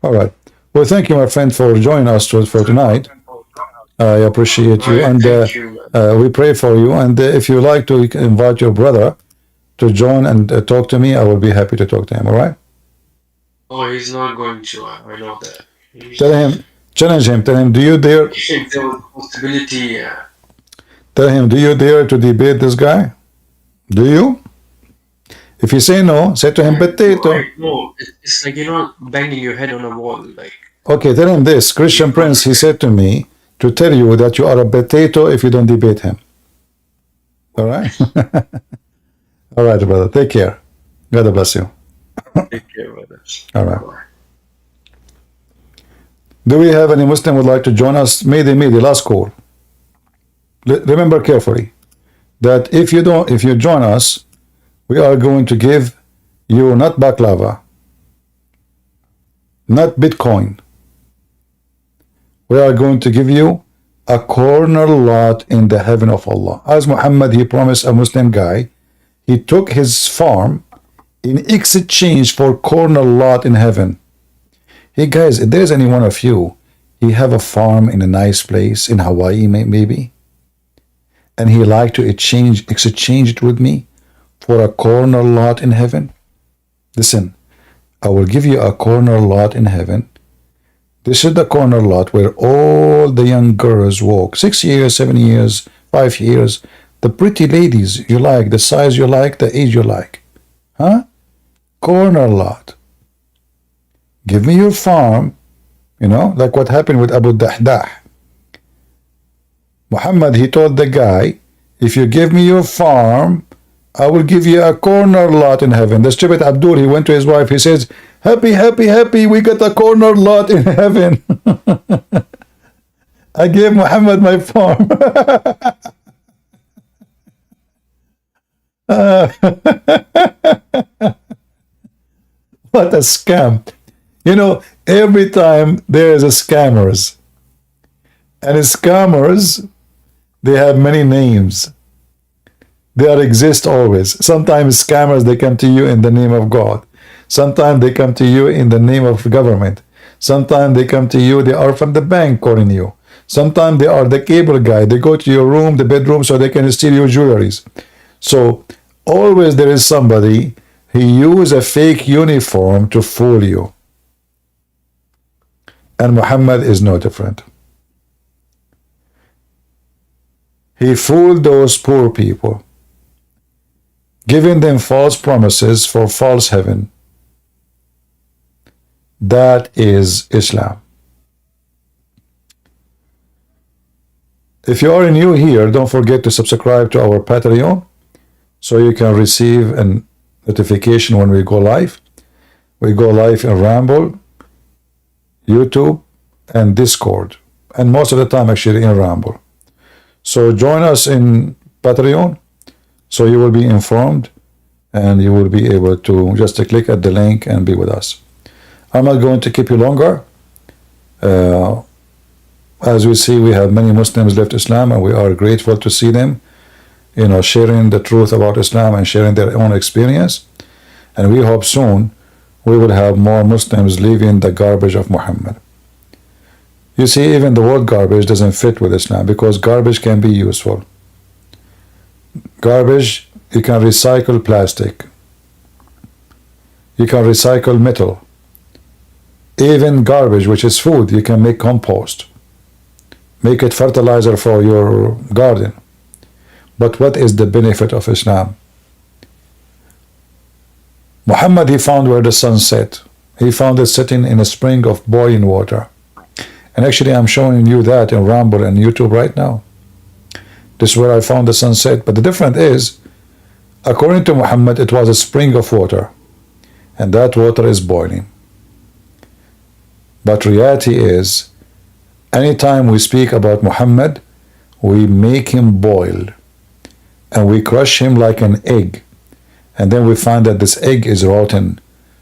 All right. Well, thank you, my friend, for joining us for tonight. I appreciate you, and we pray for you. And if you like to invite your brother to join and talk to me, I will be happy to talk to him. All right? Oh, he's not going to. I know that. Tell him, challenge him. Tell him, do you dare? Possibility. Tell him, do you dare to debate this guy? Do you? If you say no, say to him, potato. No, it's like you're not banging your head on a wall. Like, okay, tell him this. Christian Prince, he said to me to tell you that you are a potato if you don't debate him. All right? All right, brother. Take care. God bless you. take care, brother. All right. Do we have any Muslim who would like to join us? Maybe, last call. Remember carefully that if you join us, we are going to give you not baklava, not Bitcoin. We are going to give you a corner lot in the heaven of Allah. As Muhammad, he promised a Muslim guy, he took his farm in exchange for corner lot in heaven. Hey guys, if there's any one of you, he have a farm in a nice place in Hawaii maybe, and he like to exchange it with me for a corner lot in heaven. Listen, I will give you a corner lot in heaven. This is the corner lot where all the young girls walk. 6 years, 7 years, 5 years. The pretty ladies you like, the size you like, the age you like. Huh? Corner lot. Give me your farm. You know, like what happened with Abu Dahdah. Muhammad, he told the guy, if you give me your farm, I will give you a corner lot in heaven. The stupid Abdul, he went to his wife, he says, happy, happy, happy, we got a corner lot in heaven. I gave Muhammad my farm. What a scam. You know, every time there is a scammers. And scammers, they have many names. They exist always. Sometimes scammers, they come to you in the name of God. Sometimes they come to you in the name of government. Sometimes they come to you, they are from the bank calling you. Sometimes they are the cable guy. They go to your room, the bedroom, so they can steal your jewelries. So always there is somebody, he use a fake uniform to fool you. And Muhammad is no different. He fooled those poor people, giving them false promises for false heaven. That is Islam. If you are new here, don't forget to subscribe to our Patreon so you can receive a notification when we go live. We go live in Rumble, YouTube, and Discord, and most of the time actually in Rumble. So join us in Patreon so you will be informed and you will be able to just click at the link and be with us. I'm not going to keep you longer. As we see, we have many Muslims left Islam, and we are grateful to see them, sharing the truth about Islam and sharing their own experience. And we hope soon we will have more Muslims leaving the garbage of Muhammad. You see, even the word garbage doesn't fit with Islam, because garbage can be useful. Garbage, you can recycle plastic. You can recycle metal. Even garbage, which is food, you can make compost. Make it fertilizer for your garden. But what is the benefit of Islam? Muhammad, he found where the sun set. He found it sitting in a spring of boiling water. And actually, I'm showing you that in Rumble and YouTube right now. This is where I found the sunset. But the difference is, according to Muhammad, it was a spring of water. And that water is boiling. But reality is, anytime we speak about Muhammad, we make him boil. And we crush him like an egg. And then we find that this egg is rotten,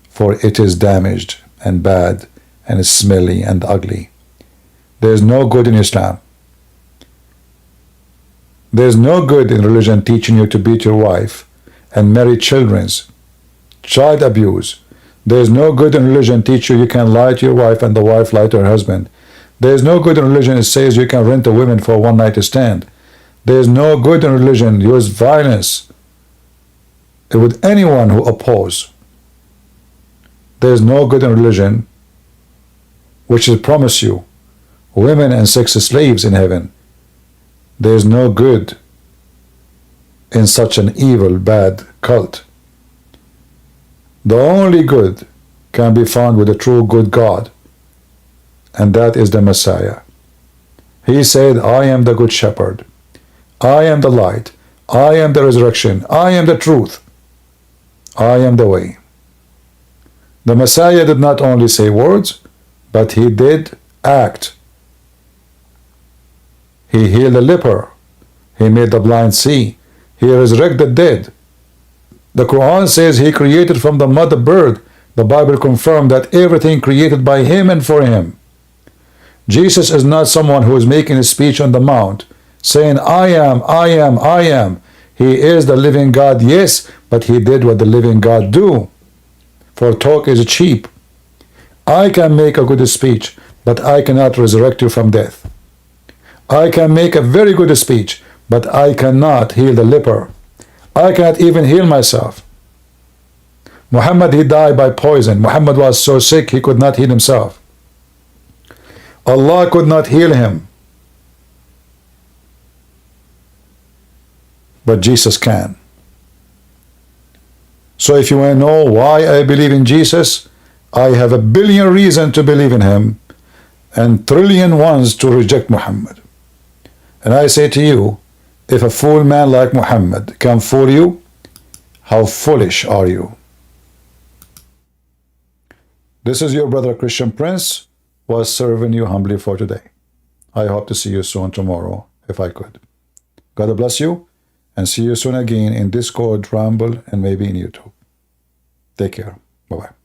for it is damaged and bad and smelly and ugly. There is no good in Islam. There is no good in religion teaching you to beat your wife and marry children. Child abuse. There is no good in religion teaching you can lie to your wife and the wife lie to her husband. There is no good in religion that says you can rent a woman for one night stand. There is no good in religion use violence with anyone who oppose. There is no good in religion which will promise you women and sex slaves in heaven. There is no good in such an evil, bad cult. The only good can be found with the true good God, and that is the Messiah. He said, I am the good shepherd. I am the light. I am the resurrection. I am the truth. I am the way. The Messiah did not only say words, but he did act. He healed the leper. He made the blind see. He resurrected the dead. The Quran says he created from the mud a bird. The Bible confirmed that everything created by him and for him. Jesus is not someone who is making a speech on the mount, saying, I am, I am, I am. He is the living God, yes, but he did what the living God do. For talk is cheap. I can make a good speech, but I cannot resurrect you from death. I can make a very good speech, but I cannot heal the leper. I cannot even heal myself. Muhammad, he died by poison. Muhammad was so sick he could not heal himself. Allah could not heal him. But Jesus can. So if you want to know why I believe in Jesus, I have a billion reasons to believe in him and trillion ones to reject Muhammad. And I say to you, if a fool man like Muhammad can fool you, how foolish are you? This is your brother Christian Prince, was serving you humbly for today. I hope to see you soon tomorrow, if I could. God bless you, and see you soon again in Discord, Rumble, and maybe in YouTube. Take care. Bye-bye.